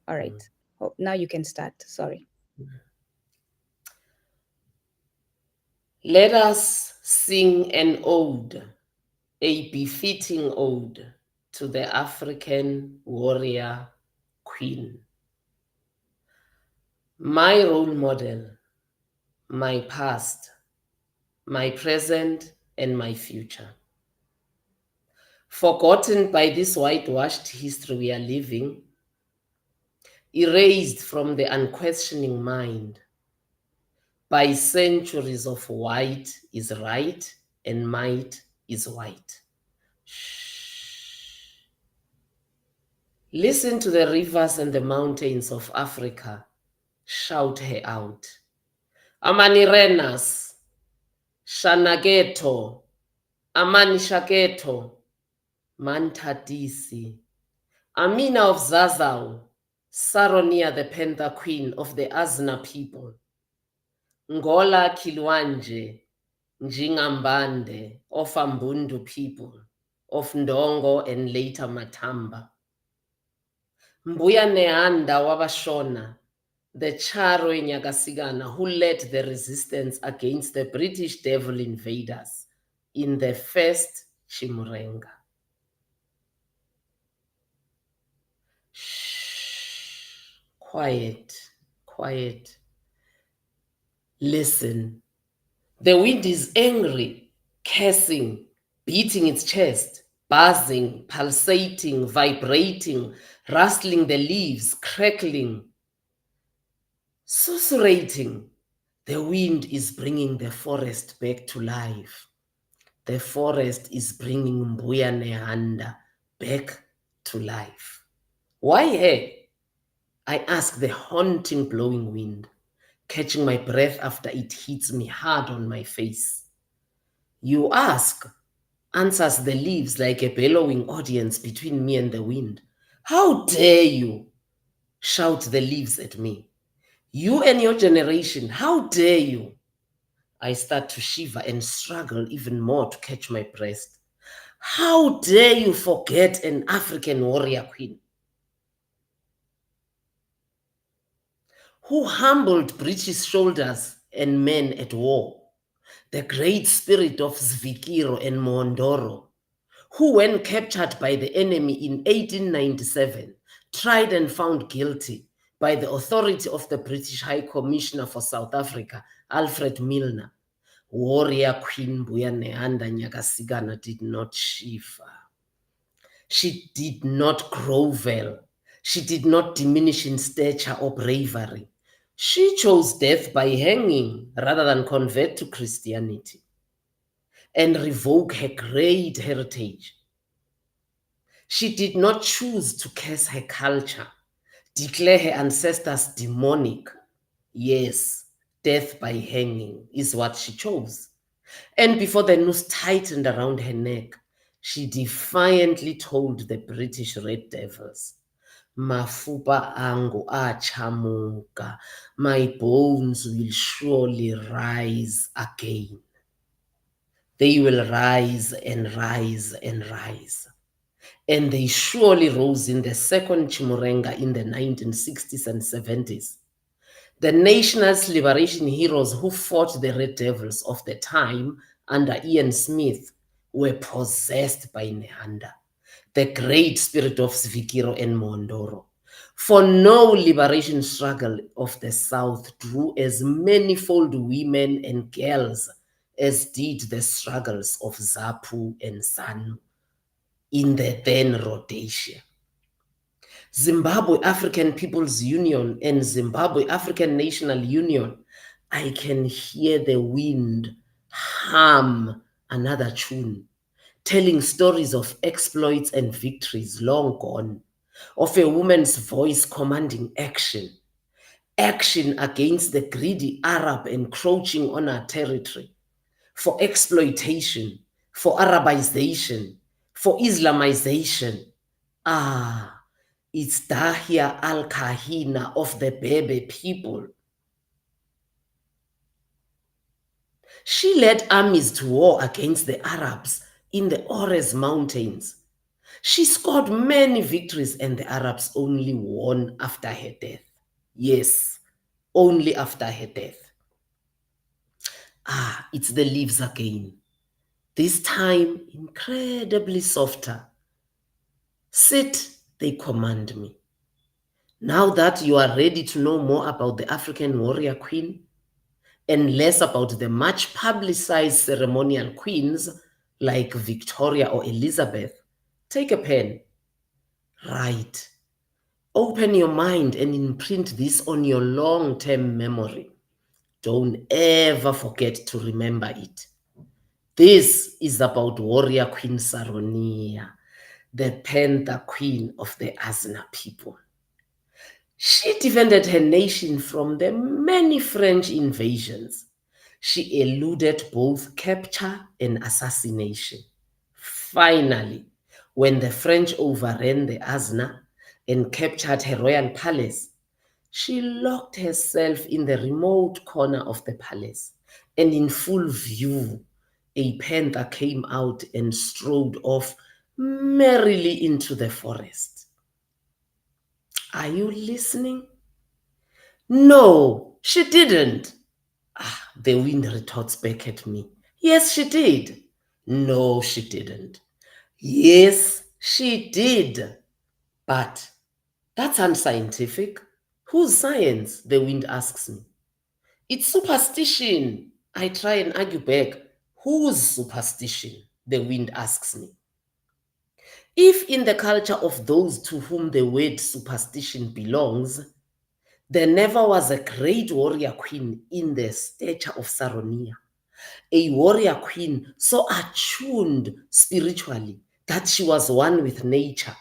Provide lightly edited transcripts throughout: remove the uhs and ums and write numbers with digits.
All right. Oh, now you can start. Sorry. Let us sing an ode, a befitting ode to the African warrior queen. My role model, my past, my present, and my future. Forgotten by this whitewashed history we are living, erased from the unquestioning mind by centuries of white is right and might is white. Shh. Listen to the rivers and the mountains of Africa shout her out. Amanirenas, Shanageto, Amanishageto, Mantadisi, Amina of Zazau, Saronia the Panther Queen of the Azna people, Ngola Kilwanje, Njingambande of Ambundu people, of Ndongo and later Matamba, Mbuya Neanda Wabashona, the Charo Nyagasigana who led the resistance against the British devil invaders in the first Chimurenga. Shh, quiet, quiet. Listen. The wind is angry, cursing, beating its chest, buzzing, pulsating, vibrating, rustling the leaves, crackling, susurrating. The wind is bringing the forest back to life. The forest is bringing Mbuya Nehanda back to life. Why her? I ask the haunting blowing wind, catching my breath after it hits me hard on my face. You ask, answers the leaves like a bellowing audience between me and the wind. How dare you? Shout the leaves at me. You and your generation, how dare you? I start to shiver and struggle even more to catch my breath. How dare you forget an African warrior queen who humbled British soldiers and men at war, the great spirit of Zvikiro and Mondoro, who, when captured by the enemy in 1897, tried and found guilty by the authority of the British High Commissioner for South Africa, Alfred Milner. Warrior Queen Mbuya Nehanda Nyagasigana did not shiver. She did not grovel. She did not diminish in stature or bravery. She chose death by hanging rather than convert to Christianity and revoke her great heritage. She did not choose to curse her culture, declare her ancestors demonic. Yes, death by hanging is what she chose. And before the noose tightened around her neck, she defiantly told the British Red Devils, Mafupa angu achamuka, my bones will surely rise again. They will rise and rise and rise. And they surely rose in the second Chimurenga in the 1960s and 70s. The nationalist liberation heroes who fought the Red Devils of the time under Ian Smith were possessed by Nehanda, the great spirit of Svikiro and Mondoro. For no liberation struggle of the South drew as manifold women and girls as did the struggles of Zapu and Sanu in the then Rhodesia. Zimbabwe African People's Union and Zimbabwe African National Union, I can hear the wind hum another tune, telling stories of exploits and victories long gone, of a woman's voice commanding action, action against the greedy Arab encroaching on our territory, for exploitation, for Arabization, for Islamization. Ah, it's Dahia al-Kahina of the Bebe people. She led armies to war against the Arabs in the Ores Mountains. She scored many victories and the Arabs only won after her death. Yes, only after her death. It's the leaves again. This time incredibly softer. Sit, they command me. Now that you are ready to know more about the African warrior queen and less about the much publicized ceremonial queens like Victoria or Elizabeth, take a pen. Write. Open your mind and imprint this on your long-term memory. Don't ever forget to remember it. This is about warrior Queen Saronia, the Panther Queen of the Azna people. She defended her nation from the many French invasions. She eluded both capture and assassination. Finally, when the French overran the Azna and captured her royal palace, she locked herself in the remote corner of the palace, and in full view, a panther came out and strode off merrily into the forest. Are you listening? No, she didn't. The wind retorts back at me. Yes, she did. No, she didn't. Yes, she did. But that's unscientific. Whose science? The wind asks me. It's superstition. I try and argue back. Whose superstition? The wind asks me. If in the culture of those to whom the word superstition belongs, there never was a great warrior queen in the stature of Saronia, a warrior queen so attuned spiritually that she was one with nature,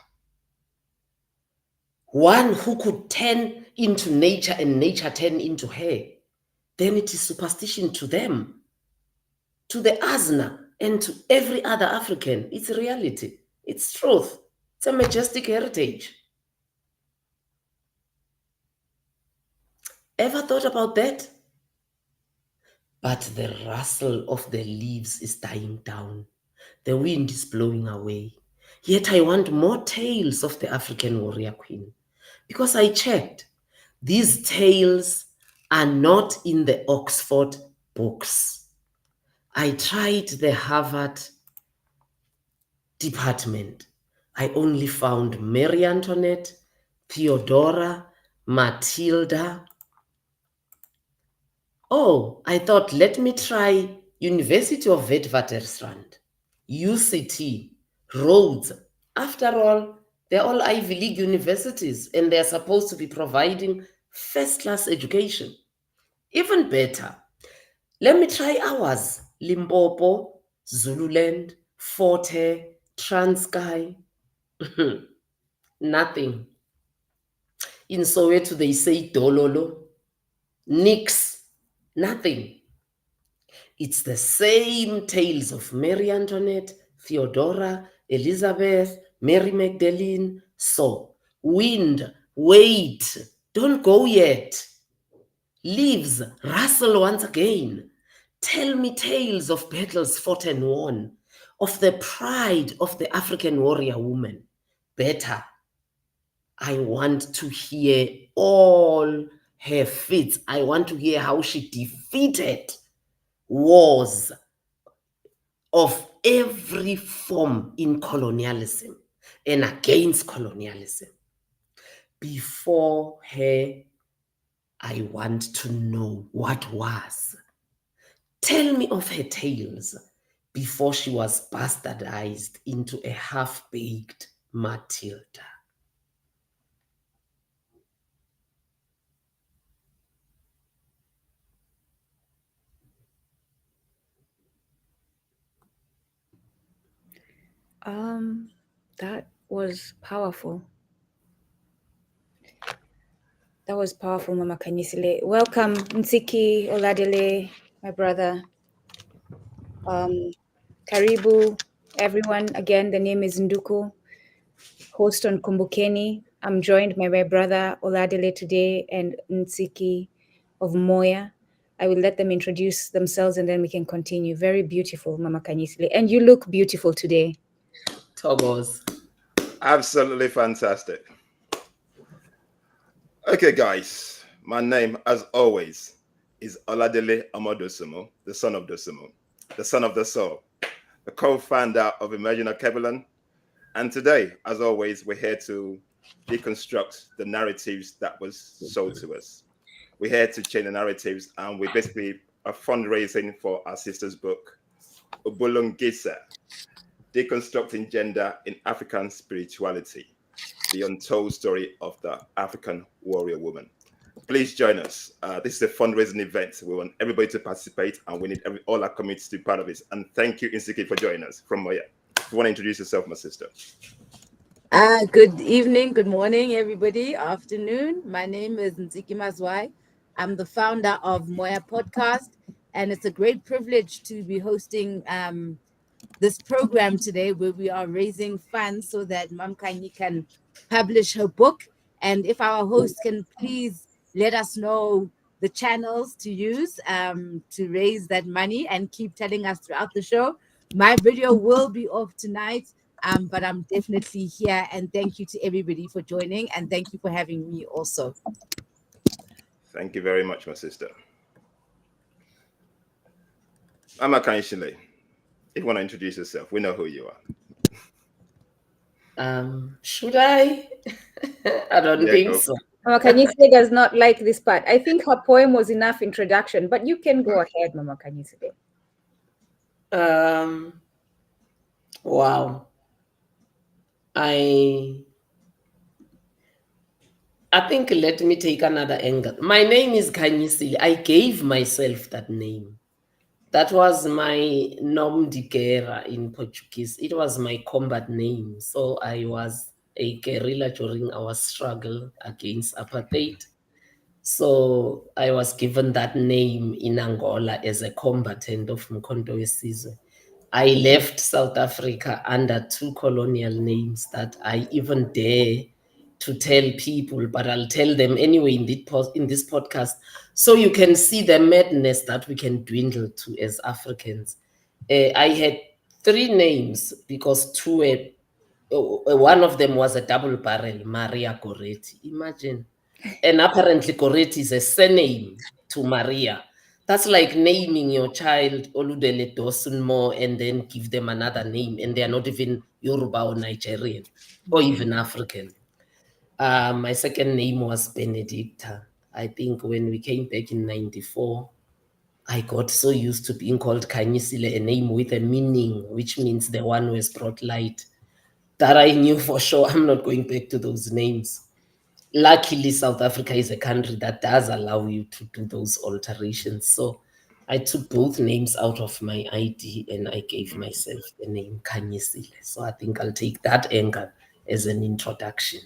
one who could turn into nature and nature turn into her, then it is superstition to them, to the Azna, and to every other African. It's reality. It's truth. It's a majestic heritage. Ever thought about that? But the rustle of the leaves is dying down. The wind is blowing away. Yet I want more tales of the African warrior queen. Because I checked, these tales are not in the Oxford books. I tried the Harvard department. I only found Mary Antoinette, Theodora, Matilda. Oh, I thought, let me try University of Witwatersrand, UCT, Rhodes. After all, they're all Ivy League universities and they're supposed to be providing first-class education. Even better, let me try ours, Limpopo, Zululand, Forte, Transkei. Nothing. In Soweto, they say Dololo. Nix. Nothing. It's the same tales of Mary Antoinette, Theodora, Elizabeth, Mary Magdalene. So, wind, wait, don't go yet. Leaves, rustle once again. Tell me tales of battles fought and won, of the pride of the African warrior woman. Better, I want to hear all her feats. I want to hear how she defeated wars of every form in colonialism and against colonialism. Before her, I want to know what was. Tell me of her tales before she was bastardized into a half-baked Matilda. That was powerful. That was powerful, Mama Khanyisile. Welcome, Ntsiki, Oladele, my brother. Karibu, everyone. Again, the name is Nduku, host on Kumbukeni. I'm joined by my brother Oladele today and Ntsiki of Moya. I will let them introduce themselves and then we can continue. Very beautiful, Mama Khanyisile. And you look beautiful today. Togos. Absolutely fantastic. Okay, guys, my name, as always, is Oladele Dosumu, the son of Dosumu, the son of the soul, the co-founder of Emerging Kebulan. And today, as always, we're here to deconstruct the narratives that was sold to us. We're here to change the narratives, and we basically are fundraising for our sister's book, Ubulungisa, Deconstructing Gender in African Spirituality, the untold story of the African warrior woman. Please join us. This is a fundraising event. We want everybody to participate, and we need all our committees to be part of this. And thank you, Ntsiki, for joining us from Moya. If you want to introduce yourself, my sister. Good evening, good morning, everybody. Afternoon. My name is Ntsiki Mazwai. I'm the founder of Moya Podcast, and it's a great privilege to be hosting this program today where we are raising funds so that Mam Khanyi can publish her book. And if our host can please let us know the channels to use to raise that money and keep telling us throughout the show. My video will be off tonight, but I'm definitely here. And thank you to everybody for joining. And thank you for having me also. Thank you very much, my sister. I'm Khanyisile. If you want to introduce yourself, we know who you are. Should I? I don't think so. Mama Khanyisile does not like this part. I think her poem was enough introduction, but you can go ahead, Mama Khanyisile. Wow. I think let me take another angle. My name is Khanyisile. I gave myself that name. That was my nom de guerre in Portuguese. It was my combat name. So I was a guerrilla during our struggle against apartheid. So I was given that name in Angola as a combatant of Mkhonto weSizwe. I left South Africa under 2 colonial names that I even dare to tell people, but I'll tell them anyway in this podcast, so you can see the madness that we can dwindle to as Africans. I had 3 names because 2 were, one of them was a double barrel, Maria Goretti. Imagine. And apparently Goretti is a surname to Maria. That's like naming your child Oladele Dosumu and then give them another name, and they are not even Yoruba or Nigerian or even African. My second name was Benedicta. I think when we came back in 94, I got so used to being called Khanyisile, a name with a meaning, which means the one who has brought light, that I knew for sure I'm not going back to those names. Luckily, South Africa is a country that does allow you to do those alterations. So I took both names out of my ID and I gave myself the name Khanyisile. So I think I'll take that angle as an introduction.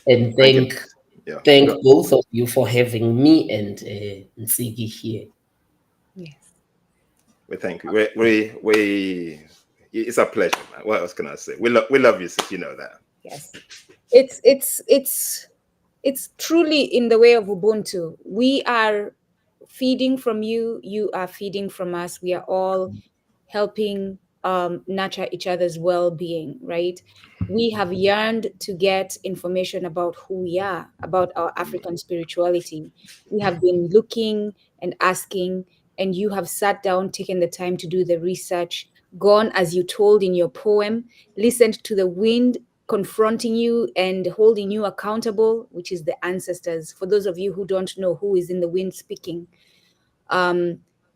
And thank both of you for having me and Ntsiki here. Yes. We thank you. It's a pleasure, man. What else can I say? We love you, sis. You know that. Yes. It's truly in the way of Ubuntu. We are feeding from you. You are feeding from us. We are all helping nurture each other's well-being, right? We have yearned to get information about who we are, about our African spirituality. We have been looking and asking, and you have sat down, taken the time to do the research, gone as you told in your poem, listened to the wind confronting you and holding you accountable, which is the ancestors. For those of you who don't know who is in the wind speaking,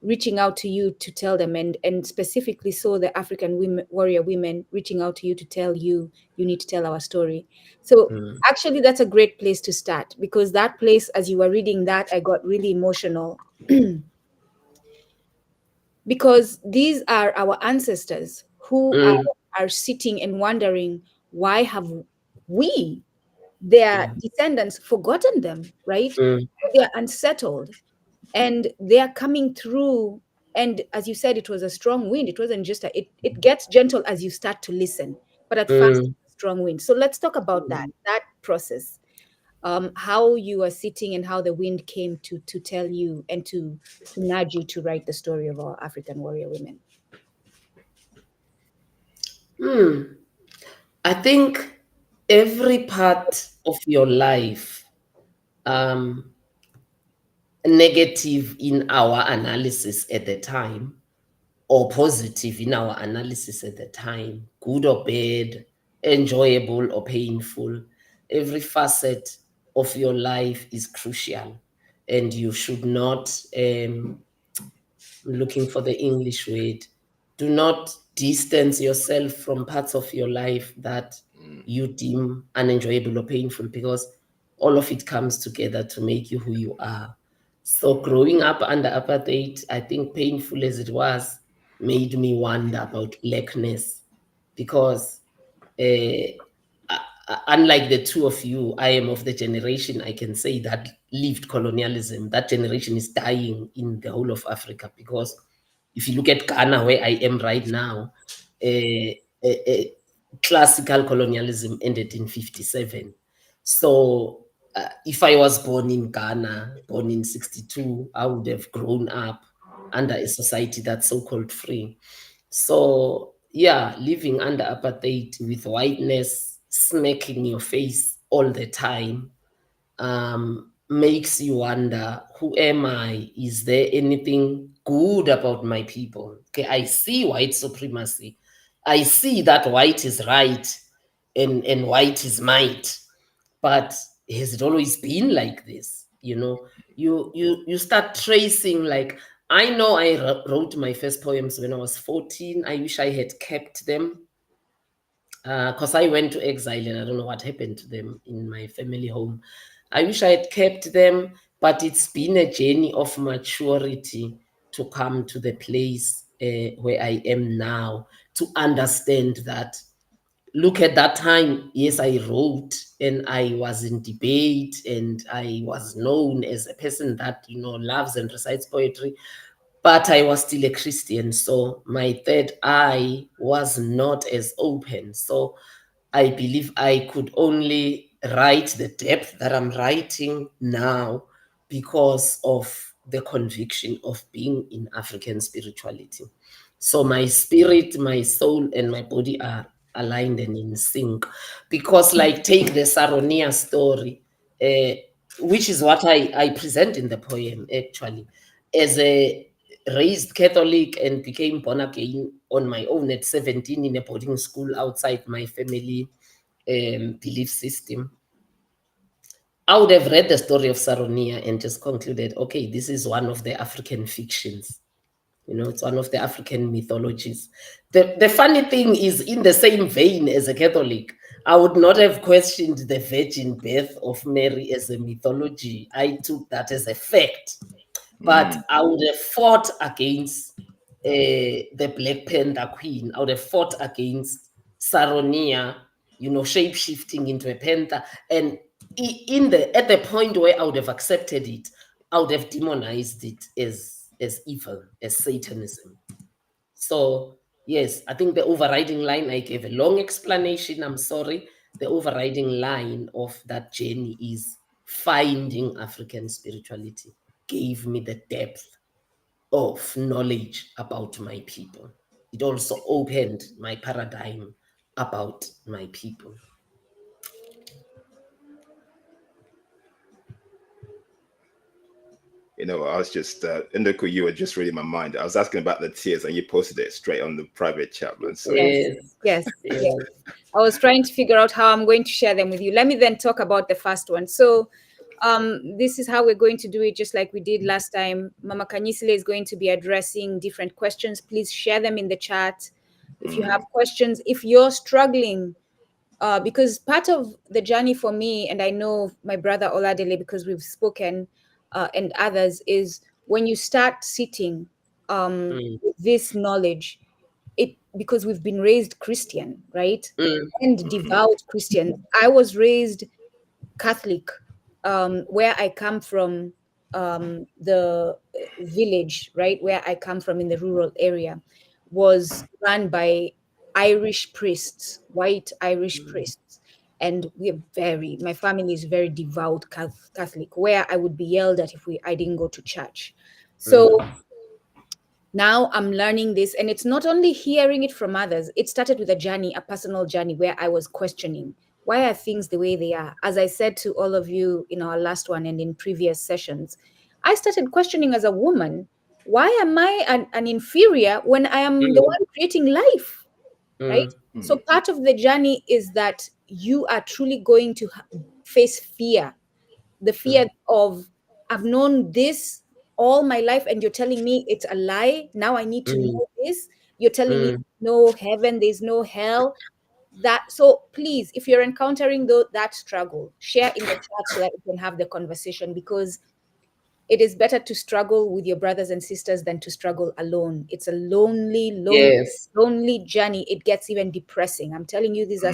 reaching out to you to tell them, and specifically so the African women, warrior women, reaching out to you to tell you, you need to tell our story. So actually that's a great place to start, because that place, as you were reading that, I got really emotional because these are our ancestors who are sitting and wondering, why have we, their descendants, forgotten them, right? They're unsettled and they're coming through. And as you said, it was a strong wind. It wasn't just it gets gentle as you start to listen, but at first it's a strong wind. So let's talk about that process, how you are sitting and how the wind came to tell you and to nudge you to write the story of our African warrior women. I think every part of your life, negative in our analysis at the time, or positive in our analysis at the time, good or bad, enjoyable or painful, every facet of your life is crucial. And you should not, looking for the English word, do not distance yourself from parts of your life that you deem unenjoyable or painful, because all of it comes together to make you who you are. So growing up under apartheid, I think painful as it was, made me wonder about blackness, because unlike the two of you, I am of the generation, I can say, that lived colonialism. That generation is dying in the whole of Africa, because if you look at Ghana, where I am right now, classical colonialism ended in 57. So if I was born in Ghana, born in 62, I would have grown up under a society that's so-called free. So yeah, living under apartheid with whiteness smacking your face all the time, makes you wonder, who am I? Is there anything good about my people? Okay, I see white supremacy. I see that white is right and white is might. But has it always been like this? You start tracing, like, I know I wrote my first poems when I was 14. I wish I had kept them, because I went to exile and I don't know what happened to them in my family home. I wish I had kept them, but it's been a journey of maturity to come to the place where I am now, to understand that, look, at that time, yes, I wrote and I was in debate and I was known as a person that, loves and recites poetry, but I was still a Christian. So my third eye was not as open. So I believe I could only write the depth that I'm writing now because of the conviction of being in African spirituality. So my spirit, my soul, and my body are aligned and in sync. Because, like, take the Saronia story, which is what I present in the poem, actually, as a raised Catholic and became born again on my own at 17 in a boarding school outside my family belief system. I would have read the story of Saronia and just concluded, okay, this is one of the African fictions. It's one of the African mythologies. The funny thing is, in the same vein as a Catholic, I would not have questioned the virgin birth of Mary as a mythology. I took that as a fact. But I would have fought against the Black Panther Queen. I would have fought against Saronia, shape shifting into a panther. And at the point where I would have accepted it, I would have demonized it as evil, as Satanism. So yes, I think the overriding line, I gave a long explanation, I'm sorry. The overriding line of that journey is finding African spirituality gave me the depth of knowledge about my people. It also opened my paradigm about my people. I was just, Nduku, you were just reading my mind. I was asking about the tiers and you posted it straight on the private chat, man. So Yes, yes, Yes. yes. I was trying to figure out how I'm going to share them with you. Let me then talk about the first one. So, this is how we're going to do it, just like we did last time. Mama Khanyisile is going to be addressing different questions. Please share them in the chat. If you have questions, if you're struggling, because part of the journey for me, and I know my brother Oladele, because we've spoken, and others, is when you start sitting with this knowledge, because we've been raised Christian, right? And devout Christian. I was raised Catholic, where I come from, the village, right, where I come from in the rural area, was run by Irish priests, white Irish priests. And my family is very devout Catholic, where I would be yelled at if I didn't go to church. So Now I'm learning this, and it's not only hearing it from others. It started with a personal journey where I was questioning, why are things the way they are? As I said to all of you in our last one and in previous sessions, I started questioning as a woman, why am I an inferior when I am the one creating life, right? So part of the journey is that you are truly going to face fear, the fear of, I've known this all my life and you're telling me it's a lie. Now I need to know this. You're telling me no heaven, there's no hell. So please, if you're encountering that struggle, share in the chat so that we can have the conversation, because it is better to struggle with your brothers and sisters than to struggle alone. It's a lonely journey. It gets even depressing. I'm telling you, these are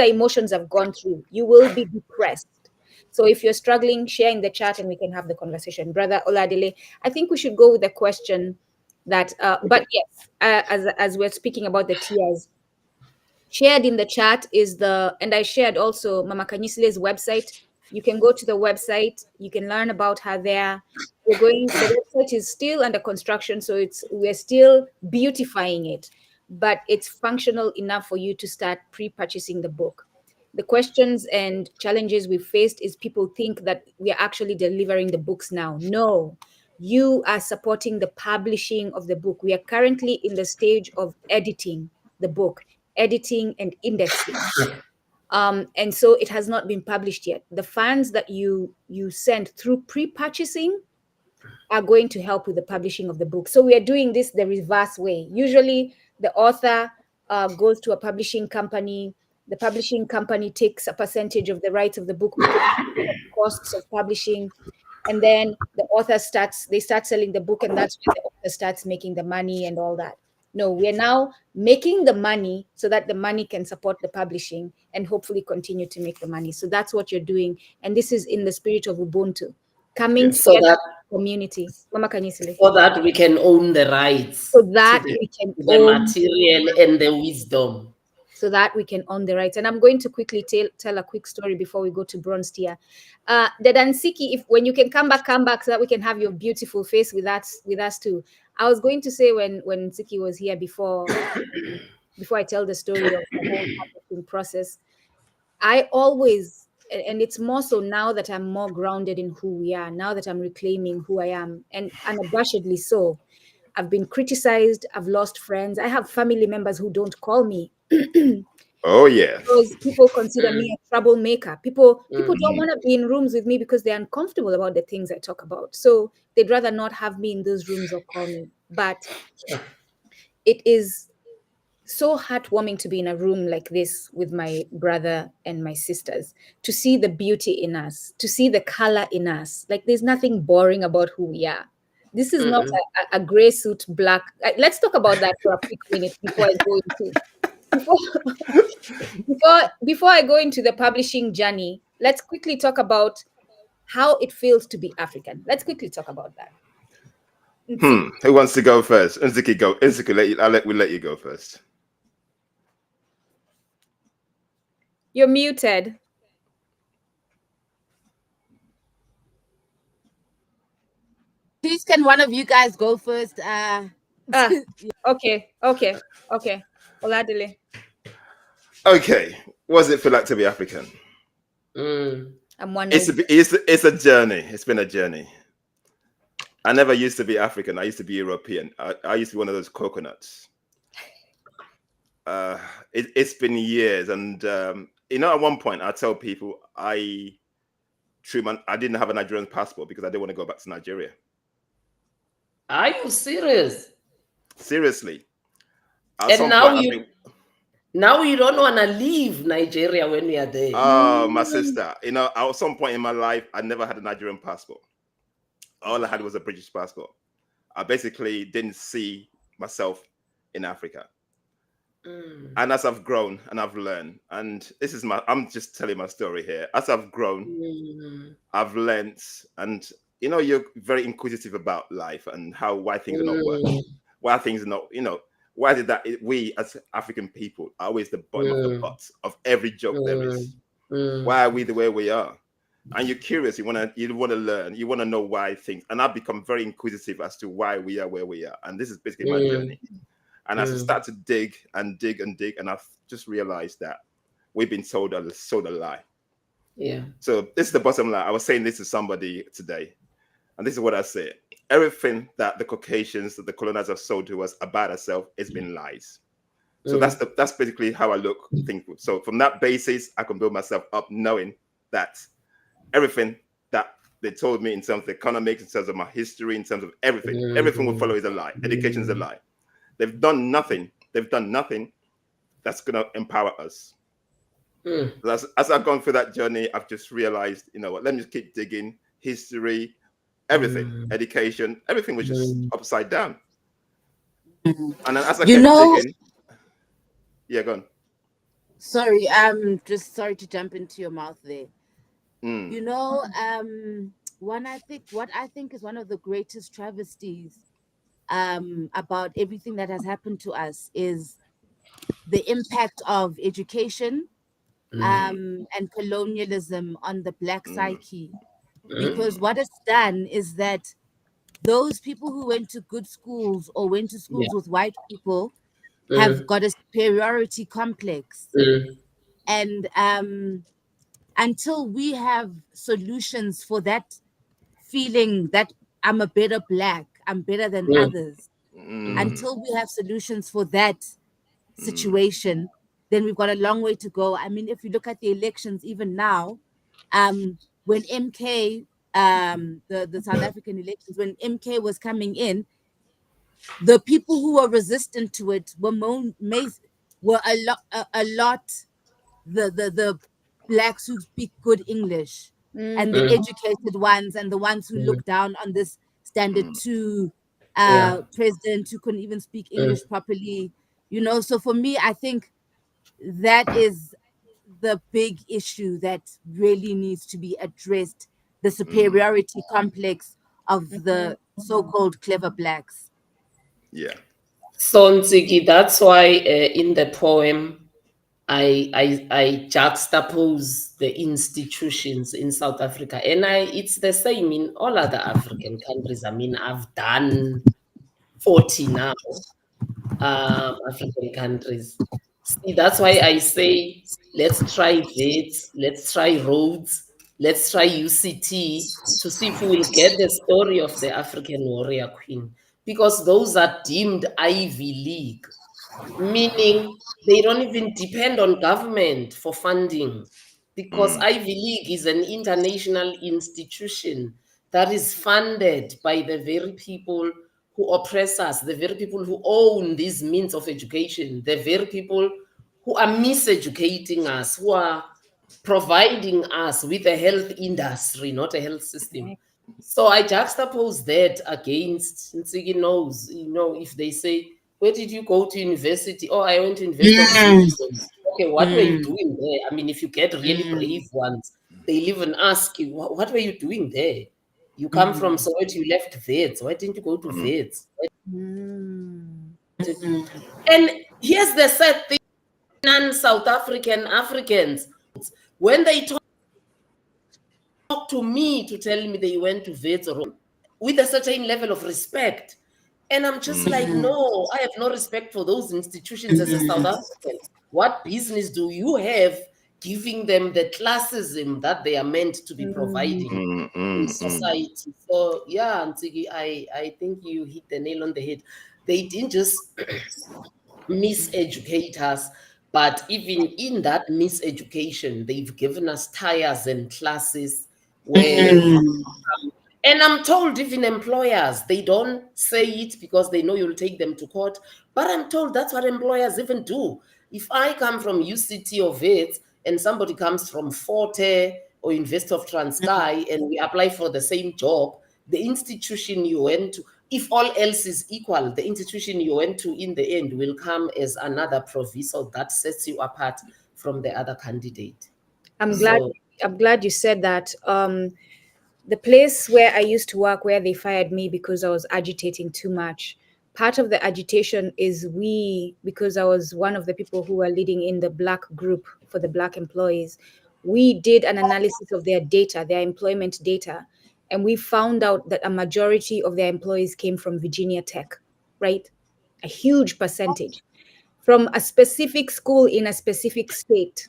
emotions I've gone through. You will be depressed. So if you're struggling, share in the chat and we can have the conversation. Brother Oladele, I think we should go with the question that, but yes, as we're speaking about the tiers, shared in the chat is and I shared also Mama Khanyisile's website. You can go to the website, you can learn about her there. The website is still under construction, so we're still beautifying it, but it's functional enough for you to start pre-purchasing the book. The questions and challenges we've faced is people think that we are actually delivering the books now. No, you are supporting the publishing of the book. We are currently in the stage of editing the book, editing and indexing. And so it has not been published yet. The funds that you send through pre-purchasing are going to help with the publishing of the book. So we are doing this the reverse way. Usually the author goes to a publishing company. The publishing company takes a percentage of the rights of the book because of costs of publishing. And then the author they start selling the book, and that's when the author starts making the money and all that. No, we're now making the money so that the money can support the publishing and hopefully continue to make the money. So that's what you're doing. And this is in the spirit of Ubuntu. Coming so together that community. Mama Khanyisile. So that we can own the rights. So that we can own the material and the wisdom. So that we can own the rights. And I'm going to quickly tell a quick story before we go to bronze tier. The Ntsiki, when you can come back so that we can have your beautiful face with us too. I was going to say when Ntsiki was here before I tell the story of the whole publishing process, I always, and it's more so now that I'm more grounded in who we are, now that I'm reclaiming who I am, and unabashedly so. I've been criticized. I've lost friends. I have family members who don't call me. Oh yeah. Because people consider me a troublemaker. People don't want to be in rooms with me because they're uncomfortable about the things I talk about. So they'd rather not have me in those rooms or call me. But it is so heartwarming to be in a room like this with my brother and my sisters, to see the beauty in us, to see the color in us. Like there's nothing boring about who we are. This is not a gray suit, black. Let's talk about that for a quick minute before I go before I go into the publishing journey. Let's quickly talk about how it feels to be African. Let's quickly talk about that. Who wants to go first? Ntsiki, go. Ntsiki, we'll let you go first. You're muted. Please, can one of you guys go first? Okay. Oladele. Okay. What does it feel like to be African? It's a journey. It's been a journey. I never used to be African. I used to be European. I used to be one of those coconuts. It's been years, and at one point I tell people I didn't have a Nigerian passport because I didn't want to go back to Nigeria. Are you serious? Seriously. And now you don't want to leave Nigeria when we are there. Oh, my sister. At some point in my life, I never had a Nigerian passport. All I had was a British passport. I basically didn't see myself in Africa. And as I've grown and I've learned, and I'm just telling my story here. As I've grown, I've learned, and you're very inquisitive about life and why things are not working, why things are not, why did that we as African people are always the bottom of the pot of every joke there is. Why are we the way we are? and you're curious, you want to learn, you want to know why things, and I've become very inquisitive as to why we are where we are, and this is basically my journey. And as I start to dig and dig and dig, and I've just realized that we've been sold a lie. Yeah. So this is the bottom line. I was saying this to somebody today, and this is what I say: everything that the Caucasians, that the colonizers have sold to us about ourselves, has been lies. So that's basically how I look things. So from that basis, I can build myself up, knowing that everything that they told me in terms of economics, in terms of my history, in terms of everything will follow is a lie. Education is a lie. They've done nothing. They've done nothing that's going to empower us. As I've gone through that journey, I've just realized, you know what, let me just keep digging. History, everything, education, everything was just upside down. And then as I kept digging, yeah, go on. Sorry, just sorry to jump into your mouth there. You know, what I think is one of the greatest travesties about everything that has happened to us is the impact of education and colonialism on the Black psyche. Because what it's done is that those people who went to good schools or went to schools with white people have got a superiority complex. And until we have solutions for that feeling that I'm a better Black, I'm better than others, until we have solutions for that situation, then we've got a long way to go. I mean, if you look at the elections, even now, when MK, the South African elections, when MK was coming in, the people who were resistant to it were a lot the Blacks who speak good English and the educated ones and the ones who look down on this standard 2 president who couldn't even speak English properly. You know, so for me, I think that is the big issue that really needs to be addressed, the superiority complex of the so-called clever Blacks. Yeah. So Ntsiki, that's why in the poem I juxtapose the institutions in South Africa, and it's the same in all other African countries. I mean, I've done 40 now, African countries. See, that's why I say let's try VETS, let's try roads, let's try UCT to see if we will get the story of the African warrior queen, because those are deemed Ivy League, meaning they don't even depend on government for funding, because Ivy League is an international institution that is funded by the very people who oppress us, the very people who own these means of education, the very people who are miseducating us, who are providing us with a health industry, not a health system. So I juxtapose that against Ntsiki knows, you know, if they say, where did you go to university? Oh, I went to University of Sweden. Okay, what were you doing there? I mean, if you get really brave ones, they even ask you, what were you doing there? You come from Soweto, you left VETS. Why didn't you go to VETS? And here's the sad thing, non-South African Africans, when they talk to me to tell me they went to VETS or with a certain level of respect. And I'm just like, no, I have no respect for those institutions as a South African. What business do you have giving them the classism that they are meant to be providing in society? So yeah, Ntsiki, I think you hit the nail on the head. They didn't just miseducate us, but even in that miseducation, they've given us tiers and classes where and I'm told even employers, they don't say it because they know you'll take them to court, but I'm told that's what employers even do. If I come from UCT or VETS and somebody comes from Forte or University of Transkei and we apply for the same job, the institution you went to, if all else is equal, the institution you went to in the end will come as another proviso that sets you apart from the other candidate. I'm glad you said that. The place where I used to work, where they fired me because I was agitating too much. Part of the agitation is because I was one of the people who were leading in the Black group for the Black employees. we did an analysis of their data, their employment data, and we found out that a majority of their employees came from Virginia Tech, right? A huge percentage from a specific school in a specific state.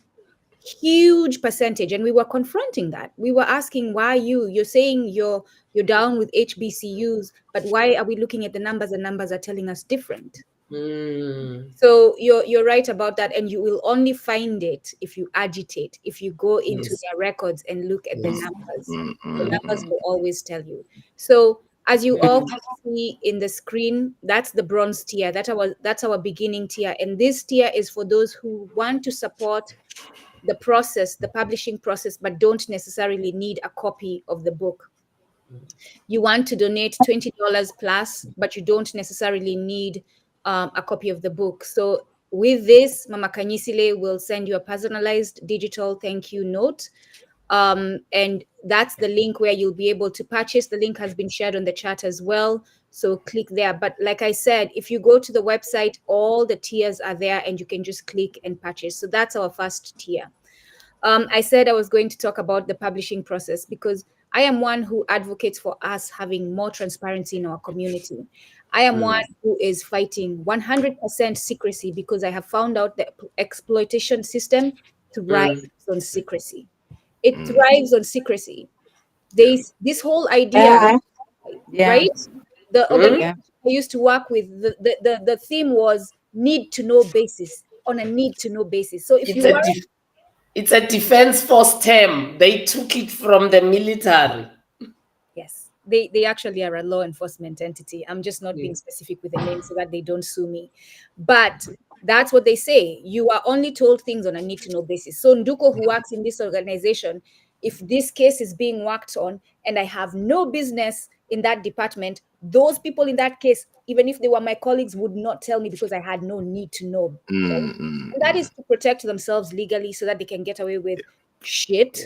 Huge percentage. And we were confronting that. We were asking, why you're saying you're down with HBCUs, but why are we looking at the numbers? The numbers are telling us different. So you're right about that, and you will only find it if you agitate, if you go into their records and look at the numbers. The numbers will always tell you. So as you all can see in the screen, that's the bronze tier. That's our beginning tier, and this tier is for those who want to support the process, the publishing process, but don't necessarily need a copy of the book. You want to donate $20 plus, but you don't necessarily need a copy of the book. So with this, Mama Khanyisile will send you a personalized digital thank you note. And that's the link where you'll be able to purchase. The link has been shared on the chat as well. So click there. But like I said, if you go to the website, all the tiers are there and you can just click and purchase. So that's our first tier. I said I was going to talk about the publishing process because I am one who advocates for us having more transparency in our community. I am one who is fighting 100% secrecy because I have found out that exploitation system thrives on secrecy. It thrives on secrecy. This whole idea, right? The organization I used to work with, the theme was need to know basis, on a need to know basis. So if it's a defense force term. They took it from the military. Yes, they actually are a law enforcement entity. I'm just not being specific with the name so that they don't sue me. But that's what they say. You are only told things on a need to know basis. So Nduku, who works in this organization, if this case is being worked on and I have no business in that department, those people in that case, even if they were my colleagues, would not tell me because I had no need to know. Right? And that is to protect themselves legally so that they can get away with shit.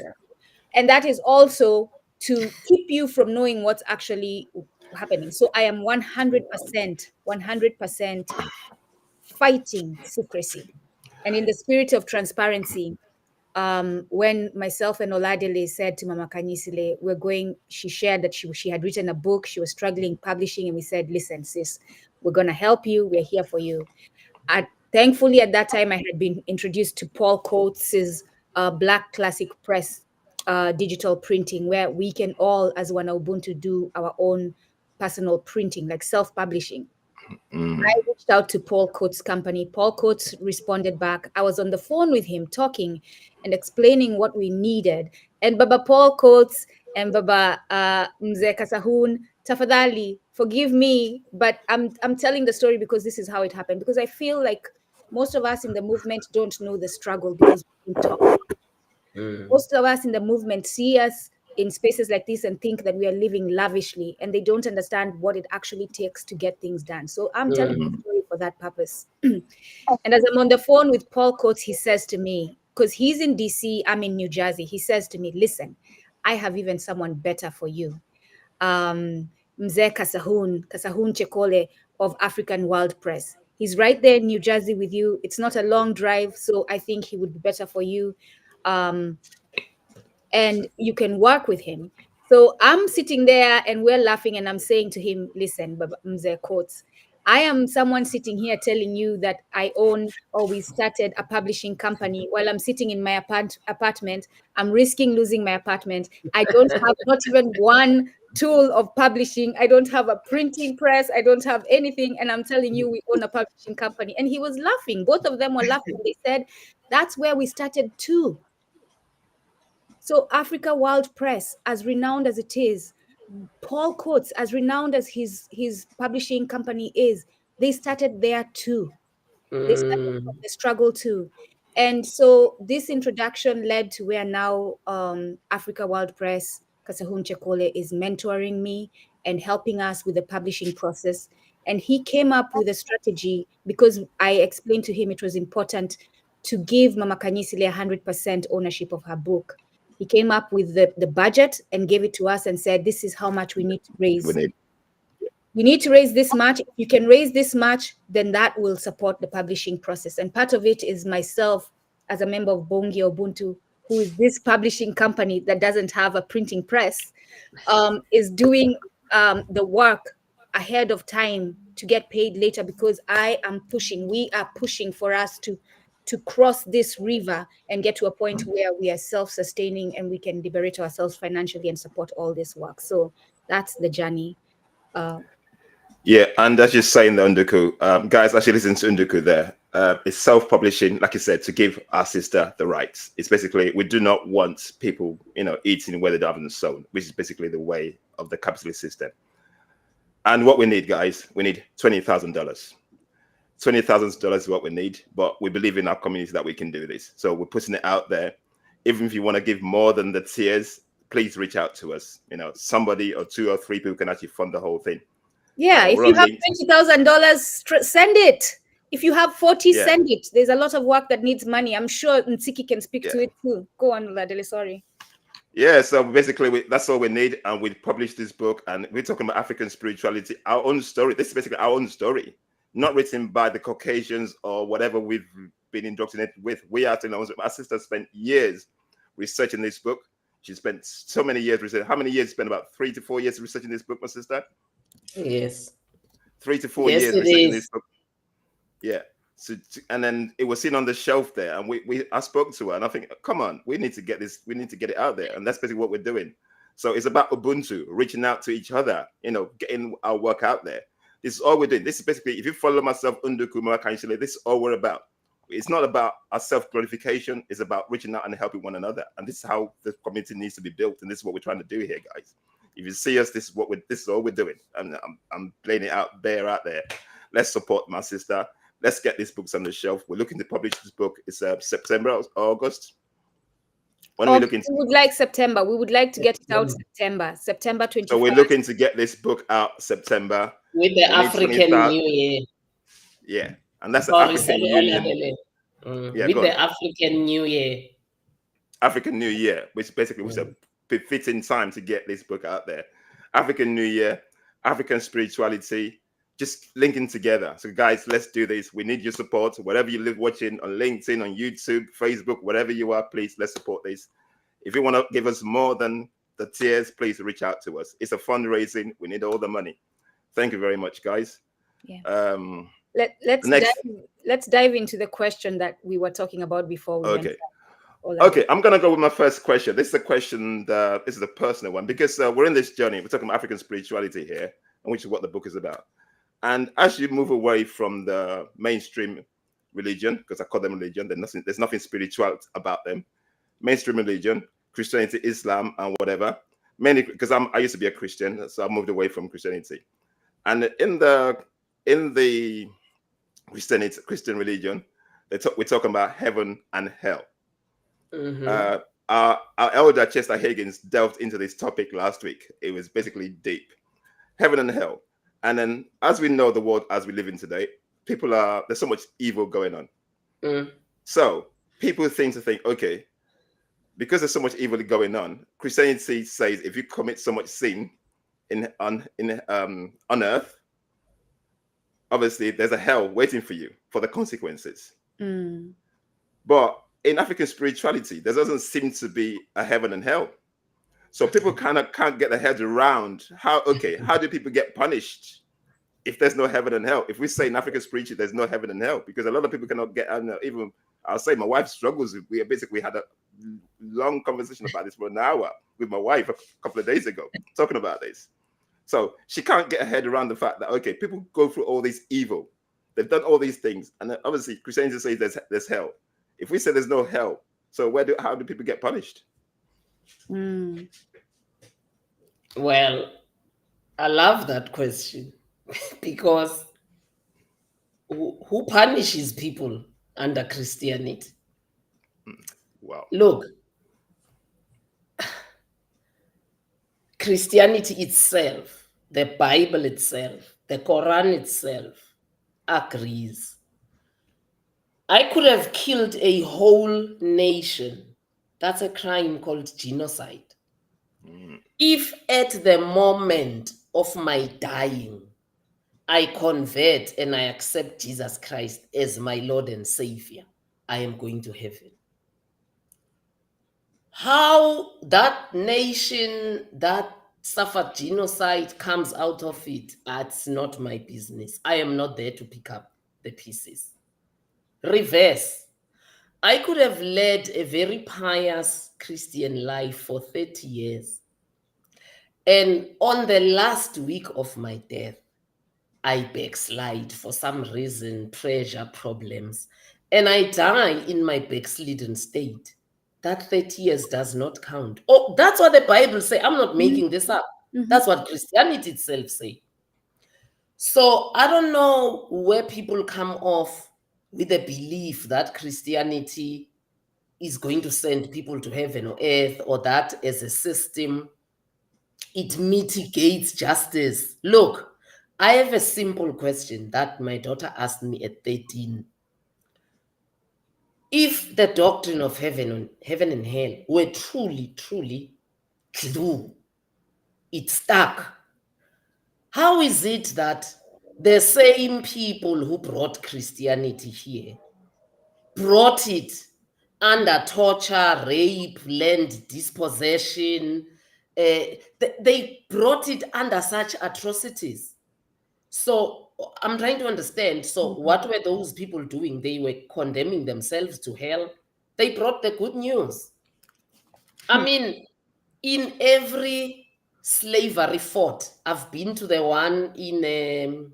And that is also to keep you from knowing what's actually happening. So I am 100% fighting secrecy. And in the spirit of transparency, when myself and Oladele said to Mama Khanyisile, she shared that she had written a book, she was struggling publishing, and we said, listen, sis, we're going to help you, we're here for you. Thankfully, at that time, I had been introduced to Paul Coates's Black Classic Press digital printing, where we can all, as one Ubuntu, do our own personal printing, like self-publishing. I reached out to Paul Coates' company. Paul Coates responded back. I was on the phone with him talking and explaining what we needed. And Baba Paul Coates and Baba Mzee Kasahun, tafadhali, forgive me, but I'm telling the story because this is how it happened. Because I feel like most of us in the movement don't know the struggle because we don't talk. Most of us in the movement see us in spaces like this and think that we are living lavishly, and they don't understand what it actually takes to get things done. So I'm telling the story for that purpose. And as I'm on the phone with Paul Coates, he says to me, because he's in DC, I'm in New Jersey, he says to me, listen, I have even someone better for you. Mzee Kasahun Chekole of African World Press. He's right there in New Jersey with you. It's not a long drive, so I think he would be better for you. And you can work with him. So I'm sitting there and we're laughing, and I'm saying to him, listen, Mzee Coates, I am someone sitting here telling you that I own, or we started a publishing company while I'm sitting in my apartment. I'm risking losing my apartment. I don't have not even one tool of publishing. I don't have a printing press. I don't have anything. And I'm telling you, we own a publishing company. And he was laughing. Both of them were laughing. They said, that's where we started too. So Africa World Press, as renowned as it is, Paul Coates, as renowned as his publishing company is, they started there too. They started from the struggle too. And so this introduction led to where now Africa World Press, Kasahun Chekole, is mentoring me and helping us with the publishing process. And he came up with a strategy because I explained to him it was important to give Mama Khanyisile 100% ownership of her book. He came up with the budget and gave it to us and said, this is how much we need to raise. We need to raise this much. If you can raise this much, then that will support the publishing process. And part of it is myself, as a member of Bongi Ubuntu, who is this publishing company that doesn't have a printing press, is doing the work ahead of time to get paid later, because we are pushing for us to cross this river and get to a point where we are self-sustaining and we can liberate ourselves financially and support all this work. So that's the journey. Yeah, and as you're saying, the Nduku, guys, actually listen to Nduku there. It's self-publishing, like I said, to give our sister the rights. It's basically, we do not want people, eating where they haven't sown, which is basically the way of the capitalist system. And what we need, guys, we need $20,000. $20,000 is what we need, but we believe in our community that we can do this. So we're putting it out there. Even if you want to give more than the tiers, please reach out to us. Somebody or 2 or 3 people can actually fund the whole thing. Yeah, if you have $20,000, send it. If you have 40, send it. There's a lot of work that needs money. I'm sure Ntsiki can speak to it too. Go on, Oladele, sorry. Yeah, so basically that's all we need, and we published this book, and we're talking about African spirituality, our own story. This is basically our own story, not written by the Caucasians or whatever we've been indoctrinated with. We are telling our sister spent years researching this book. She spent so many years researching. How many years? Spent about 3 to 4 years researching this book, my sister. Yes. 3 to 4 years researching this book. Yeah. So, and then it was sitting on the shelf there, and I spoke to her, and I think, come on, we need to get this, we need to get it out there, and that's basically what we're doing. So it's about Ubuntu, reaching out to each other, getting our work out there. This is all we're doing. This is basically, if you follow myself, Nduku-Kumbukeni, Khanyisile, this is all we're about. It's not about our self-glorification. It's about reaching out and helping one another, and this is how the community needs to be built, and this is what we're trying to do here, guys. If you see us, this is all we're doing. I'm laying it out there. Let's support my sister. Let's get these books on the shelf. We're looking to publish this book. It's September or August. When are we looking? We would like September. We would like to get it out September 25th. So we're looking to get this book out September. With the African New Year. Yeah, and that's the African New Year. With the African New Year. African New Year, which basically was a fitting time to get this book out there. African New Year, African spirituality, just linking together. So guys, let's do this. We need your support. Whatever you live watching on LinkedIn, on YouTube, Facebook, whatever you are, please, let's support this. If you want to give us more than the tiers, please reach out to us. It's a fundraising. We need all the money. Thank you very much, guys. Yeah. Let's dive into the question that we were talking about before. Okay, I'm going to go with my first question. This is a question, this is a personal one, because we're in this journey. We're talking about African spirituality here, and which is what the book is about. And as you move away from the mainstream religion, because I call them religion, there's nothing spiritual about them. Mainstream religion, Christianity, Islam, and whatever. Mainly because I used to be a Christian, so I moved away from Christianity. And in the Christian religion, we're talking about heaven and hell. Mm-hmm. Our elder Chester Higgins delved into this topic last week. It was basically deep. Heaven and hell. And then, as we know the world as we live in today, there's so much evil going on. Mm. So people think, okay, because there's so much evil going on, Christianity says if you commit so much sin on earth, obviously there's a hell waiting for you for the consequences. Mm. But in African spirituality, there doesn't seem to be a heaven and hell. So people kind of can't get their heads around how do people get punished if there's no heaven and hell? If we say in African spirituality, there's no heaven and hell, because a lot of people cannot get, even I'll say my wife struggles. We basically had a long conversation about this for an hour with my wife a couple of days ago, talking about this. So she can't get her head around the fact that, okay, people go through all this evil. They've done all these things. And obviously Christianity says there's hell. If we say there's no hell, so how do people get punished? Mm. Well, I love that question because who punishes people under Christianity? Wow. Look, Christianity itself, the Bible itself, the Quran itself agrees. I could have killed a whole nation. That's a crime called genocide. Mm. If at the moment of my dying, I convert and I accept Jesus Christ as my Lord and Savior, I am going to heaven. How that nation that suffered genocide comes out of it, that's not my business. I am not there to pick up the pieces. Reverse. I could have led a very pious Christian life for 30 years. And on the last week of my death, I backslide for some reason, pressure, problems, and I die in my backslidden state. That 30 years does not count. Oh, that's what the Bible says. I'm not making this up. That's what Christianity itself says. So I don't know where people come off with the belief that Christianity is going to send people to heaven or earth, or that as a system, it mitigates justice. Look, I have a simple question that my daughter asked me at 13. If the doctrine of heaven and hell were truly, truly true, it stuck, how is it that the same people who brought Christianity here brought it under torture, rape, land dispossession? They brought it under such atrocities. So I'm trying to understand. So what were those people doing? They were condemning themselves to hell. They brought the good news. I mean, in every slavery fort, I've been to the one in,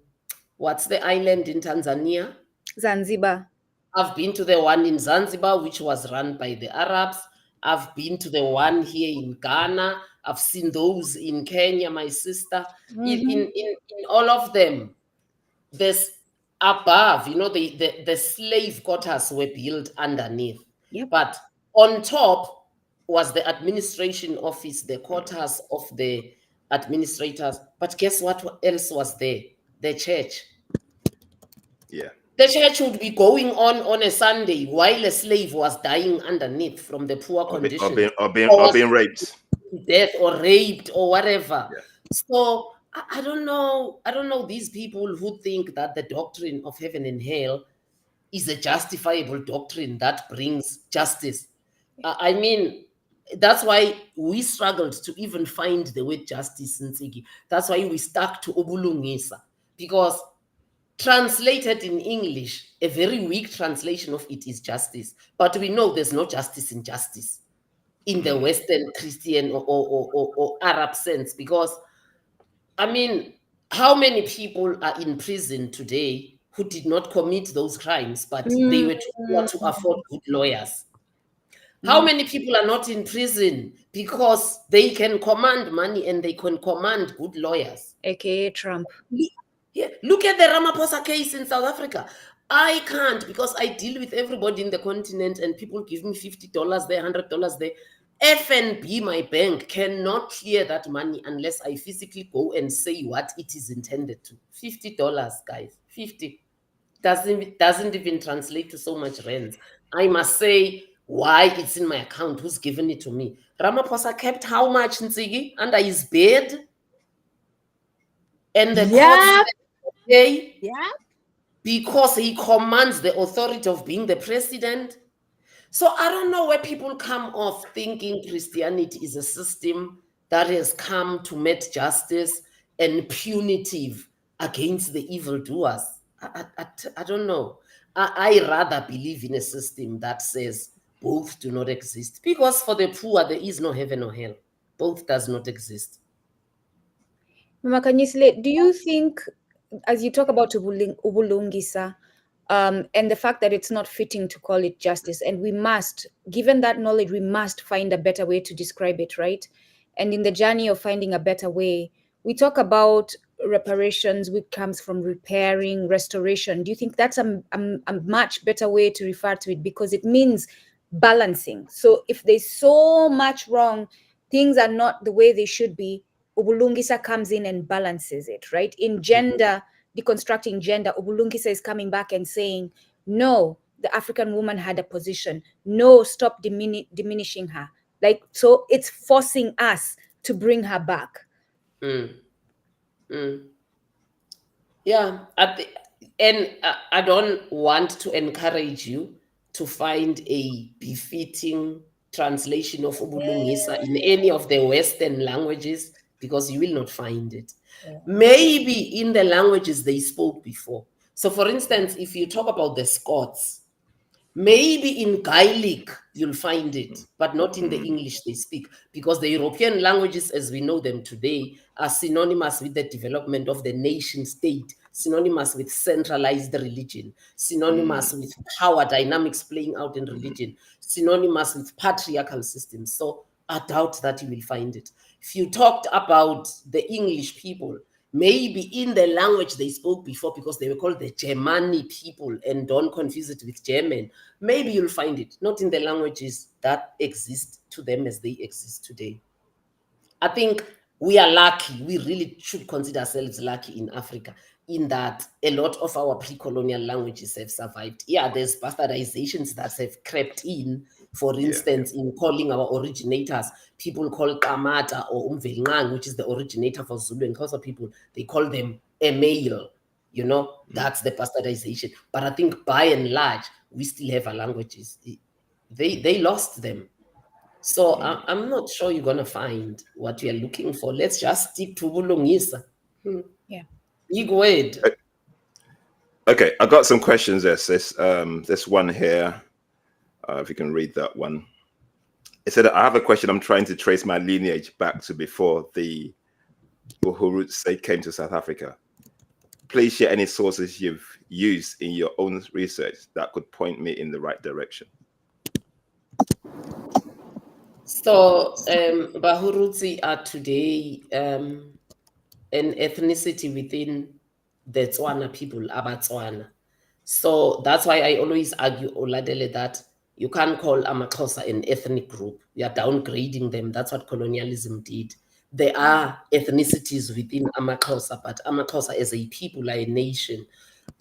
what's the island in Tanzania? Zanzibar. I've been to the one in Zanzibar, which was run by the Arabs. I've been to the one here in Ghana. I've seen those in Kenya, my sister. In all of them, there's above, the slave quarters were built underneath. Yep. But on top was the administration office, the quarters of the administrators. But guess what else was there? The church. Yeah. The church would be going on a Sunday while a slave was dying underneath from the poor conditions, Or being raped. death or raped or whatever. Yeah. So I don't know. I don't know these people who think that the doctrine of heaven and hell is a justifiable doctrine that brings justice. I mean, that's why we struggled to even find the word justice in Ntsiki. That's why we stuck to Ubulungisa, because translated in English, a very weak translation of it is justice. But we know there's no justice in justice in the Western Christian or Arab sense, because, I mean, how many people are in prison today who did not commit those crimes, but they were too poor to afford good lawyers? How many people are not in prison because they can command money and they can command good lawyers? AKA Trump. Yeah, look at the Ramaphosa case in South Africa. I can't, because I deal with everybody in the continent and people give me $50 there, $100 there. FNB, my bank, cannot clear that money unless I physically go and say what it is intended to. $50, guys, 50. Doesn't even translate to so much rent. I must say why it's in my account, who's given it to me. Ramaphosa kept how much, Ntsiki, under his bed? And the courts pay because he commands the authority of being the president. So I don't know where people come off thinking Christianity is a system that has come to meet justice and punitive against the evildoers. I don't know. I rather believe in a system that says both do not exist, because for the poor, there is no heaven or hell. Both does not exist. Mama Khanyisile, do you think, as you talk about Ubulungisa, and the fact that it's not fitting to call it justice, and we must, given that knowledge, we must find a better way to describe it, right? And in the journey of finding a better way, we talk about reparations, which comes from repairing, restoration. Do you think that's a much better way to refer to it? Because it means balancing. So if there's so much wrong, things are not the way they should be, Ubulungisa comes in and balances it, right? In gender, deconstructing gender, Ubulungisa is coming back and saying, no, the African woman had a position. No, stop diminishing her. Like, so it's forcing us to bring her back. Yeah, and I don't want to encourage you to find a befitting translation of Ubulungisa in any of the Western languages, because you will not find it. Maybe in the languages they spoke before. So for instance, if you talk about the Scots, maybe in Gaelic you'll find it, but not in the English they speak, because the European languages as we know them today are synonymous with the development of the nation state, synonymous with centralized religion, synonymous with power dynamics playing out in religion, synonymous with patriarchal systems. So I doubt that you will find it. If you talked about the English people, maybe in the language they spoke before, because they were called the Germanic people, and don't confuse it with German, maybe you'll find it, not in the languages that exist to them as they exist today. I think we are lucky. We really should consider ourselves lucky in Africa, in that a lot of our pre-colonial languages have survived. Yeah, there's bastardizations that have crept in. For instance, in calling our originators, people call Kamata or Umvelngang, which is the originator for Zulu and Xhosa people, they call them a male. You know, that's the bastardization. But I think by and large, we still have our languages. They lost them. So I'm not sure you're going to find what you're looking for. Let's just stick to Ubulungisa. Yeah. Big word. Okay, I got some questions. This one here. If you can read that one. It said, I have a question. I'm trying to trace my lineage back to before the Uhuru came to South Africa. Please share any sources you've used in your own research that could point me in the right direction. So Bahurutsi are today an ethnicity within the Tswana people, Abatswana. So that's why I always argue, Oladele, that you can't call AmaXhosa an ethnic group. You are downgrading them. That's what colonialism did. There are ethnicities within AmaXhosa, but AmaXhosa as a people are a nation.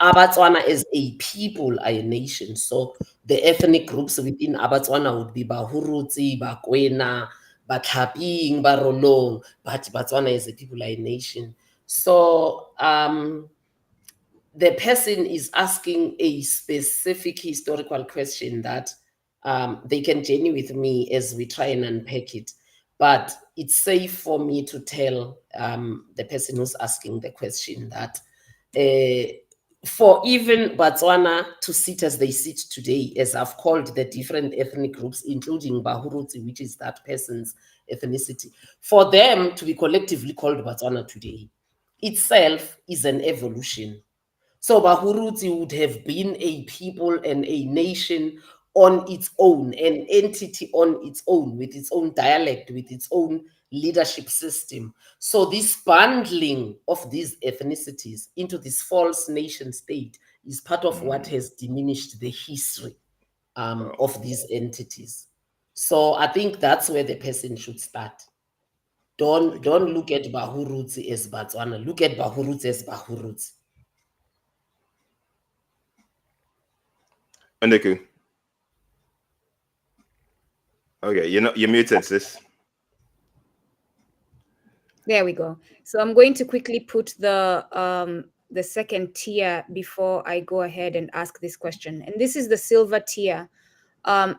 Abatswana as a people are a nation. So the ethnic groups within Abatswana would be Bahurutsi, Bakwena, Batlaping, Barolong, but Batswana as a people are a nation. So the person is asking a specific historical question that they can journey with me as we try and unpack it. But it's safe for me to tell the person who's asking the question that for even Botswana to sit as they sit today, as I've called the different ethnic groups, including Bahurutsi, which is that person's ethnicity, for them to be collectively called Botswana today itself is an evolution. So Bahurutsi would have been a people and a nation on its own, an entity on its own, with its own dialect, with its own leadership system. So this bundling of these ethnicities into this false nation state is part of what has diminished the history of these entities. So I think that's where the person should start. Don't look at Bahurutsi as Botswana. Look at Bahurutsi as Bahurutsi. Nduku. Okay, you're muted, sis. There we go. So I'm going to quickly put the second tier before I go ahead and ask this question. And this is the silver tier.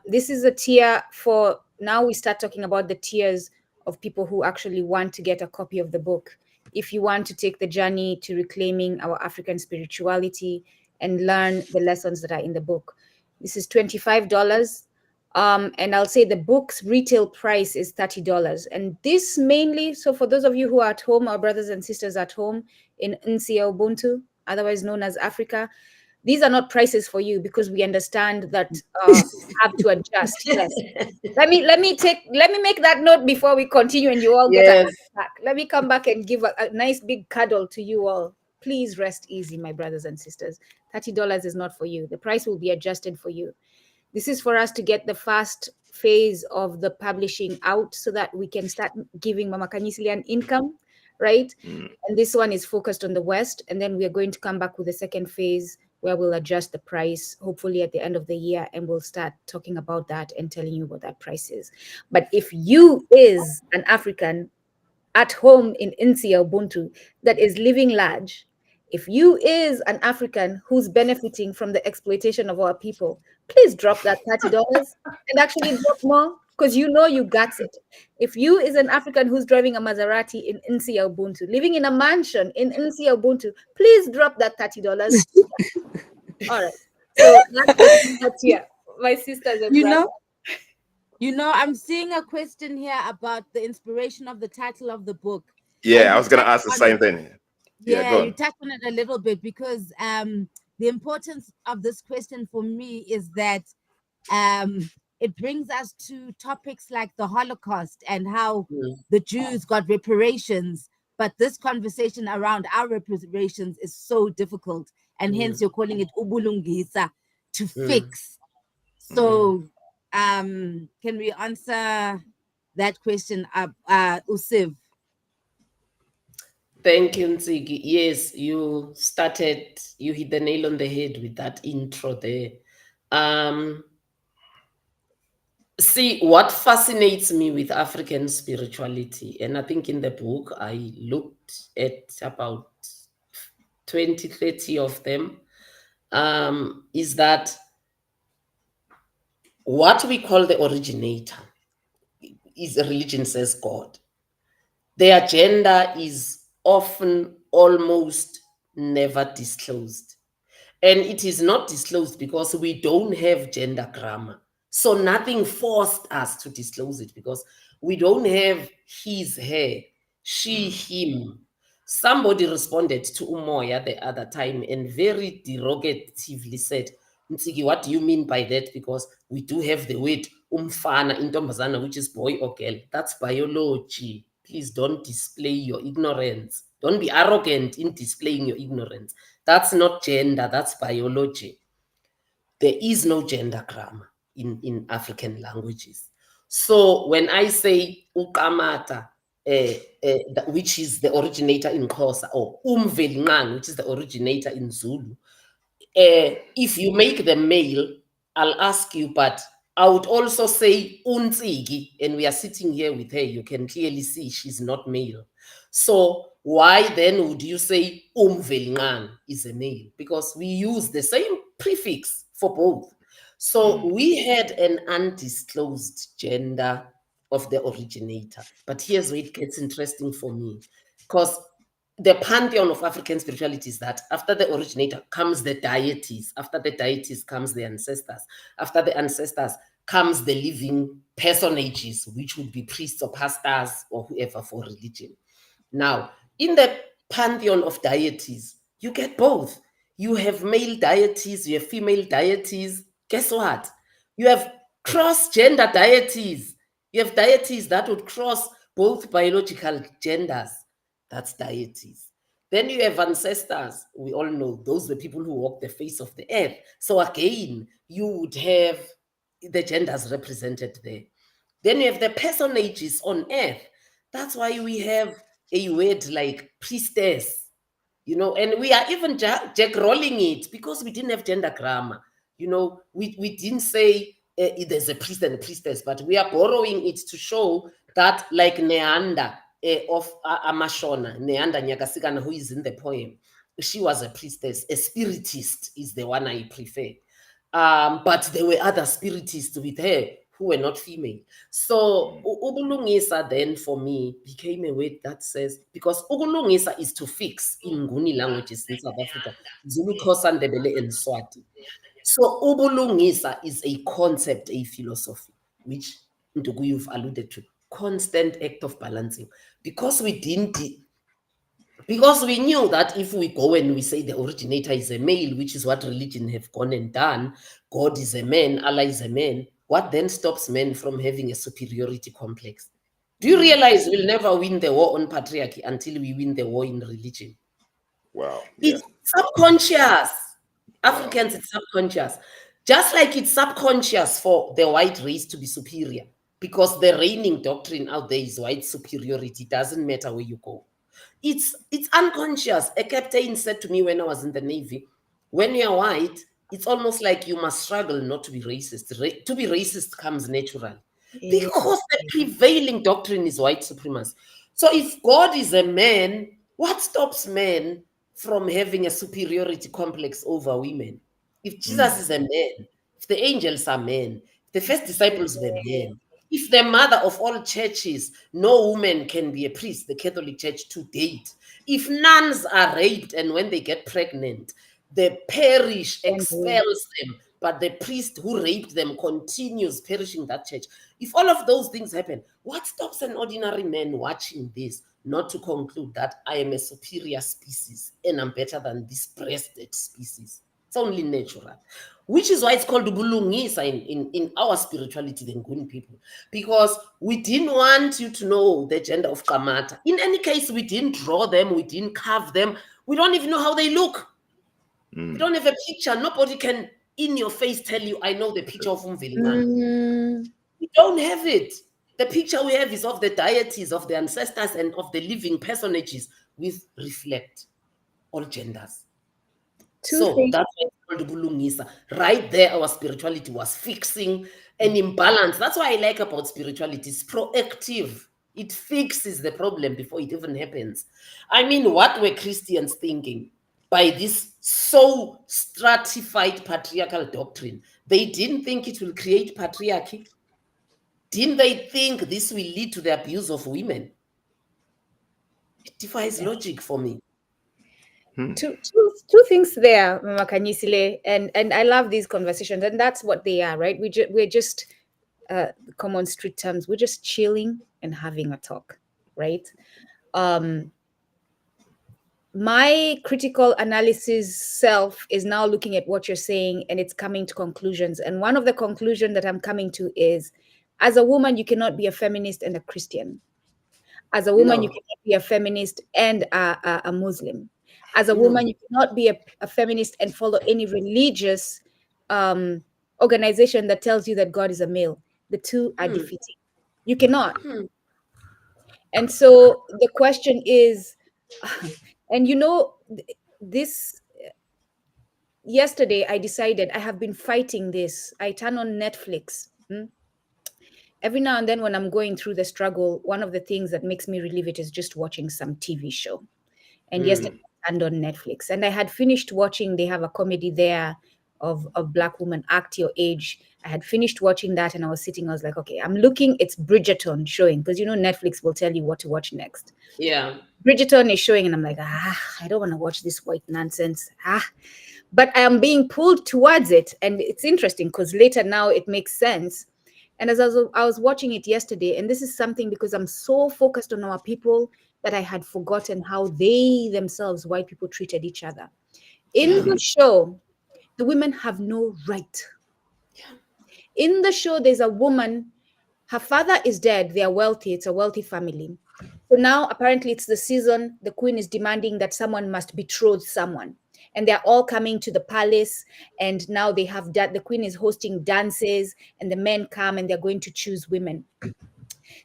This is a tier for, now we start talking about the tiers of people who actually want to get a copy of the book. If you want to take the journey to reclaiming our African spirituality and learn the lessons that are in the book, this is $25. And I'll say the book's retail price is $30. And this mainly, so for those of you who are at home, our brothers and sisters at home in Nsia Ubuntu, otherwise known as Africa, these are not prices for you, because we understand that have to adjust. Yes. Let me make that note before we continue and you all get a back. Let me come back and give a nice big cuddle to you all. Please rest easy, my brothers and sisters. $30 is not for you. The price will be adjusted for you. This is for us to get the first phase of the publishing out so that we can start giving Mama Khanyisile an income, right? And this one is focused on the West. And then we are going to come back with the second phase where we'll adjust the price, hopefully at the end of the year, and we'll start talking about that and telling you what that price is. But if you is an African at home in Nsia Ubuntu that is living large, if you is an African who's benefiting from the exploitation of our people, please drop that $30 and actually drop more. because you know you got it. If you is an African who's driving a Maserati in Nsi Ubuntu, living in a mansion in Nsi Ubuntu, please drop that $30. All right. So that's here. My sisters and brothers. I'm seeing a question here about the inspiration of the title of the book. Yeah, I was going to ask the same thing. Yeah, you touched on it a little bit, because the importance of this question for me is that it brings us to topics like the Holocaust and how the Jews got reparations, but this conversation around our reparations is so difficult, and hence you're calling it Ubulungisa, to fix. So can we answer that question, Usiv? Thank you, Ntsiki. Yes, you hit the nail on the head with that intro there. See, what fascinates me with African spirituality, and I think in the book I looked at about 20, 30 of them, is that what we call the originator is a religion, says God. Their gender is often almost never disclosed. And it is not disclosed because we don't have gender grammar. So nothing forced us to disclose it, because we don't have his, her, she, him. Somebody responded to Umoya the other time and very derogatively said, Ntsiki, what do you mean by that? Because we do have the word umfana, intombazana, which is boy or girl. That's biology. Please don't display your ignorance. Don't be arrogant in displaying your ignorance. That's not gender, that's biology. There is no gender grammar in African languages. So when I say uqamata, which is the originator in Xhosa, or umvelinqangi, which is the originator in Zulu, if you make them male, I'll ask you, but I would also say Ntsiki, and we are sitting here with her. You can clearly see she's not male. So why then would you say umvelinqangi is a male? Because we use the same prefix for both. So we had an undisclosed gender of the originator. But here's where it gets interesting for me, because the pantheon of African spirituality is that after the originator comes the deities, after the deities comes the ancestors, after the ancestors comes the living personages, which would be priests or pastors or whoever for religion. Now, in the pantheon of deities, you get both. You have male deities, you have female deities. Guess what? You have cross-gender deities. You have deities that would cross both biological genders. That's deities. Then you have ancestors. We all know those were people who walk the face of the earth. So again, you would have the genders represented there. Then you have the personages on earth. That's why we have a word like priestess, and we are even jack-rolling it because we didn't have gender grammar. We didn't say there's a priest and a priestess, but we are borrowing it to show that, like Neander of Amashona, Neander Nyagasikana, who is in the poem, she was a priestess. A spiritist is the one I prefer. But there were other spiritists with her who were not female. So Ubulungisa then for me became a word that says, because Ubulungisa is to fix in Nguni languages in South Africa, Zulu, Xhosa, Ndebele, and Swati. So Ubulungisa is a concept, a philosophy, which Nduku, you've alluded to, constant act of balancing. Because we knew that if we go and we say the originator is a male, which is what religion have gone and done, God is a man, Allah is a man, what then stops men from having a superiority complex? Do you realize we'll never win the war on patriarchy until we win the war in religion? Wow. Yeah. It's subconscious. Africans, it's subconscious. Just like it's subconscious for the white race to be superior, because the reigning doctrine out there is white superiority. It doesn't matter where you go. It's unconscious. A captain said to me when I was in the Navy, when you're white, it's almost like you must struggle not to be racist. To be racist comes naturally. Because the prevailing doctrine is white supremacy. So if God is a man, what stops men from having a superiority complex over women? If Jesus is a man, if the angels are men, if the first disciples were men, If the mother of all churches, no woman can be a priest, the Catholic Church to date. If nuns are raped and when they get pregnant, the parish expels them, but the priest who raped them continues perishing that church. If all of those things happen, what stops an ordinary man watching this not to conclude that I am a superior species and I'm better than this breasted species? It's only natural. Which is why it's called Ubulungisa in our spirituality, the Nguni people. Because we didn't want you to know the gender of Kamata. In any case, we didn't draw them, we didn't carve them. We don't even know how they look. We don't have a picture. Nobody can, in your face, tell you, I know the picture of Umvelingana. We don't have it. The picture we have is of the deities, of the ancestors, and of the living personages with reflect all genders. So that's why it's called Ubulungisa. Right there, our spirituality was fixing an imbalance. That's what I like about spirituality. It's proactive. It fixes the problem before it even happens. I mean, what were Christians thinking by this so stratified patriarchal doctrine? They didn't think it will create patriarchy. Didn't they think this will lead to the abuse of women? It defies logic for me. Two things there, Mama Khanyisile, and I love these conversations, and that's what they are, right? We're just common street terms. We're just chilling and having a talk, right? My critical analysis self is now looking at what you're saying, and it's coming to conclusions. And one of the conclusions that I'm coming to is, as a woman, you cannot be a feminist and a Christian. As a woman, you cannot be a feminist and a Muslim. As a woman, you cannot be a feminist and follow any religious organization that tells you that God is a male. The two are defeating. You cannot. And so the question is, and this yesterday I decided I have been fighting this. I turn on Netflix. Every now and then when I'm going through the struggle, one of the things that makes me relieve it is just watching some TV show. And yesterday I turned on Netflix and I had finished watching, they have a comedy there of a Black woman, Act Your Age. I had finished watching that and I was like, okay, I'm looking, it's Bridgerton showing, because Netflix will tell you what to watch next. Yeah. Bridgerton is showing and I'm like, I don't want to watch this white nonsense. But I am being pulled towards it. And it's interesting because later now it makes sense. And as I was watching it yesterday, and this is something because I'm so focused on our people that I had forgotten how they themselves, white people, treated each other. In the show, the women have no right. In the show, there's a woman, her father is dead, they are wealthy, it's a wealthy family. So now apparently it's the season, the queen is demanding that someone must betroth someone. And they're all coming to the palace, and now they have the queen is hosting dances, and the men come and they're going to choose women.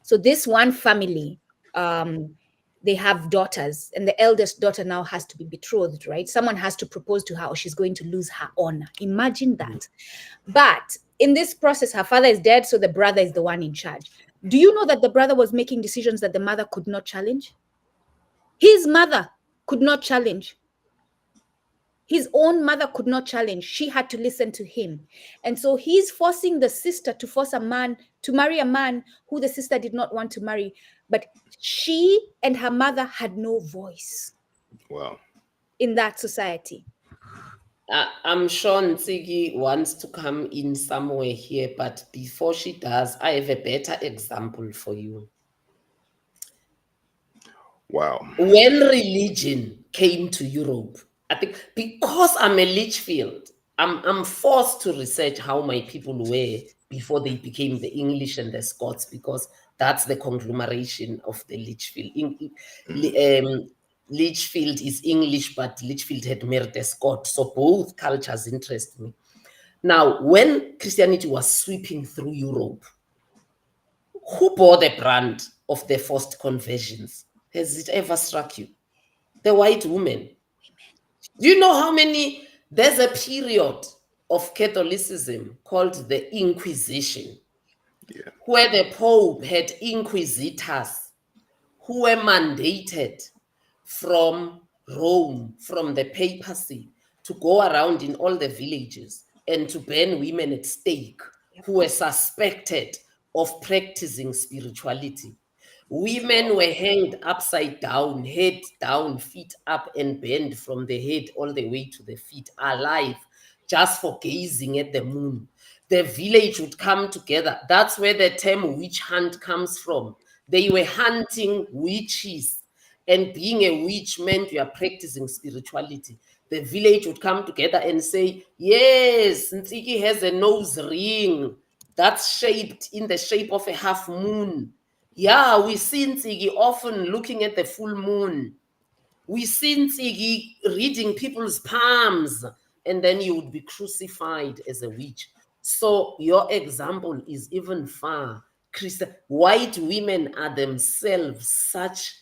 So this one family, they have daughters, and the eldest daughter now has to be betrothed, right? Someone has to propose to her or she's going to lose her honor. Imagine that. But in this process, her father is dead, so the brother is the one in charge. Do you know that the brother was making decisions that the mother could not challenge? His mother could not challenge. His own mother could not challenge. She had to listen to him. And so he's forcing the sister to force a man to marry a man who the sister did not want to marry. But she and her mother had no voice. Wow. In that society. I'm sure Ntsiki wants to come in somewhere here, but before she does, I have a better example for you. Wow. When religion came to Europe, I think because I'm a Litchfield, I'm forced to research how my people were before they became the English and the Scots, because that's the conglomeration of the Litchfield. Litchfield is English, but Litchfield had married a Scot, so both cultures interest me. Now, when Christianity was sweeping through Europe, who bore the brunt of the forced conversions? Has it ever struck you? The white woman. Do you know how many? There's a period of Catholicism called the Inquisition, where the Pope had inquisitors who were mandated from Rome, from the papacy, to go around in all the villages and to burn women at stake who were suspected of practicing spirituality. Women were hanged upside down, head down, feet up, and bent from the head all the way to the feet, alive, just for gazing at the moon. The village would come together. That's where the term witch hunt comes from. They were hunting witches, and being a witch meant you are practicing spirituality. The village would come together and say, yes, Ntsiki has a nose ring that's shaped in the shape of a half moon. Yeah, we see Ntsiki often looking at the full moon. We see Ntsiki reading people's palms, and then you would be crucified as a witch. So your example is even far. White women are themselves such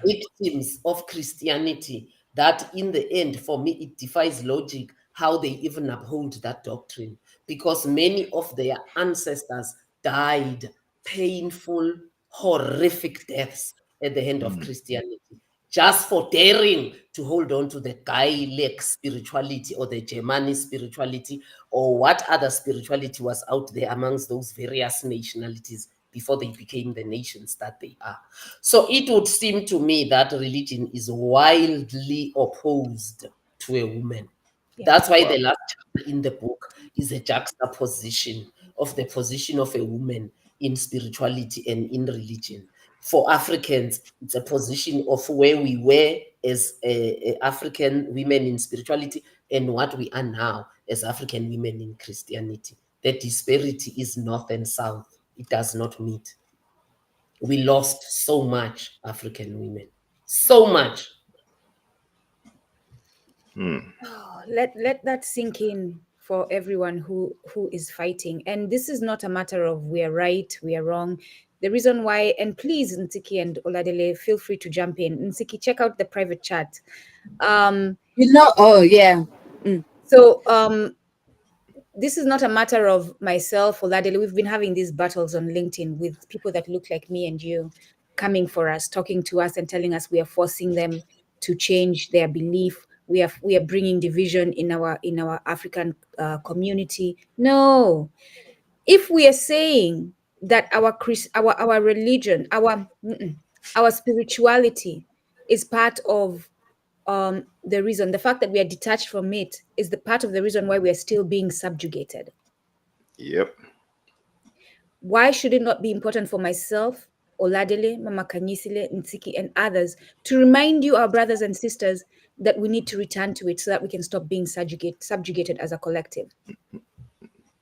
victims of Christianity that in the end, for me, it defies logic how they even uphold that doctrine, because many of their ancestors died painful, horrific deaths at the hand of Christianity, just for daring to hold on to the Gaelic spirituality or the Germanic spirituality or what other spirituality was out there amongst those various nationalities before they became the nations that they are. So it would seem to me that religion is wildly opposed to a woman. Yeah. That's why the last chapter in the book is a juxtaposition of the position of a woman in spirituality and in religion. For Africans, it's a position of where we were as African women in spirituality and what we are now as African women in Christianity. The disparity is north and south. It does not meet. We lost so much, African women. So much. Let that sink in for everyone who is fighting. And this is not a matter of we are right, we are wrong. The reason why, and please, Ntsiki and Oladele, feel free to jump in. Ntsiki, check out the private chat. Oh yeah. So this is not a matter of myself or Oladele. We've been having these battles on LinkedIn with people that look like me and you, coming for us, talking to us and telling us we are forcing them to change their belief. We are bringing division in our African community. No, if we are saying that our religion, our spirituality is part of the reason, the fact that we are detached from it is the part of the reason why we are still being subjugated. Yep. Why should it not be important for myself, Oladele, Mama Khanyisile, Ntsiki, and others to remind you, our brothers and sisters, that we need to return to it so that we can stop being subjugated as a collective?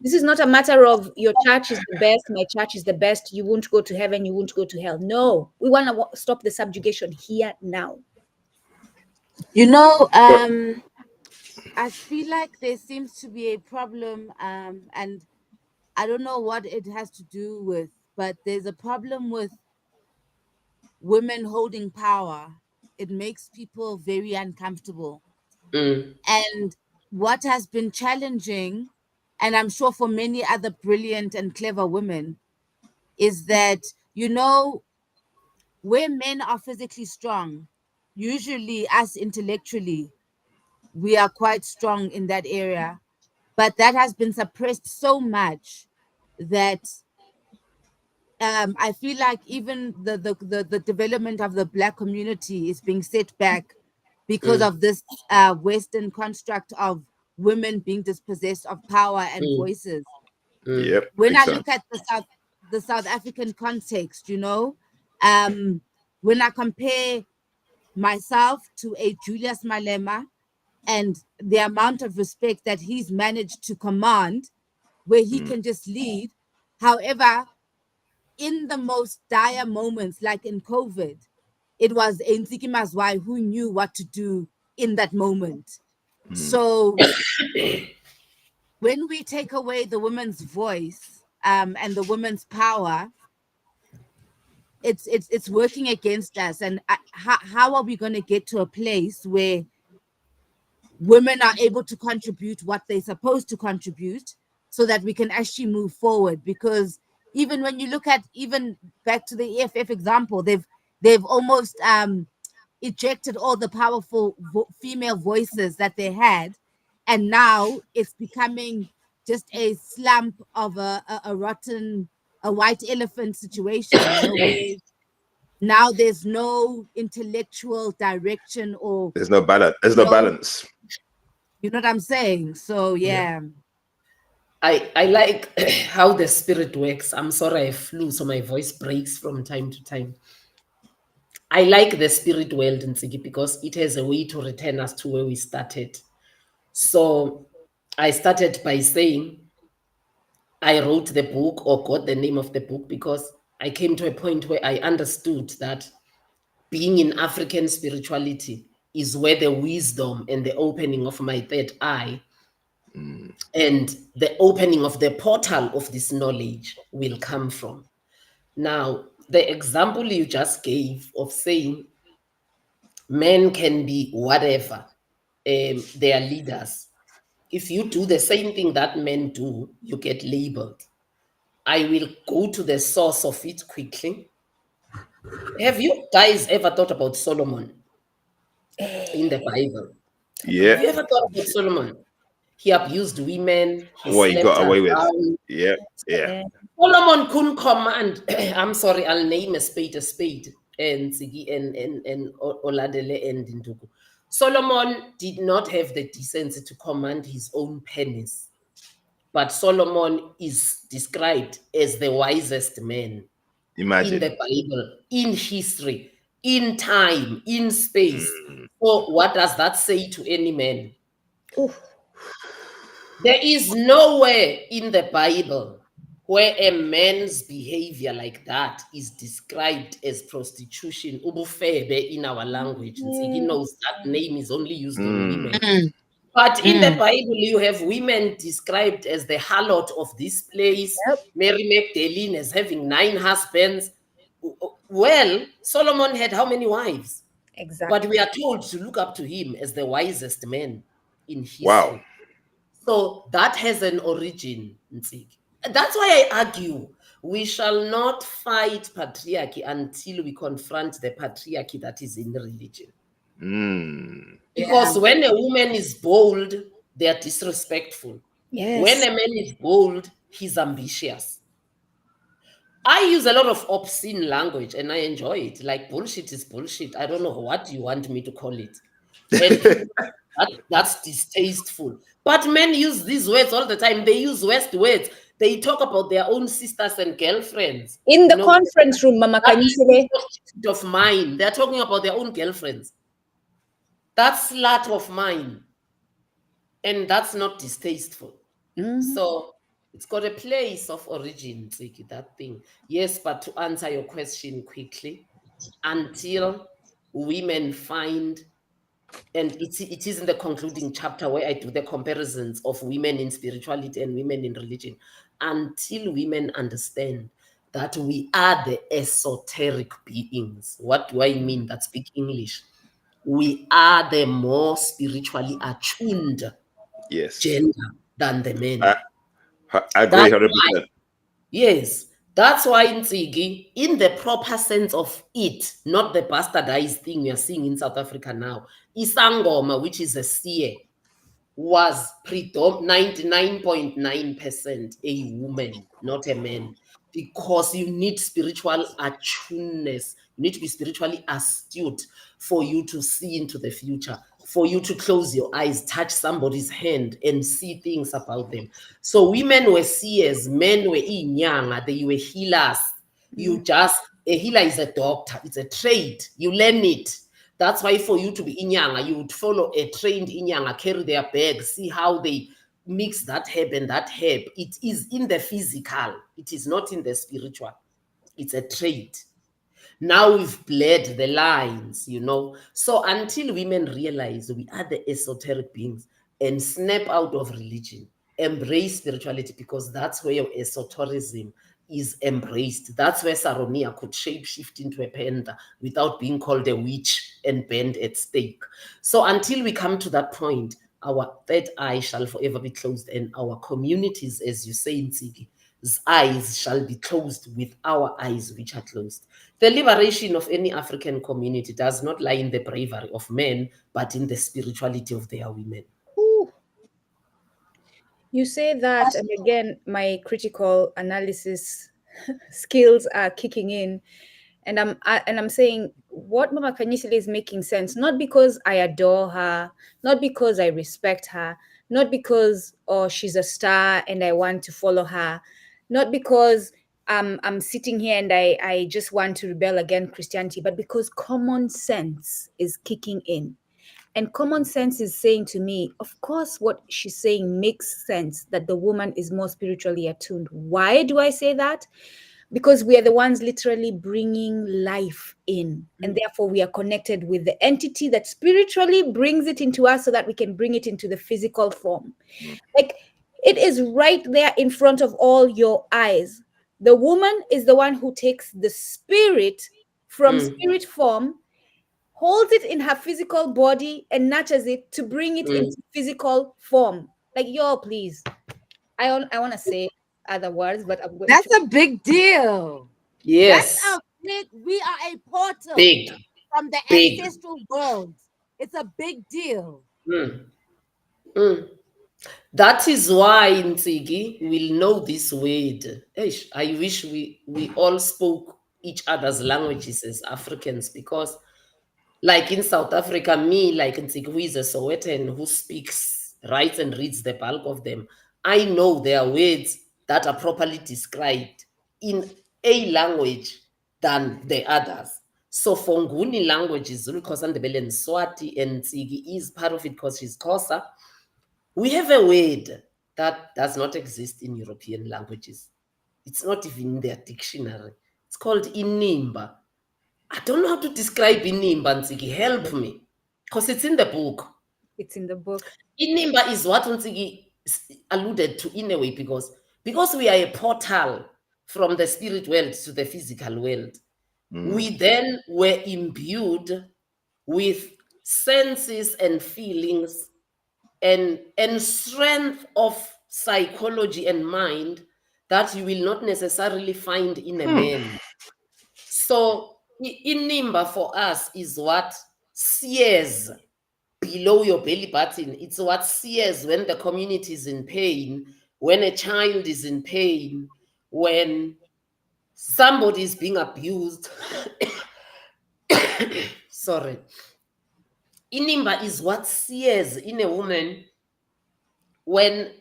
This is not a matter of your church is the best, my church is the best, you won't go to heaven, you won't go to hell. No, we want to stop the subjugation here now. I feel like there seems to be a problem, and I don't know what it has to do with, but there's a problem with women holding power. It makes people very uncomfortable. And what has been challenging, and I'm sure for many other brilliant and clever women, is that, where men are physically strong, usually us intellectually, we are quite strong in that area. But that has been suppressed so much that I feel like even the development of the Black community is being set back because of this Western construct of women being dispossessed of power and voices. Yep. When Big I time. look at the South African context, when I compare myself to a Julius Malema and the amount of respect that he's managed to command, where he can just lead. However, in the most dire moments, like in COVID, it was Ntsiki Mazwai who knew what to do in that moment. So when we take away the woman's voice and the woman's power, it's working against us. And how are we going to get to a place where women are able to contribute what they're supposed to contribute so that we can actually move forward? Because even when you look at, even back to the EFF example, they've almost ejected all the powerful female voices that they had, and now it's becoming just a slump of a rotten a white elephant situation, where now there's no intellectual direction or there's no balance. There's no balance. You know what I'm saying? So yeah. I like how the spirit works. I'm sorry I flew, so my voice breaks from time to time. I like the spirit world in Ntsiki because it has a way to return us to where we started. So I started by saying I wrote the book or got the name of the book because I came to a point where I understood that being in African spirituality is where the wisdom and the opening of my third eye and the opening of the portal of this knowledge will come from. Now, the example you just gave of saying men can be whatever, they are leaders. If you do the same thing that men do, you get labeled. I will go to the source of it quickly. Have you guys ever thought about Solomon in the Bible? Yeah. Have you ever thought about Solomon? He abused women. He What he slept got away with. around. Yeah. Solomon couldn't command. I'm sorry, I'll name a spade, and Ntsiki and Oladele and Nduku. Solomon did not have the decency to command his own pennies, but Solomon is described as the wisest man. Imagine. In the Bible, in history, in time, in space. So what does that say to any man? Oof. There is nowhere in the Bible where a man's behavior like that is described as prostitution, ubufebe in our language. He knows that name is only used on women. But in the Bible, you have women described as the harlot of this place, Mary Magdalene as having 9 husbands. Well, Solomon had how many wives? Exactly. But we are told to look up to him as the wisest man in history. Wow. So that has an origin, Ntsiki. That's why I argue we shall not fight patriarchy until we confront the patriarchy that is in religion. Because when a woman is bold, they are disrespectful. Yes. When a man is bold, he's ambitious. I use a lot of obscene language and I enjoy it. Like bullshit is bullshit. I don't know what you want me to call it. And that's distasteful. But men use these words all the time. They use West words. They talk about their own sisters and girlfriends. In the conference room, Mama Khanyisile. Of mine. They're talking about their own girlfriends. That's slut of mine. And that's not distasteful. So it's got a place of origin, Ntsiki, that thing. Yes, but to answer your question quickly, until women find, and it is in the concluding chapter where I do the comparisons of women in spirituality and women in religion, until women understand that we are the esoteric beings. What do I mean that speak English? We are the more spiritually attuned gender than the men. I agree 100%. Yes, that's why Ntsiki, in the proper sense of it, not the bastardized thing we are seeing in South Africa now, Isangoma, which is a seer, was 99.9% a woman, not a man. Because you need spiritual attuneness. You need to be spiritually astute for you to see into the future, for you to close your eyes, touch somebody's hand, and see things about them. So women were seers, men were inyanga, they were healers. A healer is a doctor, it's a trade, you learn it. That's why for you to be inyanga, you would follow a trained inyanga, carry their bag, see how they mix that herb and that herb. It is in the physical. It is not in the spiritual. It's a trade. Now we've blurred the lines, So until women realize we are the esoteric beings and snap out of religion, embrace spirituality, because that's where your esotericism is embraced. That's where Saronia could shapeshift into a panda without being called a witch and burned at stake. So until we come to that point, our third eye shall forever be closed, and our communities, as you say in Ntsiki's eyes, shall be closed with our eyes which are closed. The liberation of any African community does not lie in the bravery of men, but in the spirituality of their women. Ooh. You say that, and again, my critical analysis skills are kicking in, and I'm saying what Mama Khanyisile is making sense, not because I adore her, not because I respect her, not because she's a star and I want to follow her, not because I'm sitting here and I just want to rebel against Christianity, but because common sense is kicking in. And common sense is saying to me, of course, what she's saying makes sense, that the woman is more spiritually attuned. Why do I say that? Because we are the ones literally bringing life in, and therefore we are connected with the entity that spiritually brings it into us so that we can bring it into the physical form. Like, it is right there in front of all your eyes. The woman is the one who takes the spirit from spirit form, holds it in her physical body, and nurtures it to bring it into physical form. Like, yo, please. I want to say other words, but I'm going That's to. a big deal. Yes. That's a big, we are a portal Big. from the Big. ancestral world. It's a big deal. That is why Ntsiki will know this word. I wish we all spoke each other's languages as Africans, because like in South Africa, me, like Ntsiki, who is a Sowetan, who speaks, writes and reads the bulk of them, I know there are words that are properly described in a language than the others. So for Nguni languages, Zulu, Xhosa, Ndebele, and Swati, and Ntsiki is part of it because she's Xhosa. We have a word that does not exist in European languages. It's not even in their dictionary. It's called Inimba. I don't know how to describe Inimba, Ntsiki. Help me. Because it's in the book. It's in the book. Inimba is what Ntsiki alluded to in a way, because we are a portal from the spirit world to the physical world. We then were imbued with senses and feelings and strength of psychology and mind that you will not necessarily find in a man. So Inimba for us is what sears below your belly button. It's what sears when the community is in pain, when a child is in pain, when somebody is being abused. Sorry. Inimba is what sears in a woman when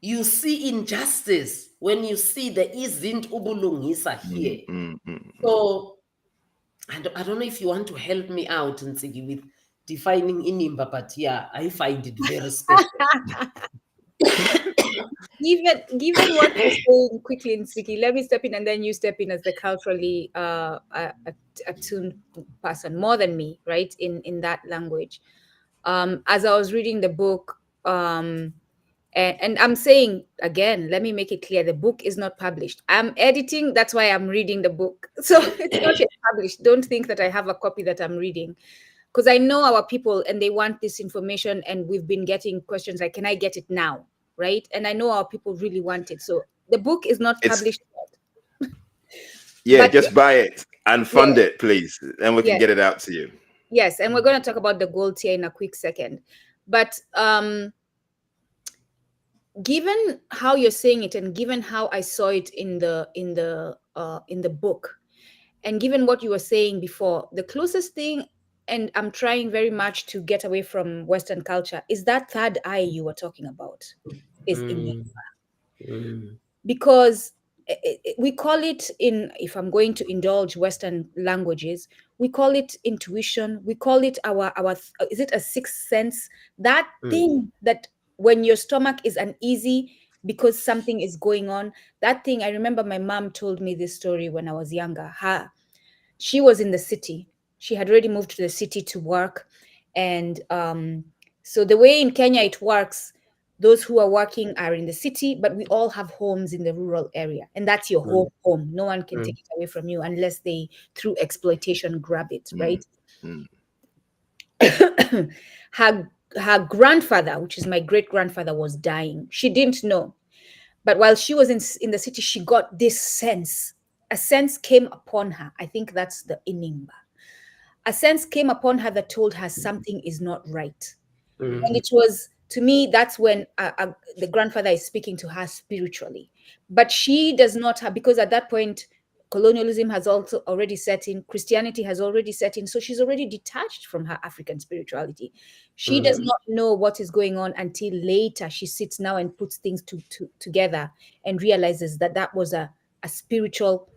you see injustice, when you see there isn't Ubulungisa here. So I don't know if you want to help me out, Ntsiki, with defining Inimba, but yeah, I find it very special. Given what you're saying quickly, Ntsiki, let me step in and then you step in as the culturally attuned person, more than me, right? In that language. As I was reading the book, and I'm saying again, let me make it clear: the book is not published. I'm editing, that's why I'm reading the book. So it's not yet published. Don't think that I have a copy that I'm reading, because I know our people and they want this information, and we've been getting questions like, "Can I get it now?" Right? And I know our people really want it. So the book is not published yet. Yeah, But just buy it and fund it, please, and we can yes, get it out to you. yes, and we're going to talk about the gold tier in a quick second. But given how you're saying it, and given how I saw it in the book, and given what you were saying before, the closest thing, and I'm trying very much to get away from Western culture, is that third eye you were talking about, is because we call it, in, if I'm going to indulge Western languages, we call it intuition, we call it our is it a sixth sense, that thing that when your stomach is uneasy because something is going on, that thing. I remember my mom told me this story when I was younger. She was in the city, she had already moved to the city to work, and so the way in Kenya it works, those who are working are in the city, but we all have homes in the rural area, and that's your home. No one can take it away from you unless they, through exploitation, grab it, right? Her grandfather, which is my great grandfather, was dying. She didn't know, but while she was in the city, she got this sense. A sense came upon her. I think that's the Inimba. A sense came upon her that told her something is not right. And it was to me, that's when the grandfather is speaking to her spiritually. But she does not have, because at that point, colonialism has also already set in, Christianity has already set in, so she's already detached from her African spirituality. She does not know what is going on until later she sits now and puts things together and realizes that that was a spiritual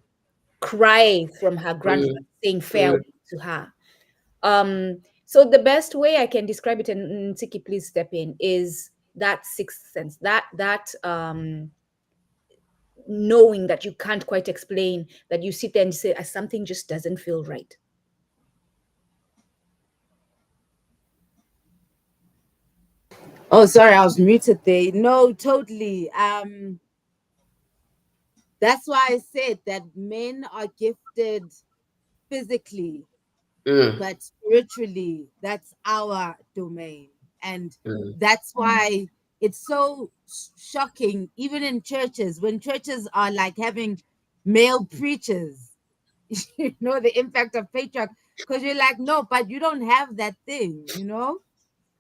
cry from her grandfather saying farewell to her. So the best way I can describe it, and Ntsiki, please step in, is that sixth sense, that knowing that you can't quite explain, that you sit there and say, something just doesn't feel right. Oh, sorry, I was muted there. No, totally. That's why I said that men are gifted physically, but spiritually, that's our domain. And that's why it's so shocking, even in churches, when churches are like having male preachers, you know, the impact of patriarchy, because you're like, no, but you don't have that thing, you know?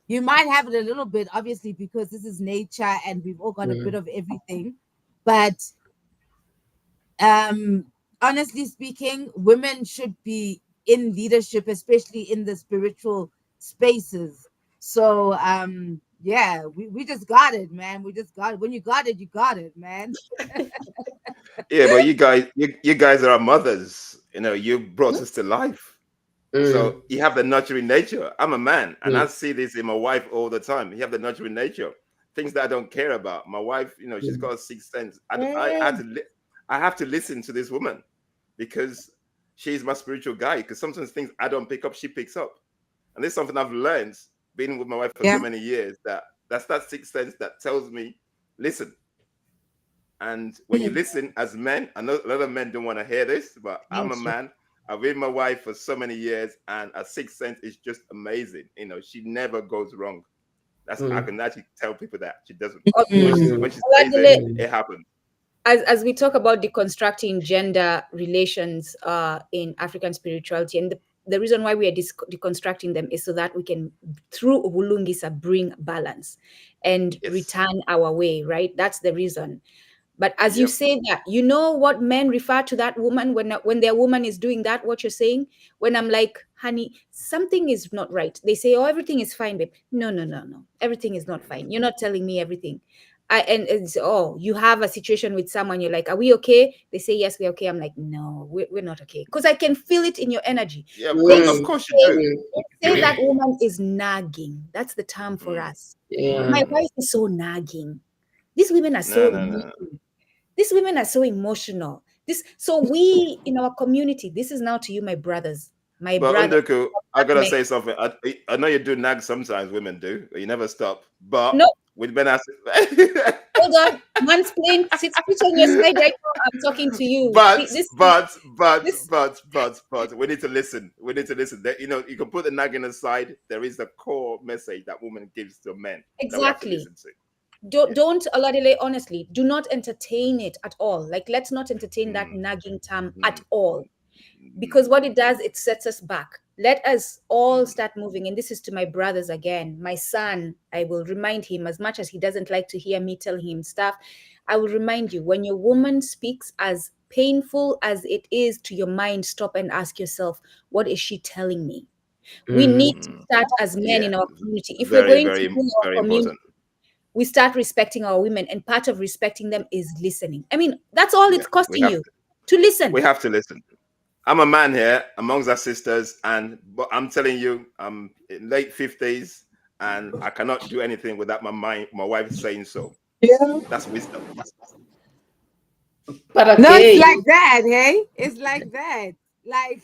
You might have it a little bit, obviously, because this is nature and we've all got a bit of everything. But honestly speaking, women should be in leadership, especially in the spiritual spaces. So yeah, we just got it, man. We just got it. When you got it, you got it, man. Yeah, but you guys are our mothers. You know, you brought us to life. So you have the nurturing nature. I'm a man, and I see this in my wife all the time. You have the nurturing nature, things that I don't care about. My wife, you know, she's got a sixth sense. I have to listen to this woman because she's my spiritual guide. Because sometimes things I don't pick up, she picks up, and this is something I've learned being with my wife for so many years. That's that sixth sense that tells me, listen. And when you listen as men, I know a lot of men don't want to hear this, but I'm a man. I've been with my wife for so many years, and a sixth sense is just amazing. You know, she never goes wrong. That's I can actually tell people that she doesn't. When she says it happens. As we talk about deconstructing gender relations in African spirituality, and the reason why we are deconstructing them is so that we can, through Ubulungisa, bring balance and return our way, right? That's the reason. But as you say that, you know what men refer to that woman when their woman is doing that, what you're saying? When I'm like, honey, something is not right. They say, oh, everything is fine, babe. No. Everything is not fine. You're not telling me everything. And it's, oh, you have a situation with someone, you're like, are we okay? They say, yes, we're okay. I'm like, no, we're not okay. Because I can feel it in your energy. Yeah, of course you do. They say that woman is nagging. That's the term for us. My wife is so nagging. These women are so nagging. These women are so emotional. So we in our community, this is now to you, my brothers, my brother. Nduku, I gotta say something. I know you do nag sometimes, women do, but you never stop. But no, with men, hold on, mansplain, sit on your side right now. I'm talking to you. But we need to listen. We need to listen. You know, you can put the nagging aside. There is the core message that woman gives to men. Exactly. That we have to listen to. Don't Oladele, honestly, do not entertain it at all. Like, let's not entertain that nagging term at all. Because what it does, it sets us back. Let us all start moving. And this is to my brothers again. My son, I will remind him, as much as he doesn't like to hear me tell him stuff, I will remind you, when your woman speaks, as painful as it is to your mind, stop and ask yourself, what is she telling me? We need to start as men in our community. If we're going to do our community, we start respecting our women, and part of respecting them is listening. I mean, that's all it's costing you to listen. We have to listen. I'm a man here amongst our sisters, but I'm telling you, I'm in late 50s, and I cannot do anything without my wife saying so. Yeah, that's wisdom. But no, it's like that, hey? It's like that. Like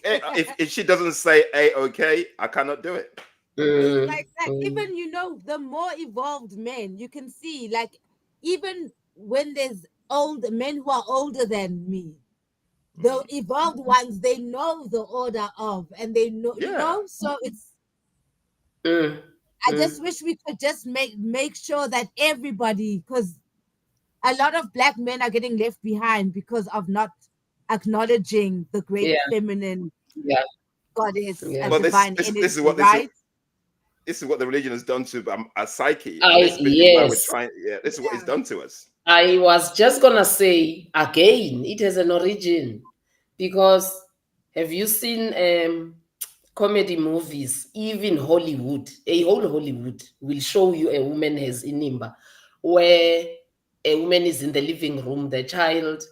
if she doesn't say okay, I cannot do it. It's like that. Even, you know, the more evolved men, you can see, like, even when there's old men who are older than me, the evolved ones, they know the order of, and they know, you know, so it's I just wish we could just make sure that everybody, because a lot of Black men are getting left behind because of not acknowledging the great feminine goddess and divine energy, this is what right? this is what the religion has done to our psyche. And this is why we're trying. Yeah, this is what it's done to us. I was just gonna say again, it has an origin, because have you seen comedy movies? Even Hollywood, a whole Hollywood will show you a woman has inimba, where a woman is in the living room, the child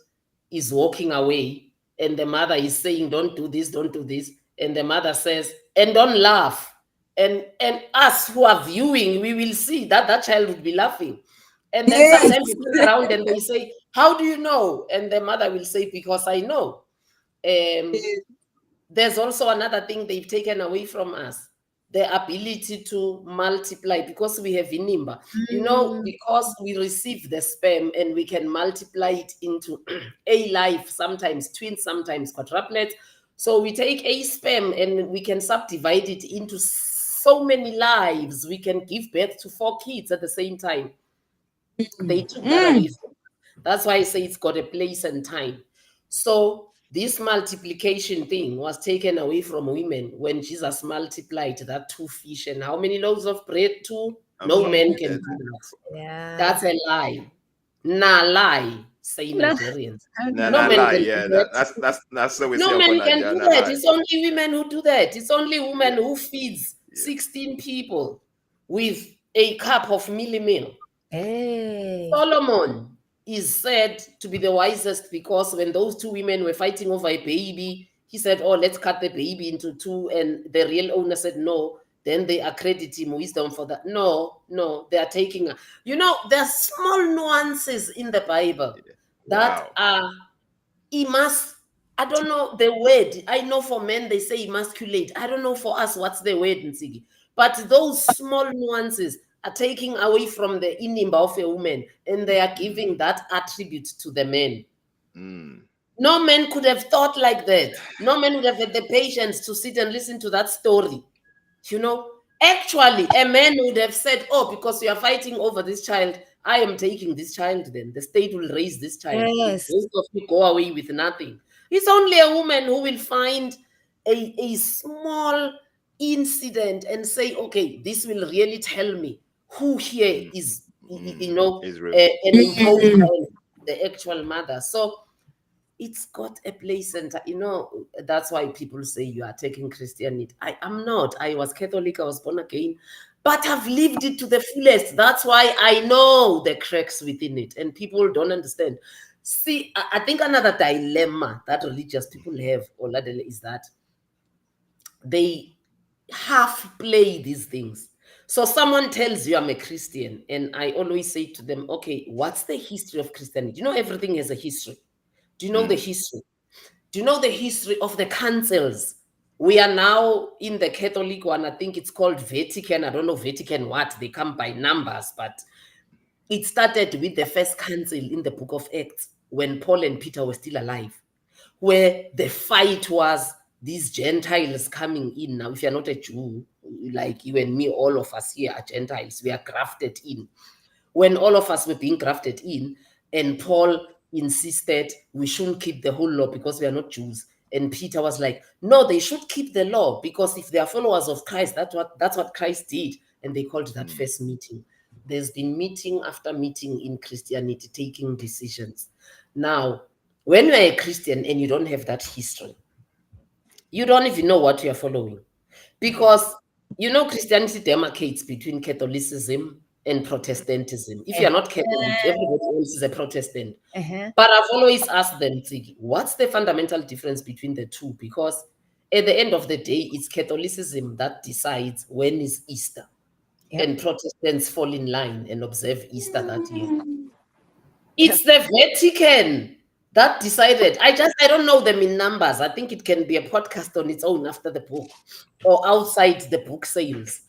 is walking away, and the mother is saying, "Don't do this, don't do this," and the mother says, "And don't laugh." And us who are viewing, we will see that that child would be laughing. And then sometimes you turn around and they say, "How do you know?" And the mother will say, "Because I know." There's also another thing they've taken away from us, the ability to multiply, because we have inimba. You know, because we receive the sperm and we can multiply it into a life, sometimes twins, sometimes quadruplets. So we take a sperm and we can subdivide it into so many lives. We can give birth to 4 kids at the same time. They took that away from us. That's why I say it's got a place and time. So this multiplication thing was taken away from women when Jesus multiplied that 2 fish and how many loaves of bread? 2. No man can do that. Yeah. That's a lie. Nah, lie, say Nigerians. No man lie. can Yeah, do that. that's so we No say man upon can Nigeria. do No that. lie. It's only women who do that. It's only women who feeds 16 people with a cup of meal. Hey. Solomon is said to be the wisest because when those 2 women were fighting over a baby, he said, "Oh, let's cut the baby into 2." And the real owner said, "No." Then they accredit him wisdom for that. No, they are taking. You know, there are small nuances in the Bible that are I don't know the word. I know for men they say emasculate. I don't know for us what's the word, Ntsiki. But those small nuances are taking away from the inimba of a woman, and they are giving that attribute to the men. No man could have thought like that. No man would have had the patience to sit and listen to that story. You know, actually, a man would have said, "Oh, because you are fighting over this child, I am taking this child, then the state will raise this child. Yes. Both of you go away with nothing." It's only a woman who will find a small incident and say, "Okay, this will really tell me who here is, you know, an imposter, the actual mother." So it's got a place, and you know, that's why people say you are taking Christianity. I am not. I was Catholic, I was born again, but I've lived it to the fullest. That's why I know the cracks within it, and people don't understand. See, I think another dilemma that religious people have, Oladele, is that they half play these things. So someone tells you I'm a Christian, and I always say to them, "Okay, what's the history of Christianity?" You know, everything has a history. Do you know the history? Do you know the history of the councils? We are now in the Catholic one. I think it's called Vatican. I don't know Vatican what. They come by numbers, but it started with the first council in the book of Acts when Paul and Peter were still alive, where the fight was these Gentiles coming in. Now, if you're not a Jew, like you and me, all of us here are Gentiles. We are grafted in. When all of us were being grafted in, and Paul insisted we shouldn't keep the whole law because we are not Jews. And Peter was like, "No, they should keep the law because if they are followers of Christ, that's what Christ did." And they called that first meeting. There's been meeting after meeting in Christianity taking decisions. Now, when you're a Christian and you don't have that history, you don't even know what you're following. Because, you know, Christianity demarcates between Catholicism and Protestantism. If you're not Catholic, everybody else is a Protestant. But I've always asked them, Ntsiki, what's the fundamental difference between the two? Because at the end of the day, it's Catholicism that decides when is Easter. And Protestants fall in line and observe Easter that year. It's the Vatican that decided. I don't know them in numbers. I think it can be a podcast on its own after the book or outside the book sales.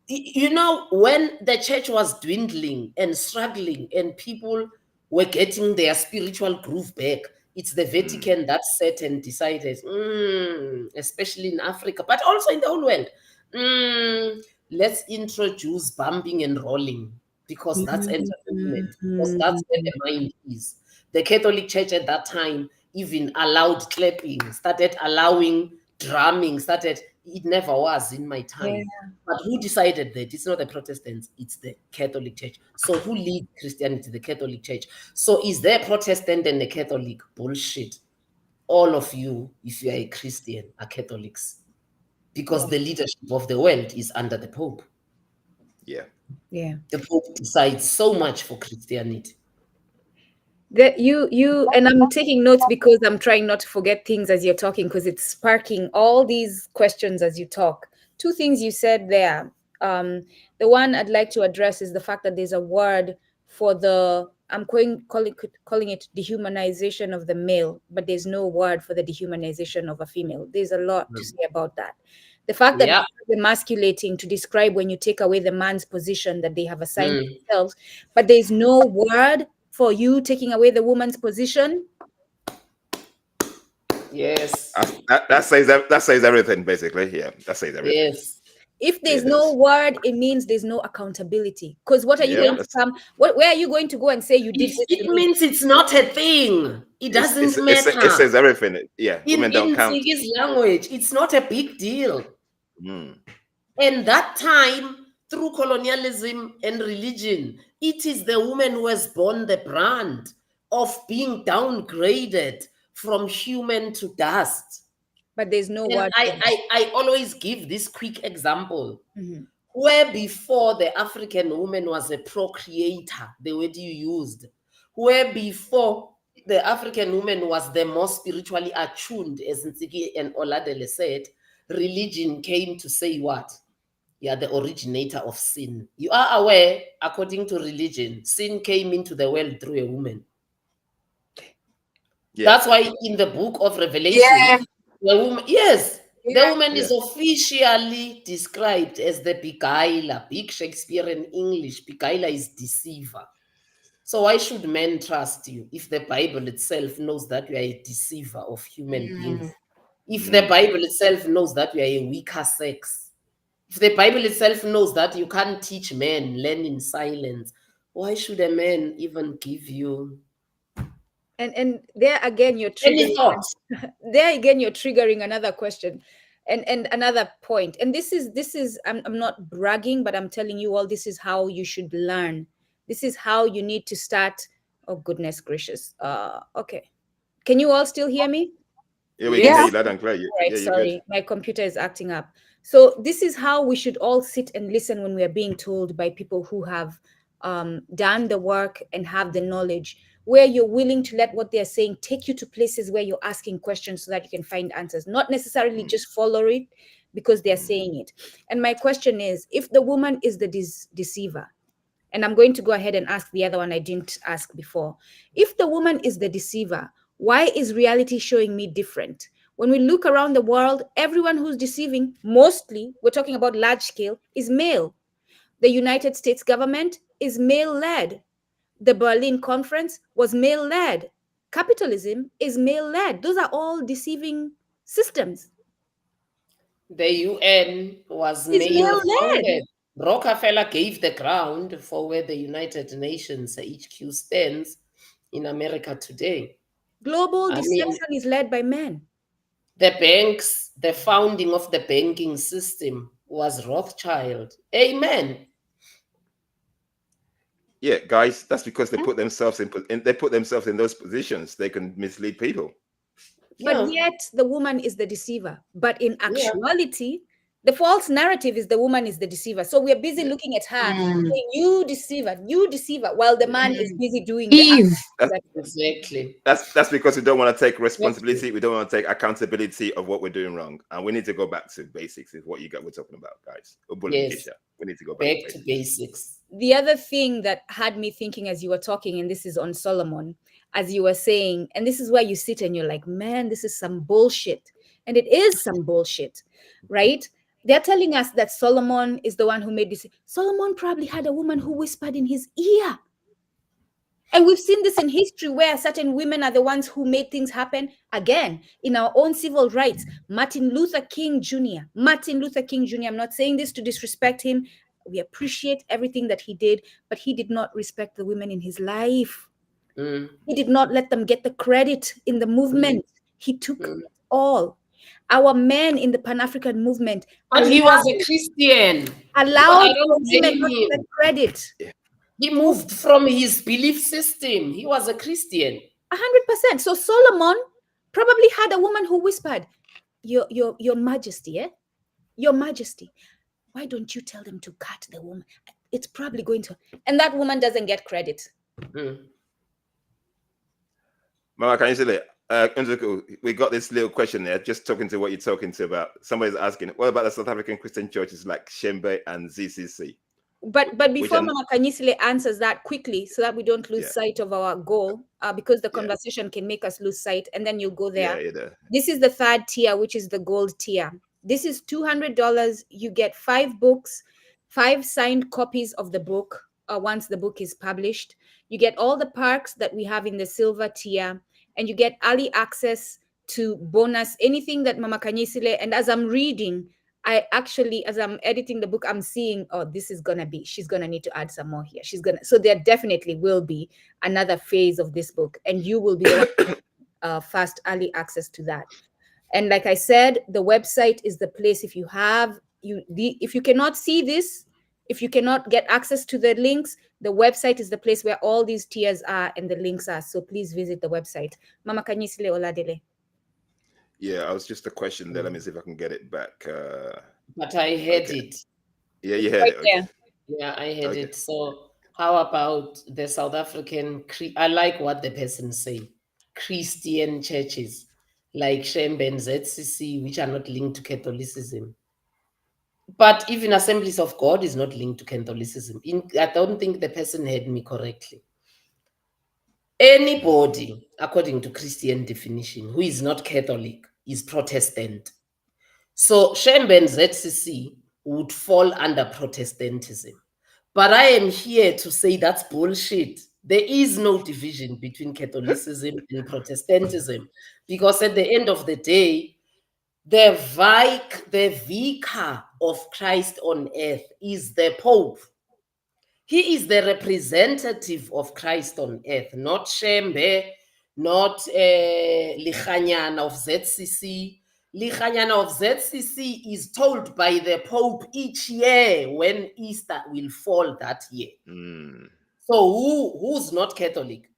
You know, when the church was dwindling and struggling and people were getting their spiritual groove back, it's the Vatican that sat and decided, especially in Africa, but also in the whole world, let's introduce bumping and rolling because that's entertainment, because that's where the mind is. The Catholic Church at that time even allowed clapping, started allowing drumming, started It never was in my time. Yeah. But who decided that? It's not the Protestants, it's the Catholic Church. So who leads Christianity? The Catholic Church. So is there Protestant and a Catholic? Bullshit. All of you, if you are a Christian, are Catholics. Because the leadership of the world is under the Pope. Yeah. Yeah. The Pope decides so much for Christianity. That you and I'm taking notes because I'm trying not to forget things as you're talking, because it's sparking all these questions as you talk. Two things you said there. The one I'd like to address is the fact that there's a word for the calling it dehumanization of the male, but there's no word for the dehumanization of a female. There's a lot to say about that. The fact that they're emasculating to describe when you take away the man's position that they have assigned themselves, but there's no word for you taking away the woman's position. Yes. That says everything, basically. Yeah, that says everything. Yes. If there's no word, it means there's no accountability. Because what are you going to come? Where are you going to go and say you did this? It means it's not a thing. It doesn't matter. It says everything. Yeah, women don't count. In Ntsiki's language, it's not a big deal. And that time, through colonialism and religion, it is the woman who has borne the brand of being downgraded from human to dust. But there's no word. I always give this quick example. Where before the African woman was a procreator, the word you used, where before the African woman was the most spiritually attuned, as Ntsiki and Oladele said, religion came to say what? You are the originator of sin. You are aware, according to religion, sin came into the world through a woman. Yeah. That's why in the book of Revelation, the woman, the woman is officially described as the beguiler. Big Shakespearean English, beguiler is deceiver. So why should men trust you if the Bible itself knows that you are a deceiver of human beings? If the Bible itself knows that you are a weaker sex? If the Bible itself knows that you can't teach men, learn in silence, why should a man even give you? And there again, you're triggering. Any thoughts? There again, you're triggering another question, and another point. And this is I'm not bragging, but I'm telling you all, this is how you should learn. This is how you need to start. Oh goodness gracious. Okay, can you all still hear me? Yeah, we can hear you loud and clear. Right, sorry, my computer is acting up. So this is how we should all sit and listen when we are being told by people who have done the work and have the knowledge, where you're willing to let what they're saying take you to places where you're asking questions so that you can find answers, not necessarily just follow it because they're saying it. And my question is, if the woman is the deceiver, and I'm going to go ahead and ask the other one I didn't ask before. If the woman is the deceiver, why is reality showing me different? When we look around the world, everyone who's deceiving, mostly, we're talking about large scale, is male. The United States government is male-led. The Berlin Conference was male-led. Capitalism is male-led. Those are all deceiving systems. The UN was male-founded. Rockefeller gave the ground for where the United Nations HQ stands in America today. Global deception is led by men. The banks, the founding of the banking system was Rothschild. Amen. Yeah, guys, that's because they put themselves in those positions. They can mislead people. But yet the woman is the deceiver. But in actuality, the false narrative is the woman is the deceiver. So we're busy looking at her saying, you deceiver, while the man is busy doing exactly. That's because we don't want to take responsibility. We don't want to take accountability of what we're doing wrong. And we need to go back to basics, is what we're talking about, guys. Yes. We need to go back to basics. The other thing that had me thinking as you were talking, and this is on Solomon, as you were saying, and this is where you sit and you're like, man, this is some bullshit. And it is some bullshit, right? They're telling us that Solomon is the one who made this. Solomon probably had a woman who whispered in his ear. And we've seen this in history where certain women are the ones who made things happen. Again, in our own civil rights, Martin Luther King Jr., I'm not saying this to disrespect him. We appreciate everything that he did, but he did not respect the women in his life. He did not let them get the credit in the movement. He took it all. Our men in the Pan-African movement But he was a Christian. allowed I don't women blame not to him. get credit. He moved from his belief system. He was a Christian. 100%. So Solomon probably had a woman who whispered, your majesty, your majesty, why don't you tell them to cut the woman? It's probably going to, and that woman doesn't get credit. Mama Khanyisile, we got this little question there, just talking to what you're talking to about. Somebody's asking, what about the South African Christian churches like Shembe and ZCC? But before Mama Khanyisile answers that quickly, so that we don't lose sight of our goal, because the conversation can make us lose sight, and then you'll go there. This is the third tier, which is the gold tier. This is $200. You get 5 books, 5 signed copies of the book once the book is published. You get all the perks that we have in the silver tier, and you get early access to bonus, anything that Mama Khanyisile, and as I'm reading, I actually, as I'm editing the book, I'm seeing, oh, this is going to be, she's going to need to add some more here. So there definitely will be another phase of this book, and you will be able to fast early access to that. And like I said, the website is the place. If you have, if you cannot see this, if you cannot get access to the links, the website is the place where all these tiers are and the links are. So please visit the website. Mama Khanyisile Oladele. Yeah, I was just a question there. Let me see if I can get it back. But I had it. Yeah, you had it. Okay. Yeah, I had it. So how about the South African, I like what the person say, Christian churches like Shembe and ZCC, which are not linked to Catholicism. But even Assemblies of God is not linked to Catholicism. I don't think the person heard me correctly. Anybody, according to Christian definition, who is not Catholic is Protestant. So Shembe and ZCC would fall under Protestantism. But I am here to say that's bullshit. There is no division between Catholicism and Protestantism, because at the end of the day, the vicar of Christ on earth is the Pope. He is the representative of Christ on earth, not Shembe, not Lichanyana of ZCC. Lichanyana of ZCC is told by the Pope each year when Easter will fall that year. So who's not Catholic?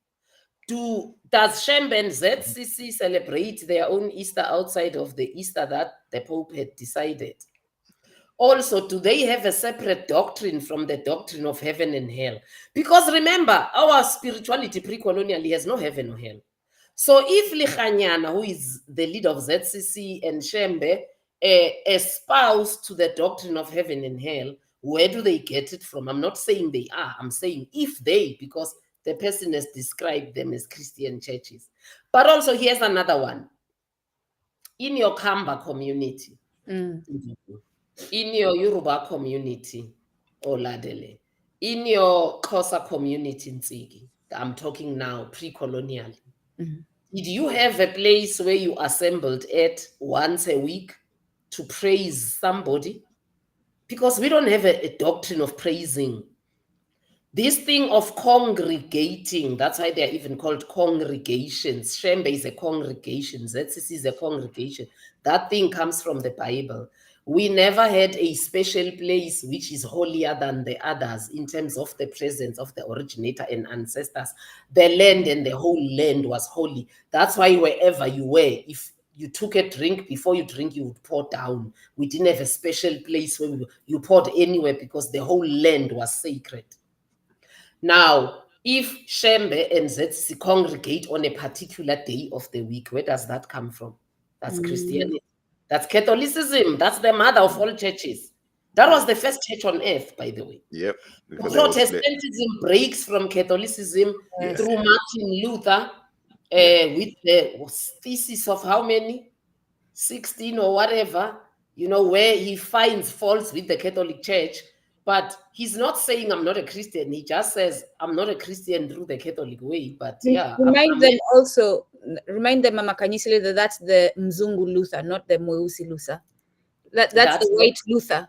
Does Shembe and ZCC celebrate their own Easter outside of the Easter that the Pope had decided? Also, do they have a separate doctrine from the doctrine of heaven and hell? Because remember, our spirituality pre-colonially has no heaven or hell. So if Lichanyana, who is the leader of ZCC, and Shembe espouse to the doctrine of heaven and hell, where do they get it from? I'm not saying they are. I'm saying if they, because the person has described them as Christian churches. But also, here's another one. In your Kamba community, in your Yoruba community, Oladele, in your Xhosa community, Ntsiki, I'm talking now pre-colonially, did you have a place where you assembled at once a week to praise somebody? Because we don't have a doctrine of praising. This thing of congregating, that's why they're even called congregations. Shembe is a congregation, ZCC is a congregation. That thing comes from the Bible. We never had a special place which is holier than the others in terms of the presence of the originator and ancestors. The land and the whole land was holy. That's why wherever you were, if you took a drink, before you drink, you would pour down. We didn't have a special place where you poured anywhere because the whole land was sacred. Now, if Shembe and ZCC congregate on a particular day of the week, where does that come from? That's Christianity. That's Catholicism. That's the mother of all churches. That was the first church on earth, by the way. Yep. Protestantism breaks from Catholicism through Martin Luther with the thesis of how many? 16 or whatever, where he finds faults with the Catholic Church. But he's not saying I'm not a Christian. He just says I'm not a Christian through the Catholic way. But yeah. Remind them, Mama Khanyisile, that that's the Mzungu Luther, not the Mweusi Luther. That's the white Luther.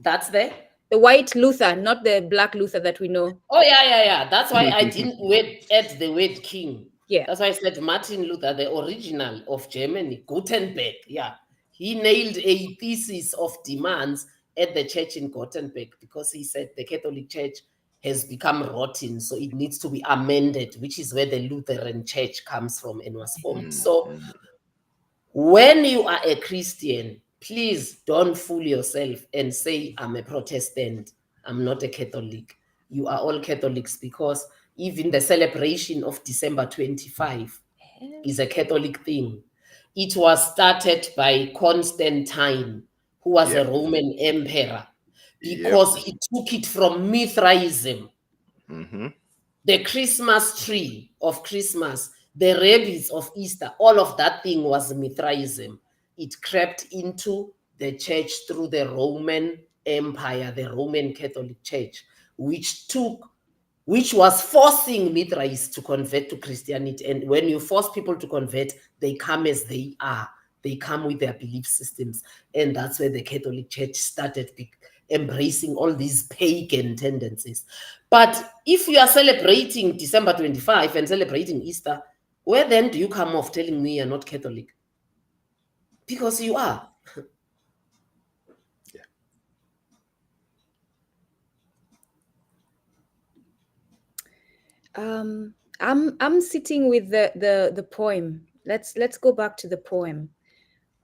That's the white Luther, not the black Luther that we know. Oh, yeah. That's why I didn't add the word king. Yeah. That's why I said Martin Luther, the original of Germany, Gutenberg, yeah. He nailed a thesis of demands at the church in Gothenburg because he said the Catholic Church has become rotten, so it needs to be amended, which is where the Lutheran Church comes from and was formed. So when you are a Christian, please don't fool yourself and say, I'm a Protestant, I'm not a Catholic. You are all Catholics, because even the celebration of December 25 is a Catholic thing. It was started by Constantine, who was a Roman emperor, because he took it from Mithraism. The Christmas tree of Christmas, the rabbits of Easter, all of that thing was Mithraism. It crept into the church through the Roman Empire, the Roman Catholic Church, which was forcing Mithraists to convert to Christianity. And when you force people to convert, they come as they are. They come with their belief systems. And that's where the Catholic Church started embracing all these pagan tendencies. But if you are celebrating December 25 and celebrating Easter, where then do you come off telling me you're not Catholic? Because you are. I'm sitting with the poem. Let's go back to the poem.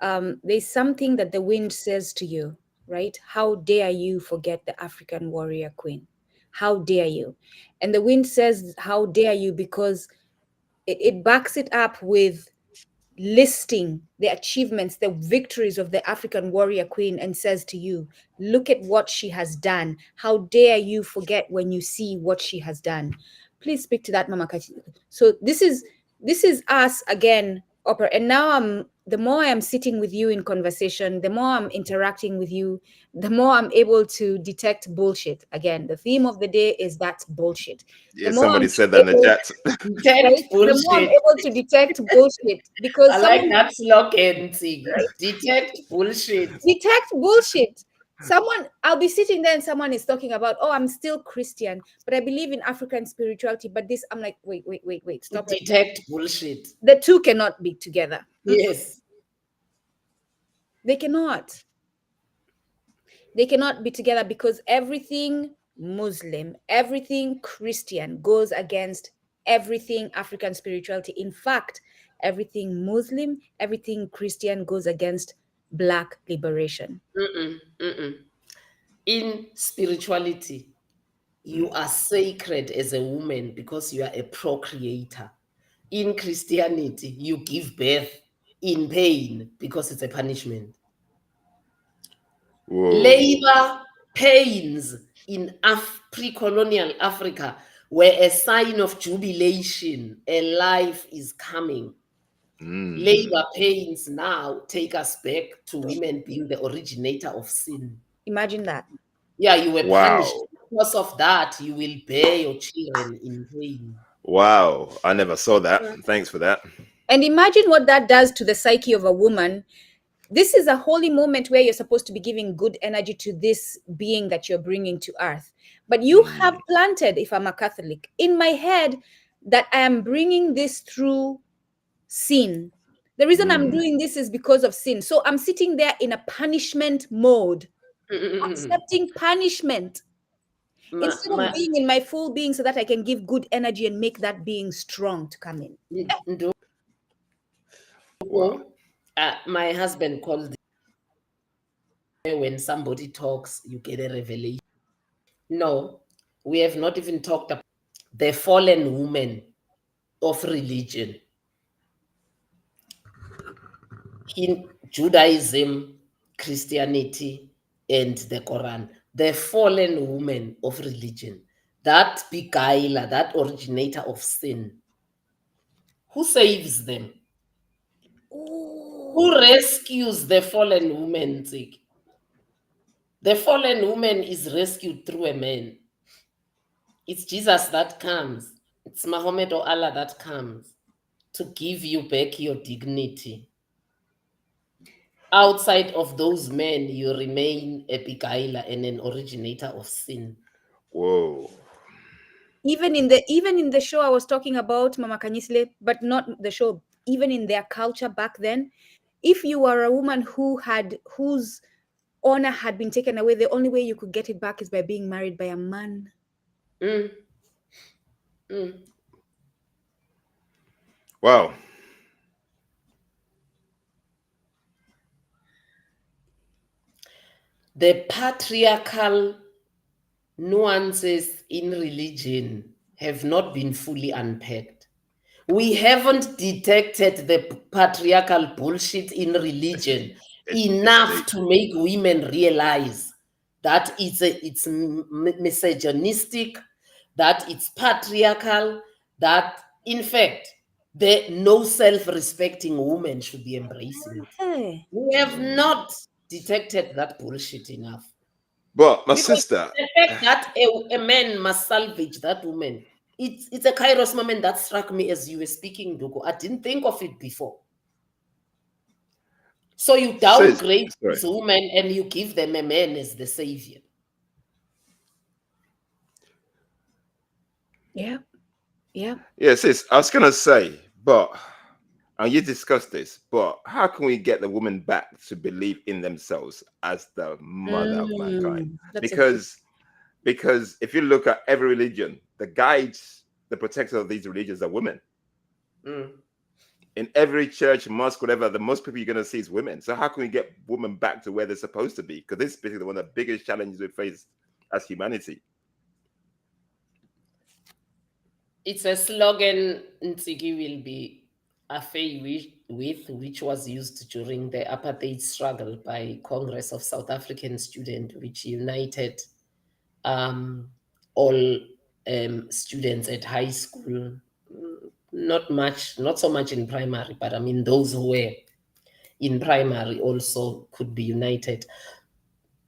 There's something that the wind says to you, right? How dare you forget the African warrior queen? How dare you? And the wind says, how dare you? Because it backs it up with listing the achievements, the victories of the African warrior queen, and says to you, look at what she has done. How dare you forget when you see what she has done? Please speak to that, Mama Kati. So this is us again, Oprah. And now the more I'm sitting with you in conversation, the more I'm interacting with you, the more I'm able to detect bullshit. Again, the theme of the day is that's bullshit. Yeah, somebody said that in the chat. Detect bullshit. The more I'm able to detect bullshit, because I like that slogan, Ntsiki. Detect bullshit. Detect bullshit. I'll be sitting there and someone is talking about, oh, I'm still Christian, but I believe in African spirituality. But this, I'm like, wait, stop. Detect bullshit. The two cannot be together. Yes. They cannot. They cannot be together, because everything Muslim, everything Christian goes against everything African spirituality. In fact, everything Muslim, everything Christian goes against Black liberation. In spirituality, you are sacred as a woman because you are a procreator. In Christianity, you give birth in pain because it's a punishment. Whoa. Labor pains in pre-colonial Africa were a sign of jubilation. A life is coming. Labor pains now take us back to women being the originator of sin. Imagine that. Yeah, you were punished. Because of that, you will bear your children in pain. Wow, I never saw that. Thanks for that. And imagine what that does to the psyche of a woman. This is a holy moment where you're supposed to be giving good energy to this being that you're bringing to earth. But you have planted, if I'm a Catholic, in my head that I am bringing this through sin. The reason I'm doing this is because of sin. So I'm sitting there in a punishment mode, accepting punishment. Instead of being in my full being so that I can give good energy and make that being strong to come in. Wow. My husband called it, when somebody talks, you get a revelation. No, we have not even talked about the fallen woman of religion. In Judaism, Christianity, and the Quran, the fallen woman of religion, that beguiler, that originator of sin, who saves them? Who rescues the fallen woman, Ntsiki? The fallen woman is rescued through a man. It's Jesus that comes. It's Muhammad or Allah that comes to give you back your dignity. Outside of those men, you remain a beguiler and an originator of sin. Whoa. even in the show I was talking about, Mama Khanyisile, but not the show, even in their culture back then, if you were a woman whose honor had been taken away, the only way you could get it back is by being married by a man. Wow. The patriarchal nuances in religion have not been fully unpacked. We haven't detected the patriarchal bullshit in religion enough to make women realize that it's misogynistic, that it's patriarchal, that in fact no self-respecting woman should be embracing it. Hey. We have not detected that bullshit enough. But my Because sister, the fact that a man must salvage that woman, it's a kairos moment that struck me as you were speaking, Nduku. I didn't think of it before. So you downgrade this woman and you give them a man as the savior. Yeah. Yeah. Yeah, sis, I was gonna say, but and you discussed this, but how can we get the woman back to believe in themselves as the mother of mankind? Because if you look at every religion, the guides, the protectors of these religions are women. In every church, mosque, whatever, the most people you're going to see is women. So how can we get women back to where they're supposed to be? Because this is basically one of the biggest challenges we face as humanity. It's a slogan Ntsiki will be afraid with, which was used during the apartheid struggle by Congress of South African Students, which united all students at high school. Not so much in primary, but I mean those who were in primary also could be united.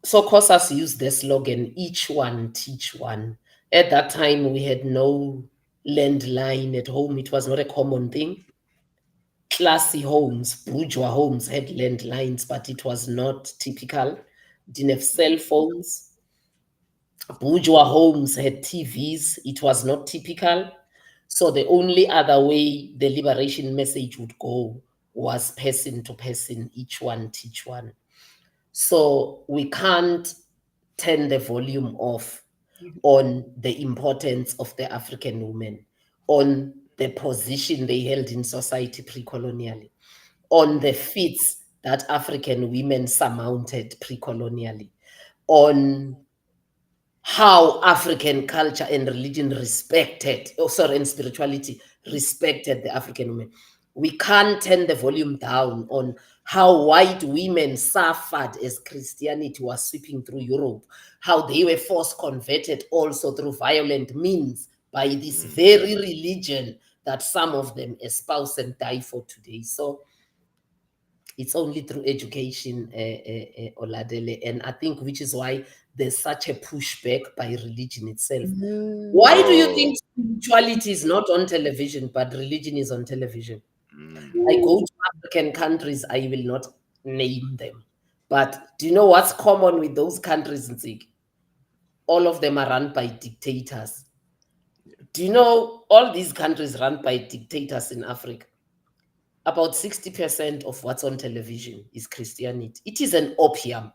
So COSAS used the slogan, each one, teach one. At that time, we had no landline at home. It was not a common thing. Classy homes, bourgeois homes had landlines, but it was not typical. Didn't have cell phones. Bourgeois homes had TVs. It was not typical. So the only other way the liberation message would go was person to person, each one, teach one. So we can't turn the volume off on the importance of the African woman, on the position they held in society pre-colonially, on the feats that African women surmounted pre-colonially, on how African culture and religion and spirituality respected the African woman. We can't turn the volume down on how white women suffered as Christianity was sweeping through Europe, how they were forced converted also through violent means by this very religion that some of them espouse and die for today. So it's only through education, Oladele, and I think which is why there's such a pushback by religion itself. Why do you think spirituality is not on television, but religion is on television? I go to African countries, I will not name them. But do you know what's common with those countries, Ntsiki? All of them are run by dictators. Do you know all these countries run by dictators in Africa? About 60% of what's on television is Christianity. It is an opium.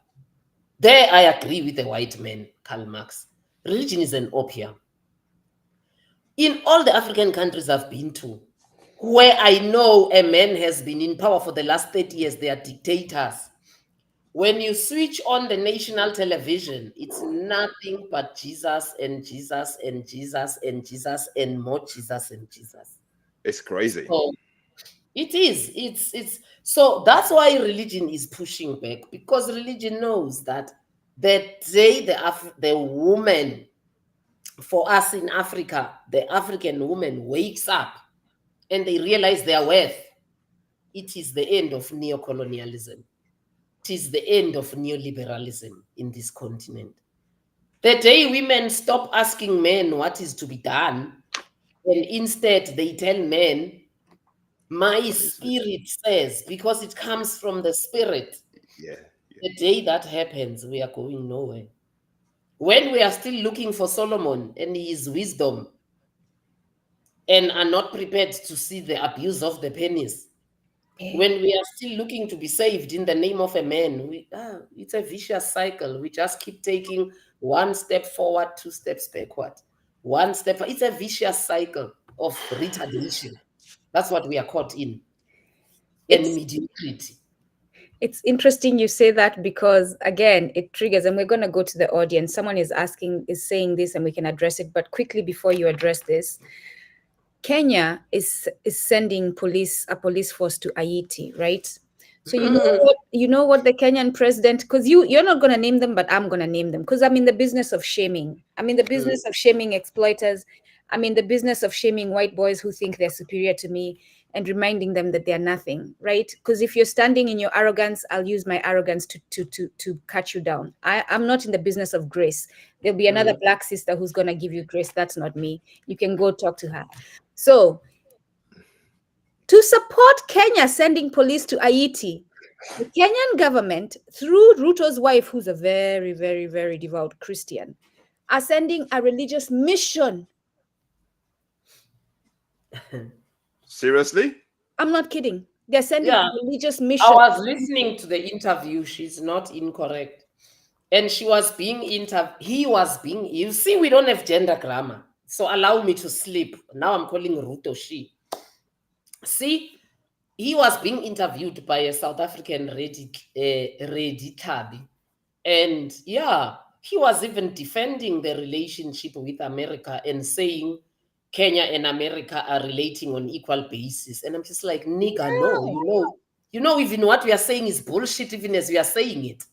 There I agree with the white man, Karl Marx. Religion is an opium. In all the African countries I've been to, where I know a man has been in power for the last 30 years, they are dictators. When you switch on the national television, it's nothing but Jesus and Jesus and Jesus and Jesus and more Jesus and Jesus. It's crazy. So it is. It's so that's why religion is pushing back, because religion knows that the day the woman, for us in Africa, the African woman wakes up and they realize their worth, it is the end of neocolonialism. It is the end of neoliberalism in this continent. The day women stop asking men what is to be done, and instead they tell men, my spirit says, because it comes from the spirit. Yeah. The day that happens, we are going nowhere. When we are still looking for Solomon and his wisdom, and are not prepared to see the abuse of the pennies. When we are still looking to be saved in the name of a man, it's a vicious cycle. We just keep taking one step forward, two steps backward. One step, it's a vicious cycle of retardation. That's what we are caught in. And mediocrity. It's interesting you say that, because again, it triggers, and we're going to go to the audience. Someone is saying this, and we can address it. But quickly, before you address this, Kenya is sending a police force to Haiti, right? So you know what the Kenyan president, because you're not going to name them, but I'm going to name them, because I'm in the business of shaming. I'm in the business of shaming exploiters. I'm in the business of shaming white boys who think they're superior to me, and reminding them that they're nothing, right? Because if you're standing in your arrogance, I'll use my arrogance to cut you down. I'm not in the business of grace. There'll be another black sister who's going to give you grace. That's not me. You can go talk to her. So, to support Kenya sending police to Haiti, the Kenyan government, through Ruto's wife, who's a very, very, very devout Christian, are sending a religious mission. Seriously? I'm not kidding. They're sending a religious mission. I was listening to the interview. She's not incorrect. And she was being he was being, you see, we don't have gender grammar. So allow me to sleep. Now I'm calling Ruto she. See, he was being interviewed by a South African Reddy Tabi. And yeah, he was even defending the relationship with America and saying Kenya and America are relating on equal basis. And I'm just like, nigga, no, you know, even what we are saying is bullshit, even as we are saying it.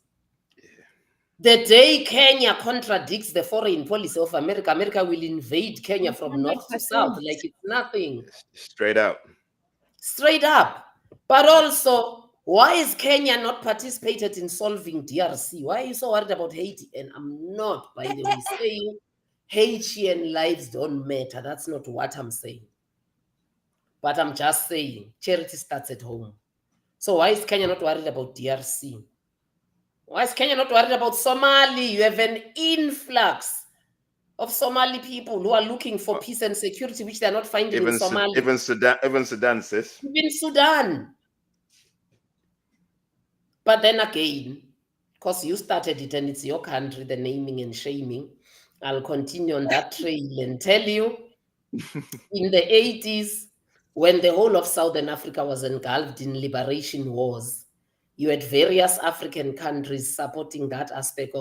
The day Kenya contradicts the foreign policy of America, America will invade Kenya from north to south like it's nothing. Straight up. Straight up. But also, why is Kenya not participated in solving DRC? Why are you so worried about Haiti? And I'm not, by the way, saying Haitian lives don't matter. That's not what I'm saying. But I'm just saying charity starts at home. So why is Kenya not worried about DRC? Why is Kenya not worried about Somali? You have an influx of Somali people who are looking for peace and security, which they're not finding in Somalia. Even Sudan, sis. Even Sudan. But then again, because you started it and it's your country, the naming and shaming, I'll continue on that trail and tell you, in the 80s, when the whole of Southern Africa was engulfed in liberation wars, you had various African countries supporting that aspect.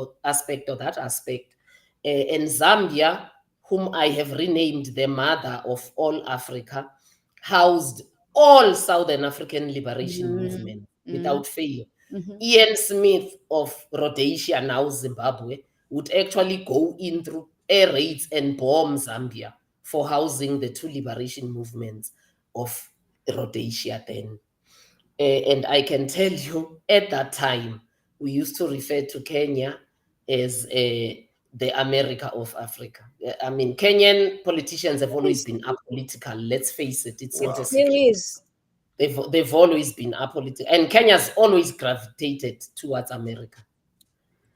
And Zambia, whom I have renamed the mother of all Africa, housed all Southern African liberation movement without fail. Ian Smith of Rhodesia, now Zimbabwe, would actually go in through air raids and bomb Zambia for housing the two liberation movements of Rhodesia then. And I can tell you, at that time, we used to refer to Kenya as the America of Africa. I mean, Kenyan politicians have always been apolitical. Let's face it, it's not a secret. It is. They've always been apolitical. And Kenya's always gravitated towards America.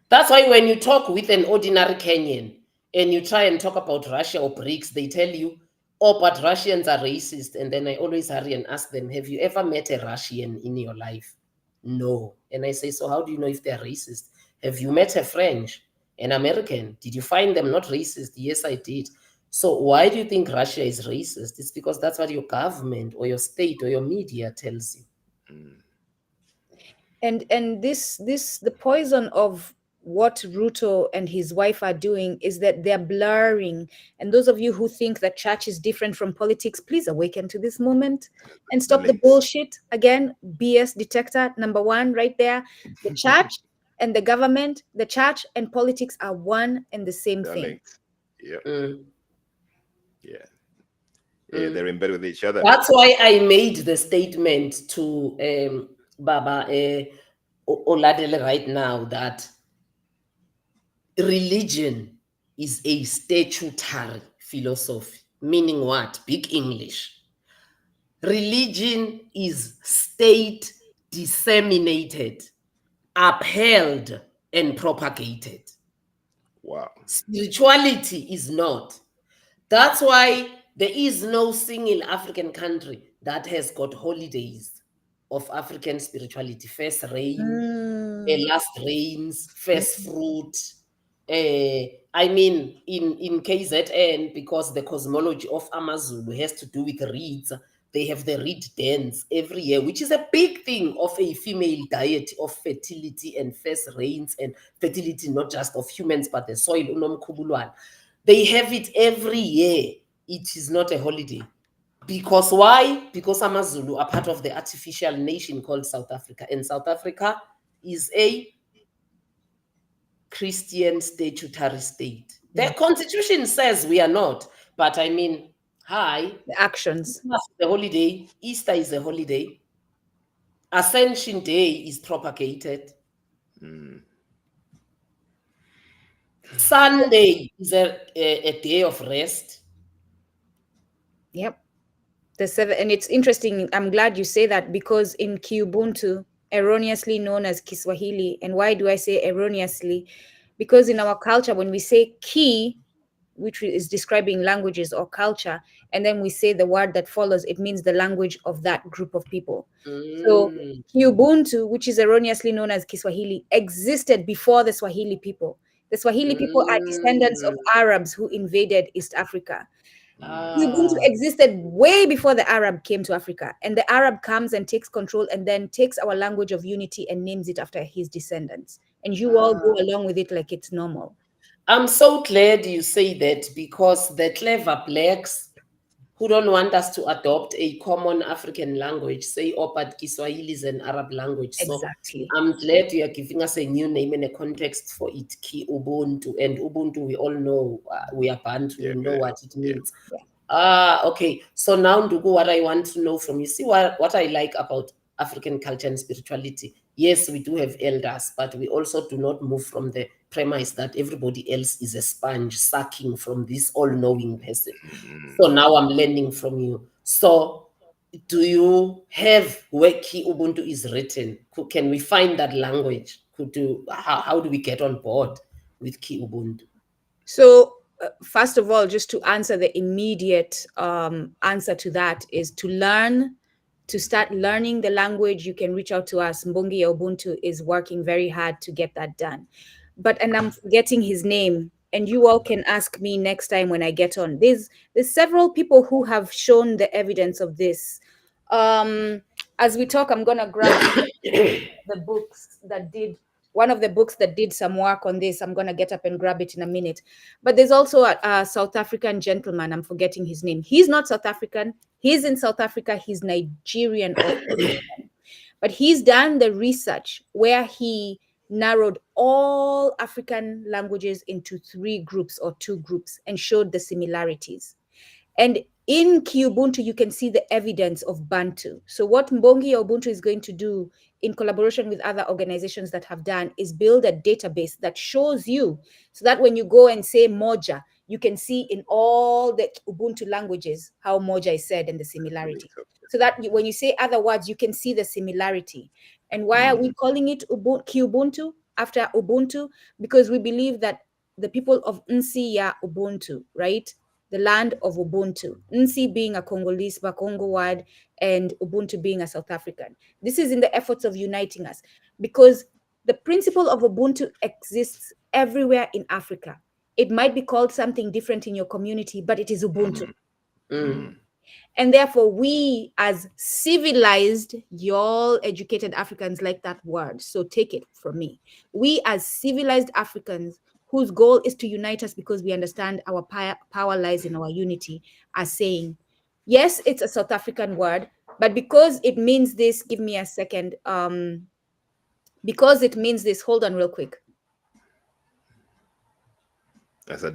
That's why when you talk with an ordinary Kenyan and you try and talk about Russia or BRICS, they tell you, oh, but Russians are racist. And then I always hurry and ask them, have you ever met a Russian in your life? No. And I say, so how do you know if they're racist? Have you met a French, an American? Did you find them not racist? Yes, I did. So why do you think Russia is racist? It's because that's what your government or your state or your media tells you. And this the poison of what Ruto and his wife are doing is that they're blurring. And those of you who think that church is different from politics, please awaken to this moment and stop the bullshit. Again, BS detector number one right there. The church and the government, the church and politics are one and the same thing. Yeah. They're in bed with each other. That's why I made the statement to Baba Oladele right now that religion is a statutory philosophy. Meaning what? Big English. Religion is state disseminated, upheld, and propagated. Wow. Spirituality is not. That's why There is no single African country that has got holidays of African spirituality. First rain, last rains, first fruit. I mean, in KZN, because the cosmology of Amazulu has to do with reeds, they have the reed dance every year, which is a big thing of a female diet of fertility and first rains and fertility, not just of humans, but the soil. They have it every year. It is not a holiday. Because why? Because Amazulu are part of the artificial nation called South Africa. And South Africa is a Christian statutory state. The constitution says we are not. But I mean, hi. The actions. Christmas is a holiday. Easter is a holiday. Ascension Day is propagated. Sunday is a day of rest. Yep. And it's interesting. I'm glad you say that, because in Kiubuntu, erroneously known as Kiswahili, and why do I say erroneously? Because in our culture, when we say Ki, which is describing languages or culture, and then we say the word that follows, it means the language of that group of people. So Kiubuntu, which is erroneously known as Kiswahili, existed before the Swahili people. The Swahili people are descendants of Arabs who invaded East Africa. Ubuntu existed way before the Arab came to Africa, and the Arab comes and takes control and then takes our language of unity and names it after his descendants. And you all go along with it like it's normal. I'm so glad you say that, because the clever blacks who don't want us to adopt a common African language say, oh, but Kiswahili is an Arab language. Exactly. So I'm glad you are giving us a new name and a context for it, Ki Ubuntu. And Ubuntu, we all know, we are Bantu, we know what it means. Okay. So now, Ndugu, what I want to know from you, see what I like about African culture and spirituality. Yes, we do have elders, but we also do not move from the premise that everybody else is a sponge sucking from this all-knowing person. So now I'm learning from you. So do you have where Ki Ubuntu is written? Can we find that language? How do we get on board with Ki Ubuntu? So first of all, just to answer the immediate answer to that is to start learning the language. You can reach out to us. Mbongi ya Ubuntu is working very hard to get that done. And I'm forgetting his name, and you all can ask me next time when I get on. There's several people who have shown the evidence of this. As we talk, I'm gonna grab one of the books that did some work on this. I'm gonna get up and grab it in a minute. But there's also a South African gentleman. I'm forgetting his name. He's not South African. He's in South Africa. He's Nigerian, but he's done the research where he narrowed all African languages into 3 groups or 2 groups and showed the similarities. And in Kiubuntu, you can see the evidence of Bantu. So what Mbongi Ubuntu is going to do in collaboration with other organizations that have done is build a database that shows you, so that when you go and say Moja, you can see in all the Ubuntu languages how Moja is said and the similarity. So that when you say other words, you can see the similarity. And why are we calling it Kiubuntu after Ubuntu? Because we believe that the people of Nsi ya Ubuntu, right? The land of Ubuntu. Nsi being a Congolese, Bakongo word, and Ubuntu being a South African. This is in the efforts of uniting us, because the principle of Ubuntu exists everywhere in Africa. It might be called something different in your community, but it is Ubuntu. And therefore, we as civilized, y'all educated Africans like that word, so take it from me. We as civilized Africans whose goal is to unite us because we understand our power lies in our unity, are saying, yes, it's a South African word, but because it means this, give me a second. Because it means this, hold on real quick. That's a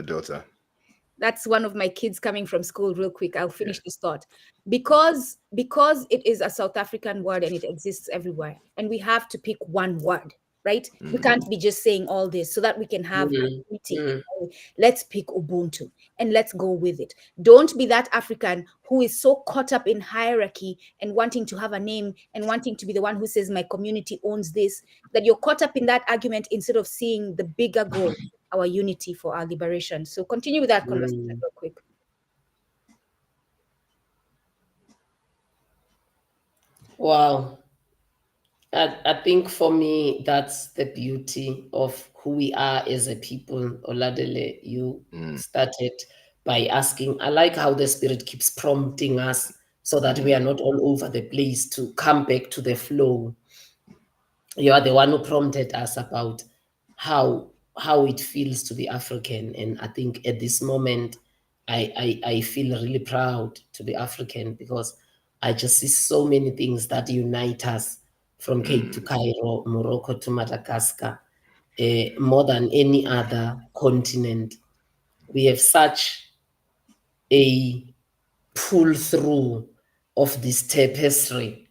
daughter. That's one of my kids coming from school real quick. I'll finish this thought. Because it is a South African word and it exists everywhere, and we have to pick one word, right? We can't be just saying all this, so that we can have a meeting. Let's pick Ubuntu and let's go with it. Don't be that African who is so caught up in hierarchy and wanting to have a name and wanting to be the one who says my community owns this, that you're caught up in that argument instead of seeing the bigger goal, our unity for our liberation. So continue with that conversation real quick. Wow. I think for me, that's the beauty of who we are as a people. Oladele, you started by asking. I like how the Spirit keeps prompting us so that we are not all over the place, to come back to the flow. You are the one who prompted us about how it feels to be African. And I think at this moment, I feel really proud to be African, because I just see so many things that unite us from Cape to Cairo, Morocco to Madagascar, more than any other continent. We have such a pull through of this tapestry,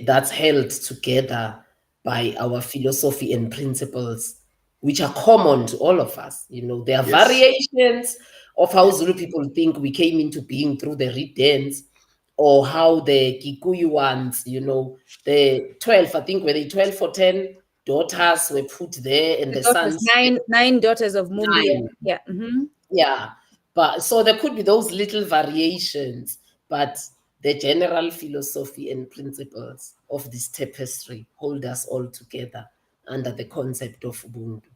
that's held together by our philosophy and principles, which are common to all of us. There are Yes. variations of how Zulu people think we came into being through the reed dance, or how the Kikuyu ones, the 12, I think, were they 12 or 10 daughters were put there, and The the daughters, sons, nine daughters of Mumbi. nine. Yeah. Yeah, but so there could be those little variations, but the general philosophy and principles of this tapestry hold us all together under the concept of Ubuntu.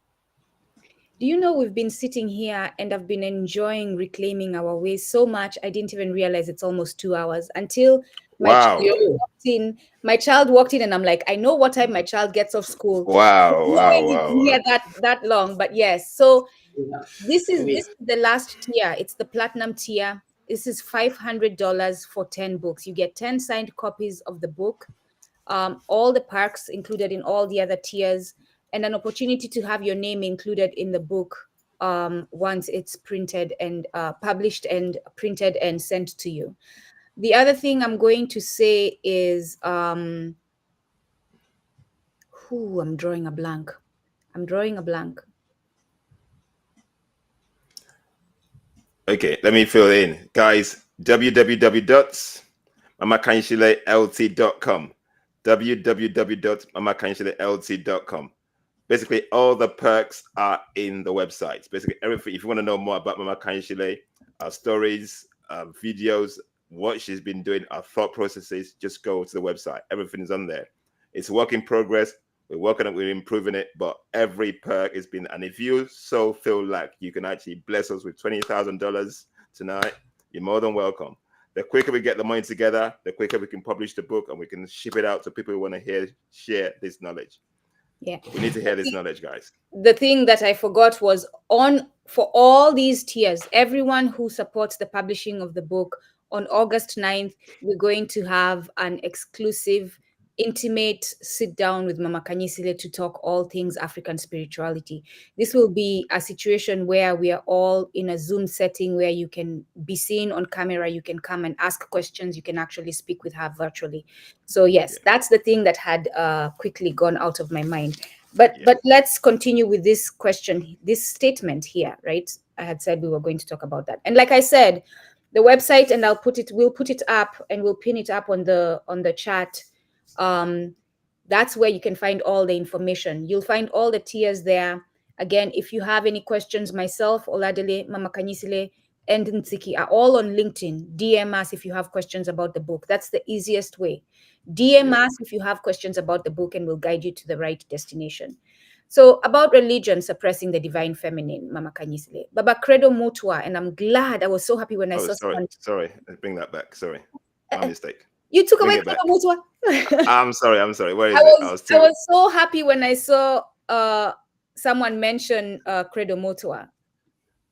Do you know, we've been sitting here and I've been enjoying reclaiming our ways so much. I didn't even realize it's almost 2 hours until my Wow. child walked in. My child walked in and I'm like, I know what time my child gets off school. Wow. Wow. We've Wow. been here that long, but yes. So Yeah. this is the last tier. It's the platinum tier. This is $500 for 10 books. You get 10 signed copies of the book, all the perks included in all the other tiers, and an opportunity to have your name included in the book once it's printed and published and printed and sent to you. The other thing I'm going to say is, I'm drawing a blank. Okay, let me fill it in. Guys, www.mamakanyishilelt.com. www.mamakanyishilelt.com. Basically, all the perks are in the website. Basically, everything. If you want to know more about Mama Khanyisile, our stories, videos, what she's been doing, our thought processes, just go to the website. Everything is on there. It's a work in progress. We're working on it, we're improving it, but every perk has been. And if you so feel like you can actually bless us with $20,000 tonight, you're more than welcome. The quicker we get the money together, the quicker we can publish the book and we can ship it out to people who want to share this knowledge. Yeah. We need to hear this knowledge, guys. The thing that I forgot was, for all these tiers, everyone who supports the publishing of the book, on August 9th, we're going to have an exclusive, intimate sit down with Mama Khanyisile to talk all things African spirituality. This will be a situation where we are all in a Zoom setting where you can be seen on camera, you can come and ask questions, you can actually speak with her virtually. So yes, that's the thing that had quickly gone out of my mind. But let's continue with this question, this statement here, right? I had said we were going to talk about that. And like I said, the website, and we'll put it up and we'll pin it up on the chat. That's where you can find all the information. You'll find all the tiers there. Again, if you have any questions, myself, Oladele, Mama Khanyisile, and Ntsiki are all on LinkedIn. DM us if you have questions about the book. That's the easiest way. DM us if you have questions about the book and we'll guide you to the right destination. So about religion suppressing the divine feminine, Mama Khanyisile, Baba Credo Mutwa, and I'm glad, I was so happy when I saw someone. Sorry, bring that back. Sorry, my mistake. You took Bring away it back. Credo Mutwa. I'm sorry. Where is it? I was so happy when I saw someone mention Credo Mutwa.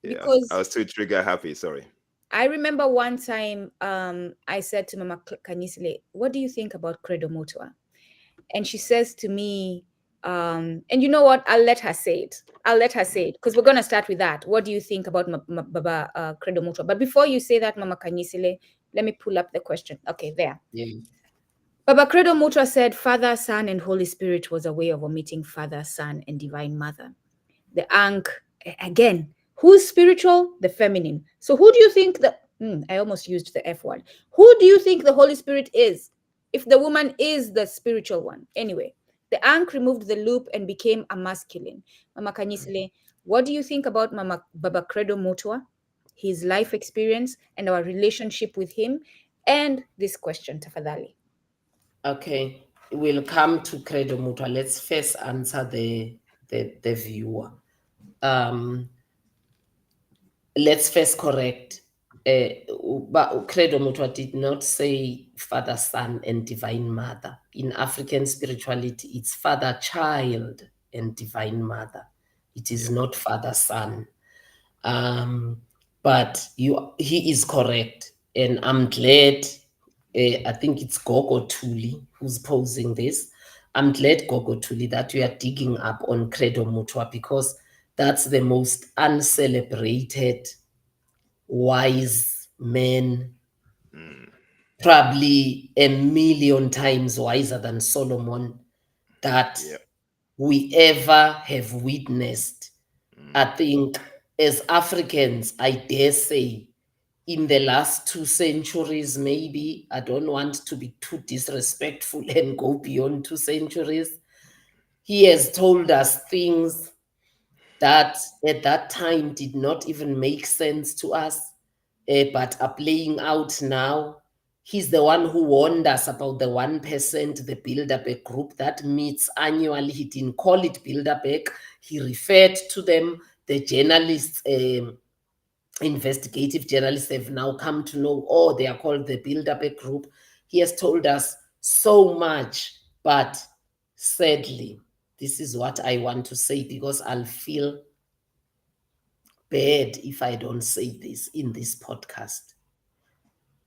Yeah, Because I was too trigger happy. Sorry. I remember one time I said to Mama Khanyisile, what do you think about Credo Mutwa? And she says to me, and you know what? I'll let her say it because we're going to start with that. What do you think about Baba Credo Mutwa? But before you say that, Mama Khanyisile, let me pull up the question. Okay, there. Yeah. Baba Credo Mutwa said, Father, Son, and Holy Spirit was a way of omitting Father, Son, and Divine Mother. The Ankh, again, who's spiritual? The feminine. So who do you think I almost used the F word. Who do you think the Holy Spirit is? If the woman is the spiritual one. Anyway, the Ankh removed the loop and became a masculine. Mama Khanyisile, what do you think about Baba Credo Mutwa, his life experience and our relationship with him? And this question, tafadhali. Okay, we'll come to Credo Mutwa. Let's first answer the viewer. Let's first correct. But Credo Mutwa did not say father, son, and divine mother. In African spirituality, it's father, child, and divine mother. It is not father, son. But he is correct, and I'm glad. I think it's Gogo Tuli who's posing this. I'm glad, Gogo Tuli, that you are digging up on Credo Mutwa, because that's the most uncelebrated wise man, probably a million times wiser than Solomon, that we ever have witnessed. I think as Africans, I dare say, in the last 2 centuries, maybe, I don't want to be too disrespectful and go beyond 2 centuries, he has told us things that at that time did not even make sense to us, but are playing out now. He's the one who warned us about the 1%, the Bilderberg group that meets annually. He didn't call it Bilderberg. He referred to them. The journalists, investigative journalists, have now come to know, oh, they are called the Bilderberg group. He has told us so much, but sadly, this is what I want to say, because I'll feel bad if I don't say this in this podcast.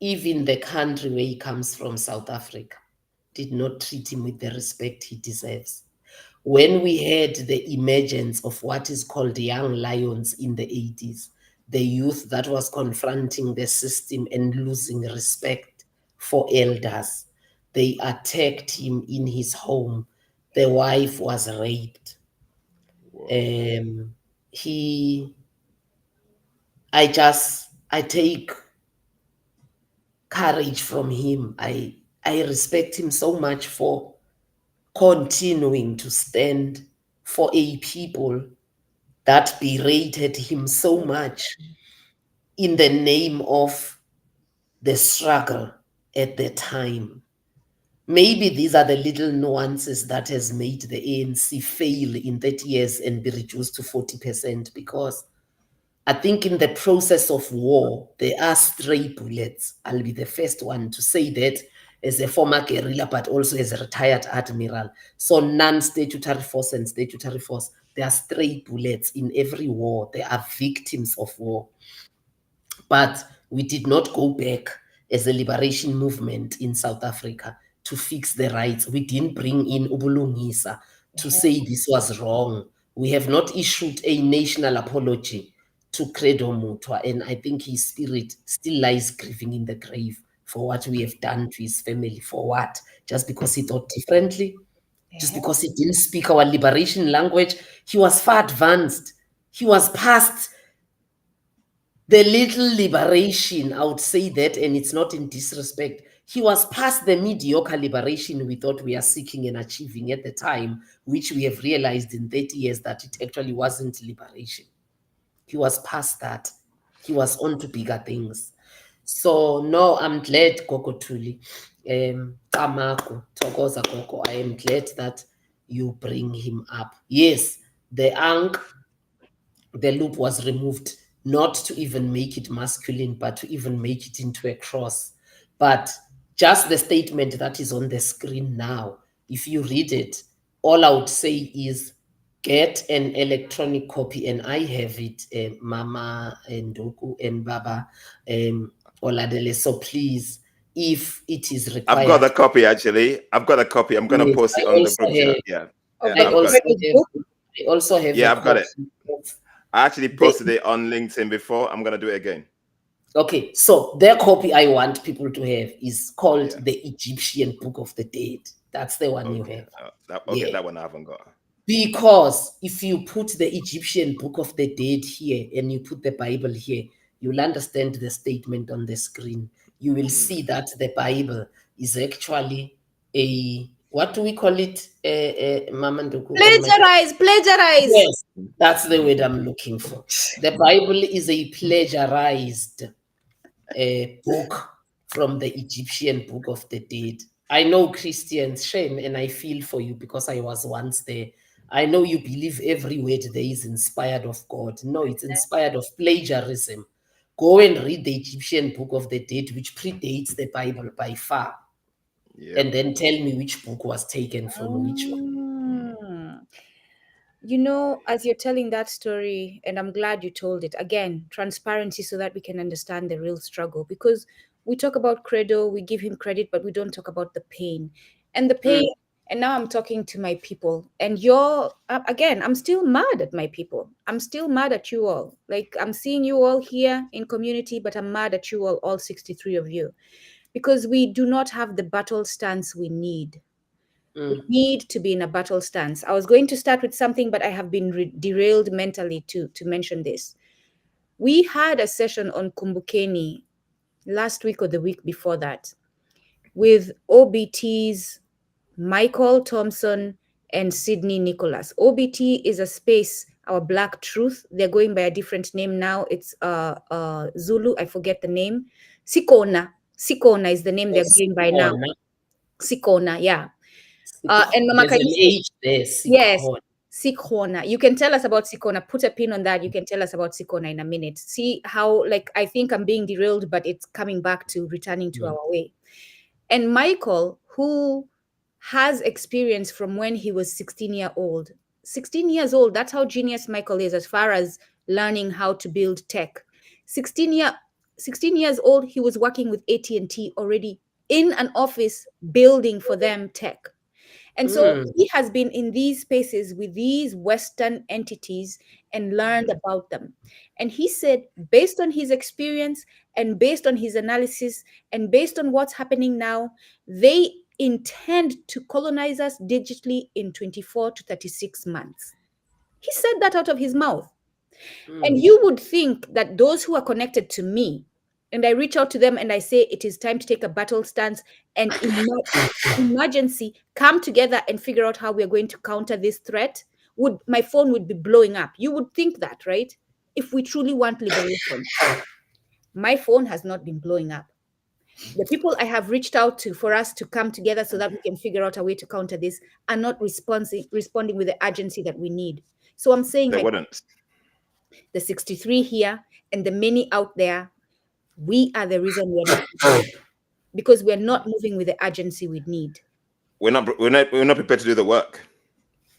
Even the country where he comes from, South Africa, did not treat him with the respect he deserves. When we had the emergence of what is called young lions in the 80s, the youth that was confronting the system and losing respect for elders, they attacked him in his home. The wife was raped. I take courage from him. I respect him so much for continuing to stand for a people that berated him so much in the name of the struggle at the time. Maybe these are the little nuances that has made the ANC fail in 30 years and be reduced to 40%, because I think in the process of war, there are stray bullets. I'll be the first one to say that as a former guerrilla, but also as a retired admiral. So non-statutory force and statutory force, there are stray bullets in every war. There are victims of war. But we did not go back as a liberation movement in South Africa to fix the rights. We didn't bring in Ubulungisa to say this was wrong. We have not issued a national apology to Credo Mutwa, and I think his spirit still lies grieving in the grave for what we have done to his family. For what? Just because he thought differently? Just because he didn't speak our liberation language? He was far advanced. He was past the little liberation, I would say that, and it's not in disrespect. He was past the mediocre liberation we thought we are seeking and achieving at the time, which we have realized in 30 years that it actually wasn't liberation. He was past that. He was on to bigger things. So no, I'm glad, Gogo Tuli, Kamako, Tokoza Gogo, I am glad that you bring him up. Yes, the loop was removed, not to even make it masculine, but to even make it into a cross. But just the statement that is on the screen now, if you read it, all I would say is get an electronic copy, and I have it, Mama and Nduku and Baba Oladele. So please, if it is required. I've got the copy, actually. I've got a copy. I'm going to post it on the group chat. Yeah. I also have yeah, I've got it. I actually posted it on LinkedIn before. I'm going to do it again. Okay, so their copy I want people to have is called the Egyptian Book of the Dead. That's the one you have. That one I haven't got. Because if you put the Egyptian Book of the Dead here and you put the Bible here, you'll understand the statement on the screen. You will see that the Bible is actually a, what do we call it, Mama Nduku? Plagiarize. Yes, that's the word I'm looking for. The Bible is a plagiarized book from the Egyptian Book of the Dead. I know Christians, shame, and I feel for you because I was once there. I know you believe every word there is inspired of God. No, it's inspired of plagiarism. Go and read the Egyptian Book of the Dead, which predates the Bible by far. Yeah. And then tell me which book was taken from which one. You know, as you're telling that story, and I'm glad you told it, again, transparency so that we can understand the real struggle. Because we talk about Credo, we give him credit, but we don't talk about the pain. And the pain, and now I'm talking to my people. And again, I'm still mad at my people. I'm still mad at you all. Like, I'm seeing you all here in community, but I'm mad at you all 63 of you. Because we do not have the battle stance we need. We need to be in a battle stance. I was going to start with something, but I have been derailed mentally to mention this. We had a session on Kumbukeni last week or the week before that with OBT's Michael Thompson and Sydney Nicholas. OBT is a space, our Black Truth. They're going by a different name now. It's Zulu. I forget the name. Sikona. Sikona is the name they're going by now. Sikona, yeah. And Mama There's an Khanyisile, age there, yes, Sikona. You can tell us about Sikona. Put a pin on that. You can tell us about Sikona in a minute. See how, like, I think I'm being derailed, but it's coming back to returning to our way. And Michael, who has experience from when he was 16 years old. 16 years old, that's how genius Michael is as far as learning how to build tech. 16 years old, he was working with AT&T already in an office building for them tech. And so he has been in these spaces with these Western entities and learned about them. And he said, based on his experience and based on his analysis and based on what's happening now, they intend to colonize us digitally in 24 to 36 months. He said that out of his mouth. And you would think that those who are connected to me, and I reach out to them and I say, it is time to take a battle stance and emergency, come together and figure out how we're going to counter this threat, my phone would be blowing up. You would think that, right? If we truly want liberation. My phone has not been blowing up. The people I have reached out to for us to come together so that we can figure out a way to counter this are not responding with the urgency that we need. So I'm saying, They wouldn't. the 63 here and the many out there, we are the reason we're not, because we're not moving with the urgency we need. We're not prepared to do the work.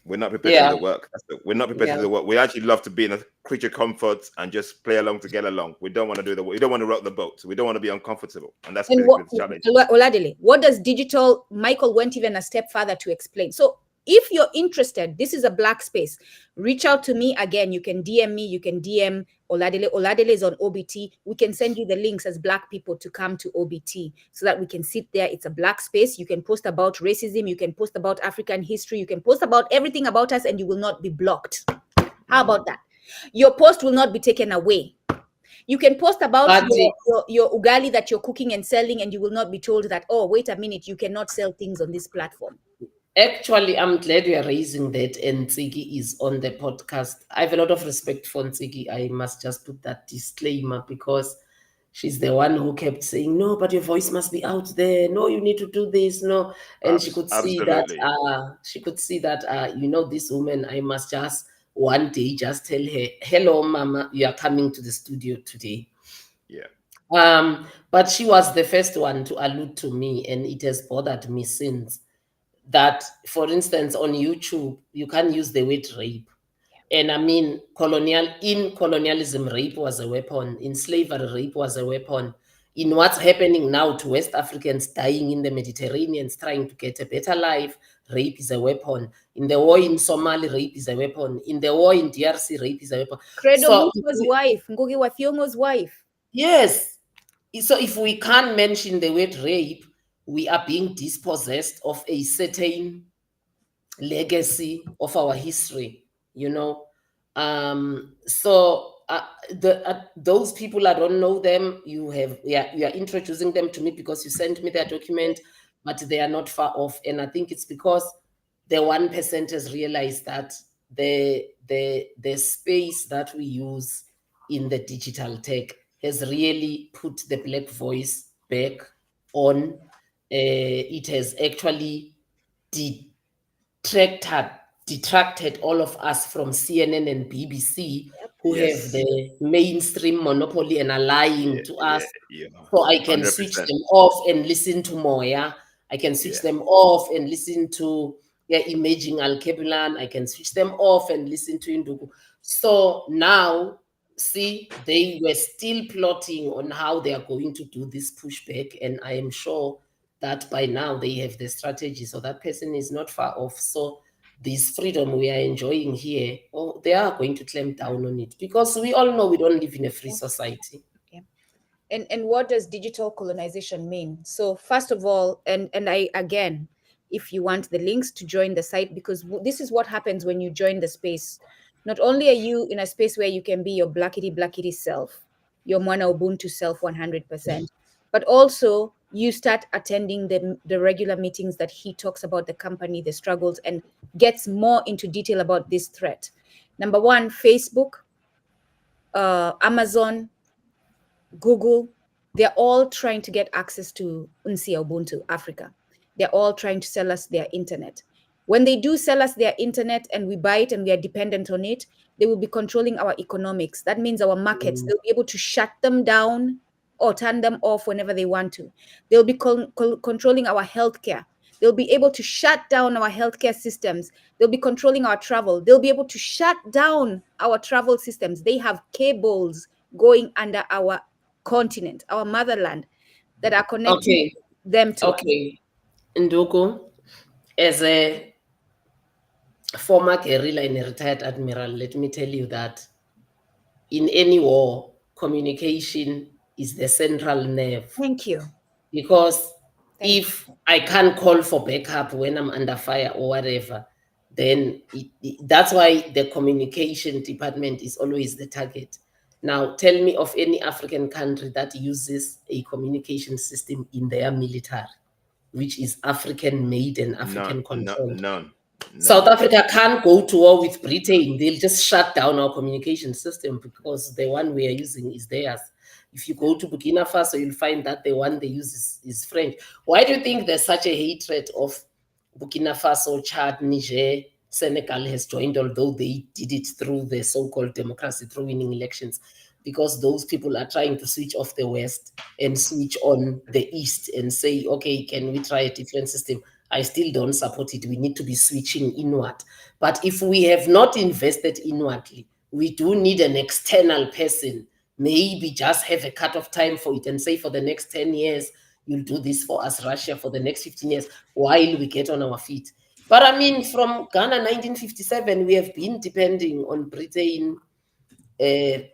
We're not prepared to do the work. We're not prepared to do the work. We actually love to be in a creature comfort and just play along to get along. We don't want to do the work. We don't want to rock the boat. We don't want to be uncomfortable. And that's basically the challenge. Oladele, what does digital, Michael went even a step further to explain. So if you're interested, this is a black space. Reach out to me. Again, you can DM me, you can DM Oladele. Oladele is on OBT. We can send you the links as black people to come to OBT so that we can sit there. It's a black space. You can post about racism. You can post about African history. You can post about everything about us and you will not be blocked. How about that? Your post will not be taken away. You can post about your ugali that you're cooking and selling and you will not be told that, oh, wait a minute, you cannot sell things on this platform. Actually, I'm glad you are raising that, and Ntsiki is on the podcast. I have a lot of respect for Ntsiki. I must just put that disclaimer because she's the one who kept saying, no, but your voice must be out there. No, you need to do this. No. And she could see that, you know, this woman, I must just one day just tell her, hello, mama, you are coming to the studio today. Yeah. But she was the first one to allude to me, and it has bothered me since. That, for instance, on YouTube, you can't use the word rape. And I mean, in colonialism, rape was a weapon. In slavery, rape was a weapon. In what's happening now to West Africans dying in the Mediterranean, trying to get a better life, rape is a weapon. In the war in Somalia, rape is a weapon. In the war in DRC, rape is a weapon. Credo Mutwa's wife, Ngugi wa Thiong'o's wife. Yes. So if we can't mention the word rape, we are being dispossessed of a certain legacy of our history, you know. Those people, I don't know them. You are introducing them to me because you sent me their document, but they are not far off. And I think it's because the 1% has realized that the space that we use in the digital tech has really put the Black voice back on, it has actually detracted all of us from CNN and BBC, who have the mainstream monopoly and are lying to us. So I can 100%. switch them off and listen to Moya. I can switch them off and listen to Imaging Alkebulan. I can switch them off and listen to Nduku. So now, see, they were still plotting on how they are going to do this pushback. And I am sure that by now they have the strategy. So that person is not far off. So this freedom we are enjoying here, they are going to clamp down on it, because we all know we don't live in a free society. And what does digital colonization mean? So first of all, and I, again, if you want the links to join the site, because this is what happens when you join the space. Not only are you in a space where you can be your blackity self, your Mwana Ubuntu self 100%, but also you start attending the regular meetings that he talks about the company, the struggles, and gets more into detail about this threat. Number one, Facebook, Amazon, Google, they're all trying to get access to Unsia Ubuntu Africa. They're all trying to sell us their internet. When they do sell us their internet and we buy it and we are dependent on it, they will be controlling our economics. That means our markets, they'll be able to shut them down or turn them off whenever they want to. They'll be controlling our healthcare. They'll be able to shut down our healthcare systems. They'll be controlling our travel. They'll be able to shut down our travel systems. They have cables going under our continent, our motherland, that are connecting them to us. Nduku, as a former guerrilla and a retired admiral, let me tell you that in any war, communication is the central nerve. Thank you. Because if I can't call for backup when I'm under fire or whatever, then that's why the communication department is always the target. Now, tell me of any African country that uses a communication system in their military, which is African-made and African-controlled. None. South Africa can't go to war with Britain. They'll just shut down our communication system because the one we are using is theirs. If you go to Burkina Faso, you'll find that the one they use is French. Why do you think there's such a hatred of Burkina Faso, Chad, Niger, Senegal has joined, although they did it through the so-called democracy, through winning elections? Because those people are trying to switch off the West and switch on the East and say, okay, can we try a different system? I still don't support it. We need to be switching inward. But if we have not invested inwardly, we do need an external person, maybe just have a cut-off time for it and say for the next 10 years, you'll do this for us, Russia, for the next 15 years, while we get on our feet. But I mean, from Ghana 1957, we have been depending on Britain,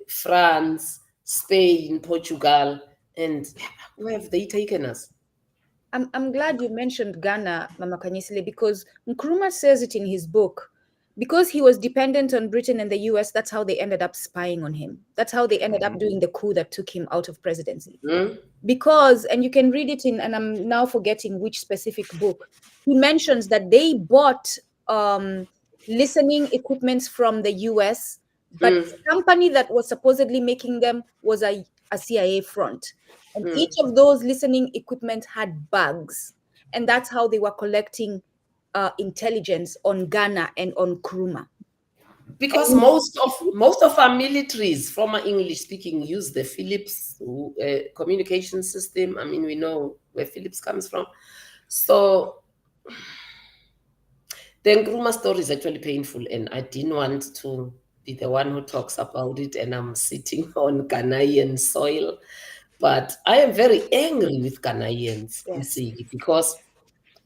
France, Spain, Portugal, and where have they taken us? I'm glad you mentioned Ghana, Mama Khanyisile, because Nkrumah says it in his book. Because he was dependent on Britain and the US, that's how they ended up spying on him. That's how they ended up doing the coup that took him out of presidency. Because, and you can read it in, and I'm now forgetting which specific book, he mentions that they bought listening equipments from the US, but the company that was supposedly making them was a CIA front. And each of those listening equipment had bugs. And that's how they were collecting intelligence on Ghana and on Nkrumah. Because most of our militaries, former English speaking, use the Philips communication system. I mean, we know where Philips comes from. So the Nkrumah story is actually painful, and I didn't want to be the one who talks about it, and I'm sitting on Ghanaian soil. But I am very angry with Ghanaians, because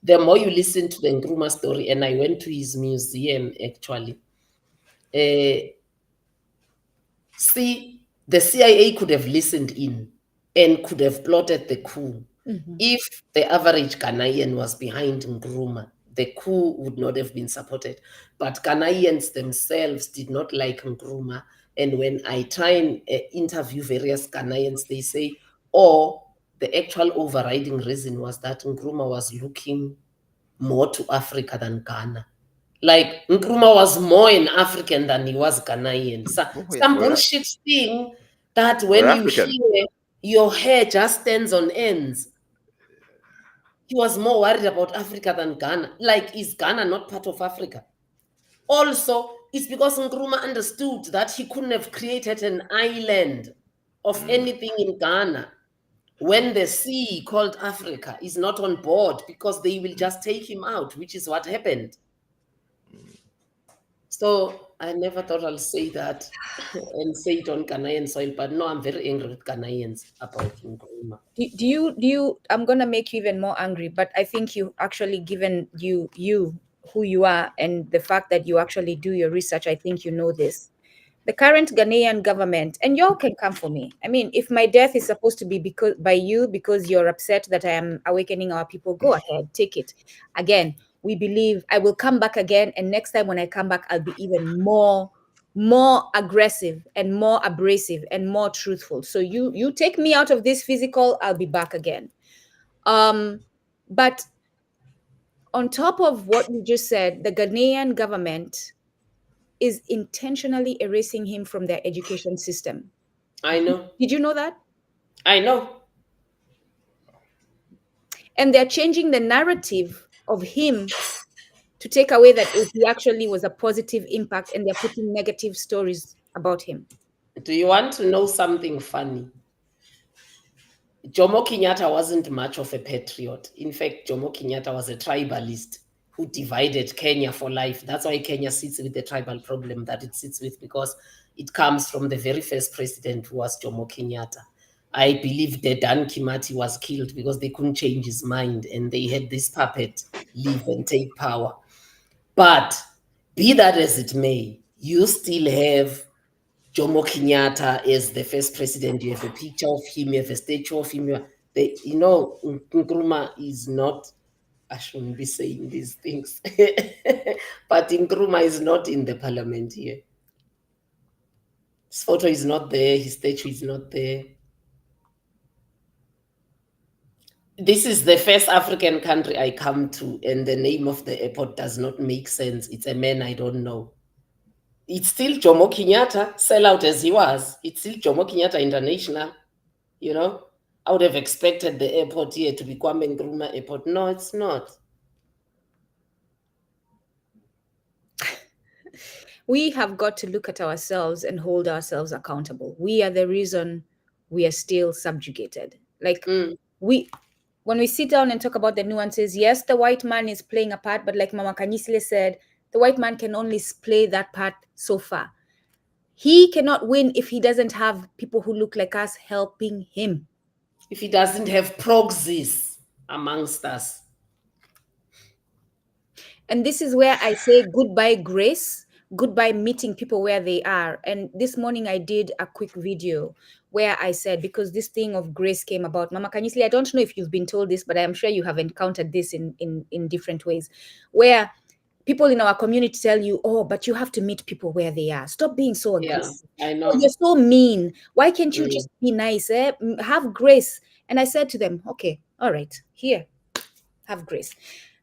the more you listen to the Nkrumah story, and I went to his museum actually, see, the CIA could have listened in and could have plotted the coup. If the average Ghanaian was behind Nkrumah, the coup would not have been supported. But Ghanaians themselves did not like Nkrumah. And when I try and interview various Ghanaians, they say, the actual overriding reason was that Nkrumah was looking more to Africa than Ghana. Like, Nkrumah was more an African than he was Ghanaian. Some bullshit thing that when you hear, your hair just stands on ends. He was more worried about Africa than Ghana. Like, is Ghana not part of Africa? Also, it's because Nkrumah understood that he couldn't have created an island of anything in Ghana when the sea called Africa is not on board, because they will just take him out, which is what happened. So I never thought I'll say that and say it on Ghanaian soil, but no, I'm very angry with Ghanaians about Nkrumah. Do you, I'm going to make you even more angry, but I think you actually, given you who you are and the fact that you actually do your research, I think you know this. The current Ghanaian government, and y'all can come for me. I mean, if my death is supposed to be because you're upset that I am awakening our people, go ahead, take it. Again, we believe I will come back again, and next time when I come back, I'll be even more aggressive and more abrasive and more truthful. So you take me out of this physical, I'll be back again. But on top of what you just said, the Ghanaian government is intentionally erasing him from their education system. I know. Did you know that? I know. And they're changing the narrative of him to take away that he actually was a positive impact, and they're putting negative stories about him. Do you want to know something funny? Jomo Kenyatta wasn't much of a patriot. In fact, Jomo Kenyatta was a tribalist who divided Kenya for life. That's why Kenya sits with the tribal problem that it sits with, because it comes from the very first president, who was Jomo Kenyatta. I believe Dedan Kimathi was killed because they couldn't change his mind, and they had this puppet live and take power. But be that as it may, you still have Jomo Kenyatta as the first president. You have a picture of him, you have a statue of him. Nkrumah is not, I shouldn't be saying these things, but Nkrumah is not in the parliament here. His photo is not there, his statue is not there. This is the first African country I come to, and the name of the airport does not make sense. It's a man I don't know. It's still Jomo Kenyatta, sellout as he was. It's still Jomo Kenyatta International. You know, I would have expected the airport here to be Kwame Nkrumah Airport. No, it's not. We have got to look at ourselves and hold ourselves accountable. We are the reason we are still subjugated. Like when we sit down and talk about the nuances, yes, the white man is playing a part, but like Mama Khanyisile said, the white man can only play that part so far. He cannot win if he doesn't have people who look like us helping him. If he doesn't have proxies amongst us. And this is where I say goodbye grace, goodbye meeting people where they are. And this morning I did a quick video where I said, because this thing of grace came about, Mama Khanyisile, I don't know if you've been told this, but I am sure you have encountered this in different ways, where people in our community tell you, oh, but you have to meet people where they are. Stop being so aggressive. Yeah, I know. Oh, you're so mean. Why can't you just be nice? Have grace. And I said to them, okay, all right, here, have grace.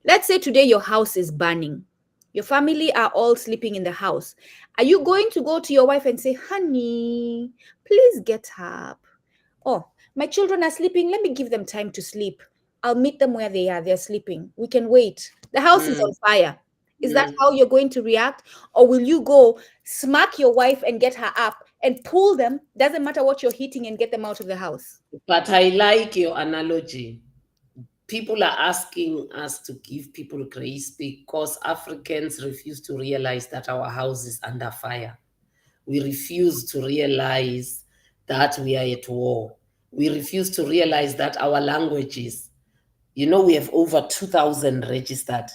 Let's say today your house is burning. Your family are all sleeping in the house. Are you going to go to your wife and say, honey, please get up? Oh, my children are sleeping. Let me give them time to sleep. I'll meet them where they are. They're sleeping. We can wait. The house is on fire. Is that how you're going to react? Or will you go smack your wife and get her up and pull them? Doesn't matter what you're hitting, and get them out of the house. But I like your analogy. People are asking us to give people grace because Africans refuse to realize that our house is under fire. We refuse to realize that we are at war. We refuse to realize that our languages, we have over 2,000 registered.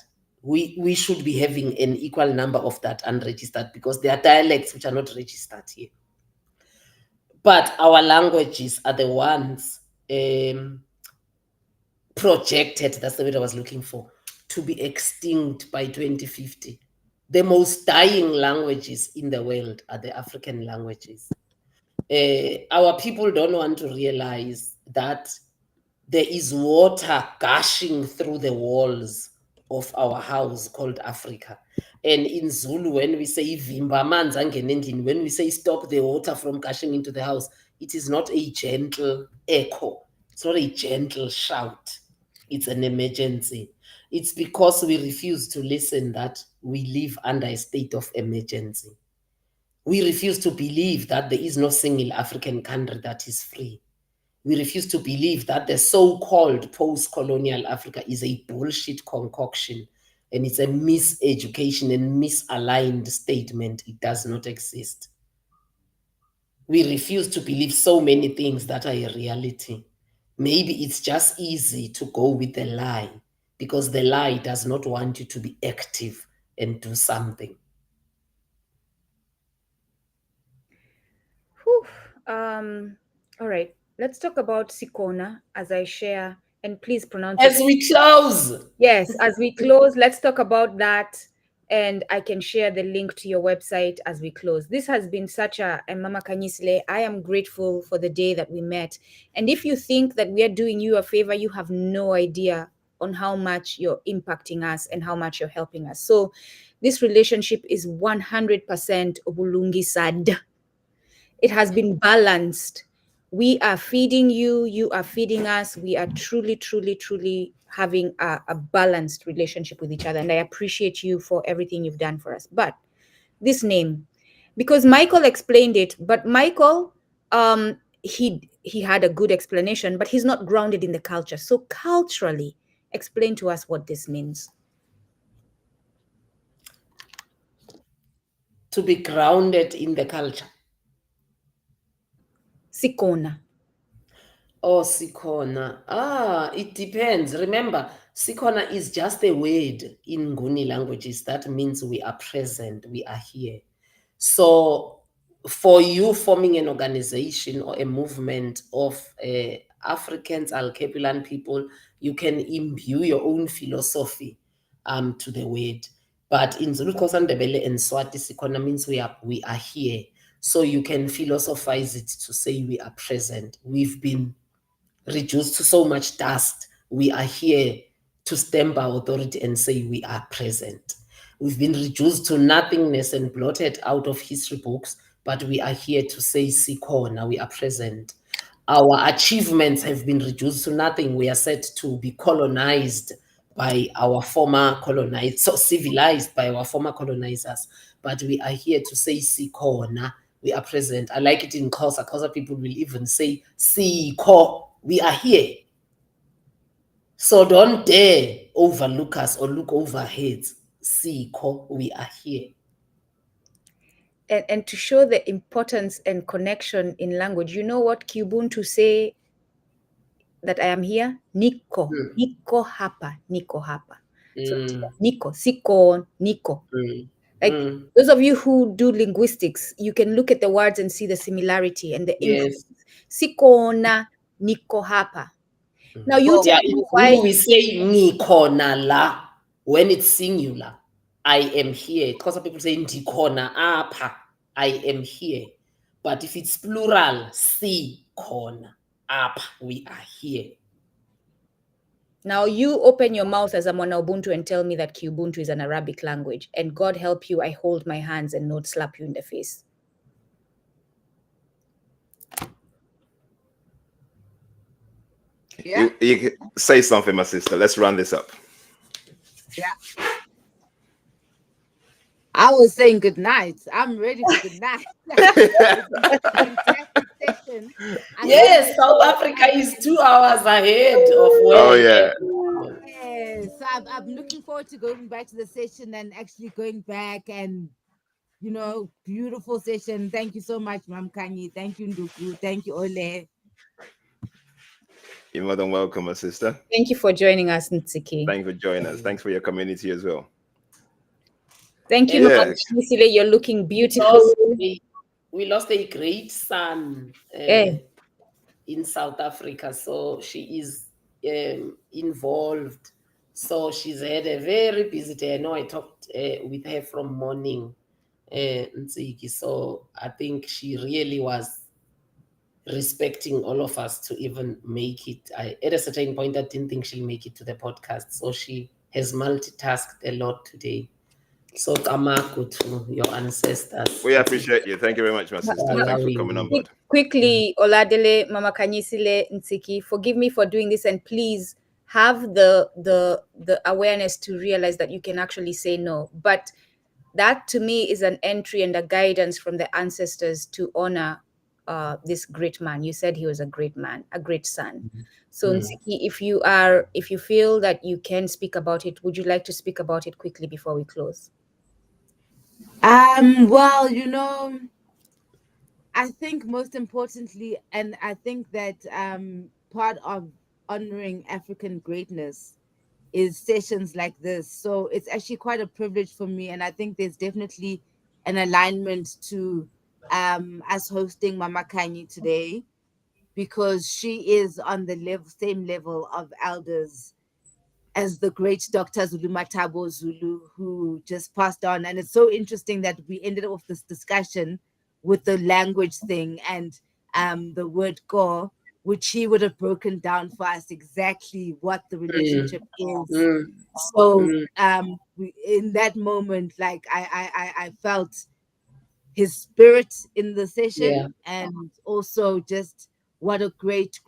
We should be having an equal number of that unregistered, because there are dialects which are not registered here. But our languages are the ones projected, that's the word I was looking for, to be extinct by 2050. The most dying languages in the world are the African languages. Our people don't want to realize that there is water gushing through the walls of our house called Africa. And in Zulu, when we say vimba manzi angene endlini, when we say stop the water from gushing into the house, it is not a gentle echo. It's not a gentle shout. it's an emergency. It's because we refuse to listen that we live under a state of emergency. We refuse to believe that there is no single African country that is free. We refuse to believe that the so-called post-colonial Africa is a bullshit concoction and it's a miseducation and misaligned statement. It does not exist. We refuse to believe so many things that are a reality. Maybe it's just easy to go with the lie because the lie does not want you to be active and do something. Whew. All right, let's talk about Sikona as I share, and please pronounce As it. we close. Yes, as we close, let's talk about that. And I can share the link to your website as we close. This has been such and Mama Khanyisile, I am grateful for the day that we met. And if you think that we are doing you a favor, you have no idea on how much you're impacting us and how much you're helping us. So this relationship is 100% Ubulungisa. It has been balanced. We are feeding you, you are feeding us. We are truly, truly, truly having a balanced relationship with each other. And I appreciate you for everything you've done for us. But this name, because Michael explained it, but Michael, he had a good explanation, but he's not grounded in the culture. So culturally, explain to us what this means. To be grounded in the culture. Sikona. Oh, Sikona. It depends. Remember, Sikona is just a word in Nguni languages that means we are present, we are here. So for you forming an organization or a movement of Africans, Alkebulan people, you can imbue your own philosophy to the word. But in Zulu, Xhosa, Ndebele, and Swati, Sikona means we are here. So you can philosophize it to say we are present. We've been reduced to so much dust. We are here to stamp our authority and say we are present. We've been reduced to nothingness and blotted out of history books, but we are here to say Sikhona, we are present. Our achievements have been reduced to nothing. We are set to be colonized by our former colonizers, so civilized by our former colonizers, but we are here to say Sikhona, we are present. I like it in Xhosa. Xhosa people will even say Sikho, we are here. So don't dare overlook us or look over our heads. Sikho, we are here. And to show the importance and connection in language, you know what Kubuntu say that I am here? Niko. Niko hapa. Niko hapa. So Niko, Siko, Niko. Like those of you who do linguistics, you can look at the words and see the similarity and the influence. Sikona, Niko hapa. Now you tell me why we say Nikona la when it's singular. I am here. Because people say Ndikona apa. I am here. But if it's plural, Sikona apa. We are here. Now you open your mouth as a Mwana Ubuntu and tell me that Ubuntu is an Arabic language, and God help you, I hold my hands and not slap you in the face. Yeah. You say something, my sister. Let's run this up. Yeah. I was saying good night. I'm ready for good night. Fantastic session. Yes, South Africa is 2 hours ahead of where. Oh yeah. Yes, so I'm looking forward to going back to the session and actually going back and, you know, beautiful session. Thank you so much, Mam Khanyi. Thank you, Nduku. Thank you, Ole. You're more than welcome, my sister. Thank you for joining us, Ntsiki. Thanks for joining us. Thanks for your community as well. Thank you, Khanyisile. You're looking beautiful. We lost a great son in South Africa, so she is involved. So she's had a very busy day. I know I talked with her from morning, Ntsiki, so I think she really was respecting all of us to even make it. At a certain point, I didn't think she'll make it to the podcast, so she has multitasked a lot today. So Kamako to your ancestors. We appreciate you. Thank you very much, my sister. Thanks for coming on board. Quickly, Oladele, Mama Khanyisile, Ntsiki, forgive me for doing this, and please have the awareness to realize that you can actually say no. But that to me is an entry and a guidance from the ancestors to honor this great man. You said he was a great man, a great son. So Ntsiki, if you feel that you can speak about it, would you like to speak about it quickly before we close? Well, I think most importantly, and I think that part of honoring African greatness is sessions like this. So it's actually quite a privilege for me, and I think there's definitely an alignment to us hosting Mama Khanyi today, because she is on the same level of elders as the great Dr. Zulu Matabo Zulu, who just passed on. And it's so interesting that we ended off this discussion with the language thing and the word go, which he would have broken down for us exactly what the relationship is. So in that moment, like I felt his spirit in the session, and also just what a great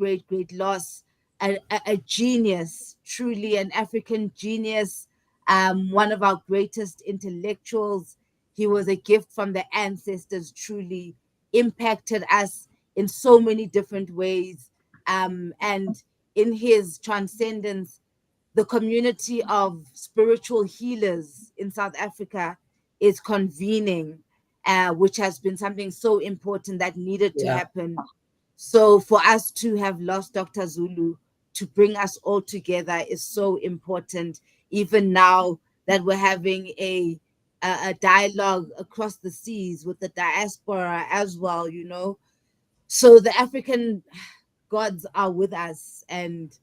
loss. A genius, truly an African genius, one of our greatest intellectuals. He was a gift from the ancestors, truly impacted us in so many different ways, and in his transcendence, the community of spiritual healers in South Africa is convening, which has been something so important that needed to happen. So for us to have lost Dr. Zulu, to bring us all together, is so important. Even now that we're having a dialogue across the seas with the diaspora as well, So the African gods are with us, and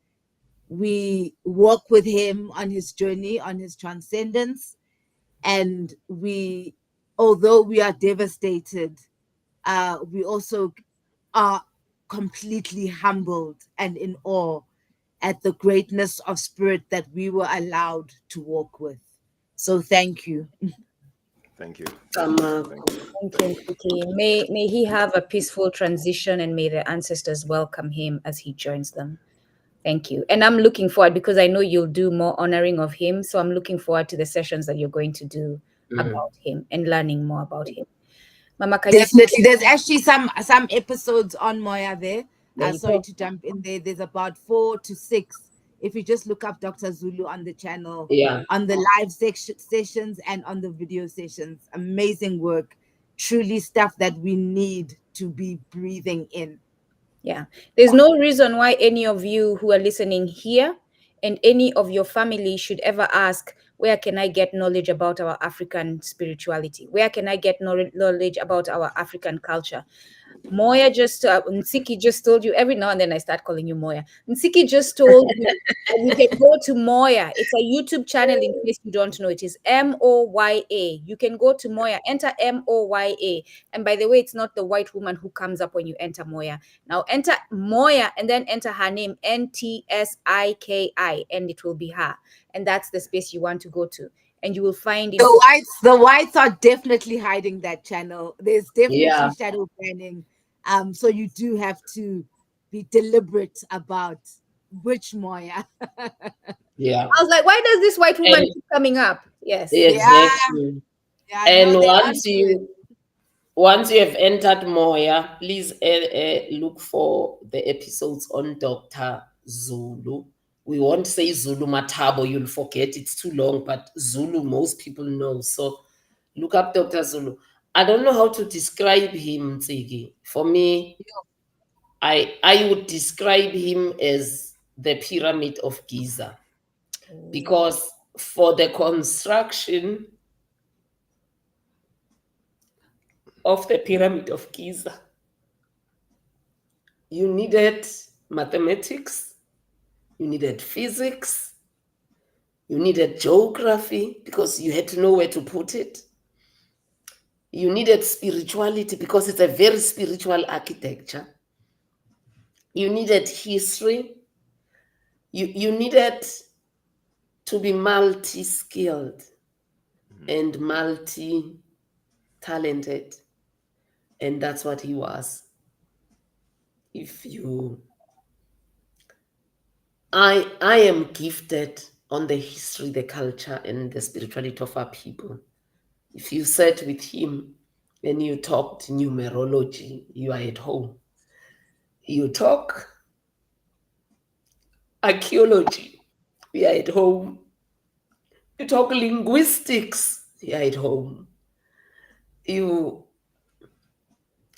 we walk with him on his journey, on his transcendence. And although we are devastated, we also are completely humbled and in awe at the greatness of spirit that we were allowed to walk with. So thank you. Thank you. Thank you. Thank you. Thank you, Ntsiki. May he have a peaceful transition, and may the ancestors welcome him as he joins them. Thank you. And I'm looking forward, because I know you'll do more honoring of him. So I'm looking forward to the sessions that you're going to do about him and learning more about him. Mama Khanyisile. Definitely. There's actually some episodes on Moya there. Sorry go. to jump in there. There's about 4 to 6. If you just look up Dr. Zulu on the channel, on the live sessions and on the video sessions. Amazing work. Truly stuff that we need to be breathing in. Yeah. There's no reason why any of you who are listening here and any of your family should ever ask, where can I get knowledge about our African spirituality? Where can I get knowledge about our African culture? Moya Ntsiki just told you. Every now and then I start calling you Moya. Ntsiki just told you that you can go to Moya. It's a YouTube channel, in case you don't know. It is Moya. You can go to Moya, enter Moya. And by the way, it's not the white woman who comes up when you enter Moya. Now enter Moya and then enter her name, Ntsiki, and it will be her. And that's the space you want to go to. And you will find the whites are definitely hiding that channel. There's definitely shadow banning. So you do have to be deliberate about which Moya. I was like, why does this white woman keep coming up? Yes. Exactly. Yeah, And no, once you have entered Moya, please look for the episodes on Dr. Zulu. We won't say Zulu Matabo, you'll forget, it's too long, but Zulu most people know. So look up Dr. Zulu. I don't know how to describe him, Ntsiki. For me, I would describe him as the Pyramid of Giza, because for the construction of the Pyramid of Giza, you needed mathematics, you needed physics, you needed geography, because you had to know where to put it. You needed spirituality, because it's a very spiritual architecture. You needed history. You needed to be multi-skilled and multi-talented. And that's what he was. If you I am gifted on the history, the culture, and the spirituality of our people. If you sat with him and you talked numerology, you are at home. You talk archaeology, we are at home. You talk linguistics, you are at home.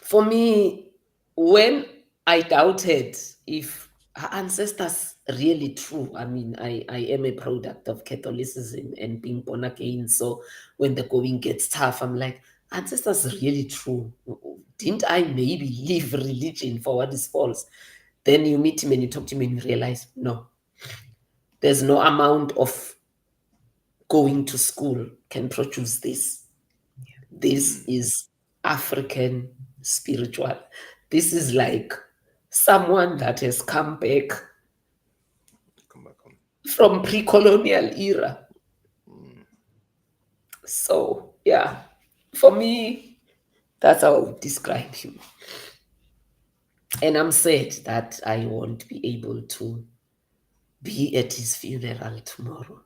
For me, when I doubted if her ancestors really true, I mean, I am a product of Catholicism and being born again. So when the going gets tough, I'm like, ancestors really true. Didn't I maybe leave religion for what is false? Then you meet him and you talk to him and you realize, no, there's no amount of going to school can produce this. This is African spiritual. This is like someone that has come back from pre-colonial era. So yeah, for me, that's how I would describe him. And I'm sad that I won't be able to be at his funeral tomorrow.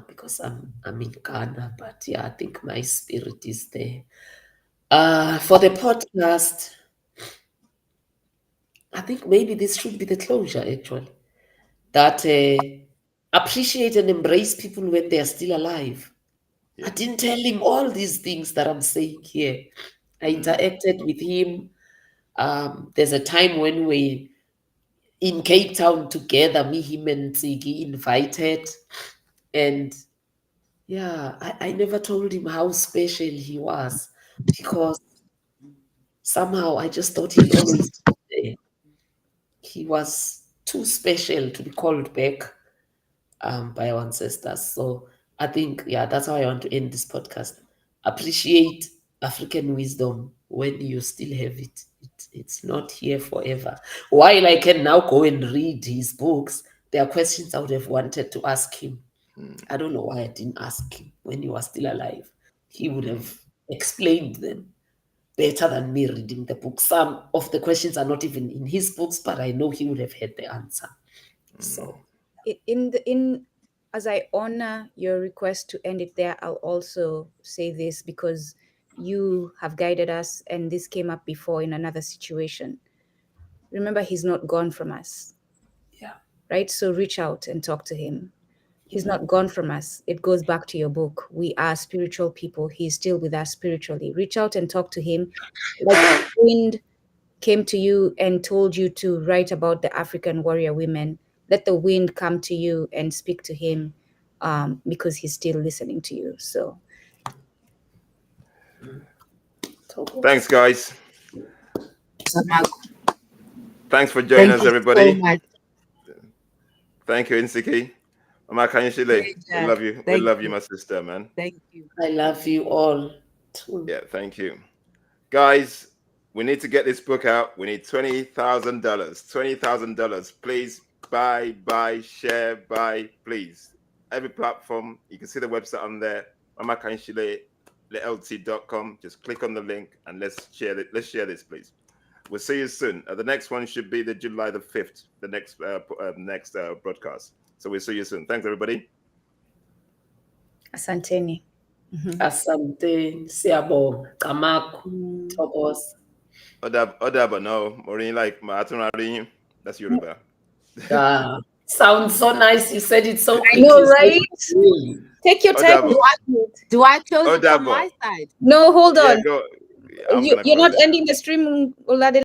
Because I'm in Ghana, but yeah, I think my spirit is there. For the podcast, I think maybe this should be the closure, actually. That appreciate and embrace people when they are still alive. Yeah. I didn't tell him all these things that I'm saying here. I interacted with him. There's a time when we in Cape Town together, me, him, and Ntsiki invited. And yeah, I never told him how special he was because somehow I just thought he'd always be there. He was too special to be called back by our ancestors. So I think, yeah, that's how I want to end this podcast. Appreciate African wisdom when you still have it. It's not here forever. While I can now go and read his books, there are questions I would have wanted to ask him. I don't know why I didn't ask him when he was still alive. He would have explained them better than me reading the book. Some of the questions are not even in his books, but I know he would have had the answer. So as I honor your request to end it there, I'll also say this because you have guided us and this came up before in another situation. Remember, he's not gone from us. Yeah. Right? So reach out and talk to him. He's not gone from us. It goes back to your book. We are spiritual people. He's still with us spiritually. Reach out and talk to him. Like wind came to you and told you to write about the African warrior women. Let the wind come to you and speak to him because he's still listening to you. So thanks, guys. Thanks for joining us, everybody. So much. Thank you, Ntsiki. Mama Khanyisile, we love you. We love you, my sister, man. Thank you. I love you all too. Yeah, thank you. Guys, we need to get this book out. We need $20,000. $20,000. Please buy, share, buy, please. Every platform, you can see the website on there. Mama Khanyisile, LT.com. Just click on the link and let's share it. Let's share this, please. We'll see you soon. The next one should be the July the 5th, the next broadcast. So we'll see you soon. Thanks, everybody. asanteni. Asante, siyabonga, kamaku, tobos. Odaba, no. Morin like Matunari. That's Yoruba. Sounds so nice. You said it so quickly. I know, right? Take your time. Do I close it from my side? No, hold on. Yeah, go. You're not ending the stream, Oladele.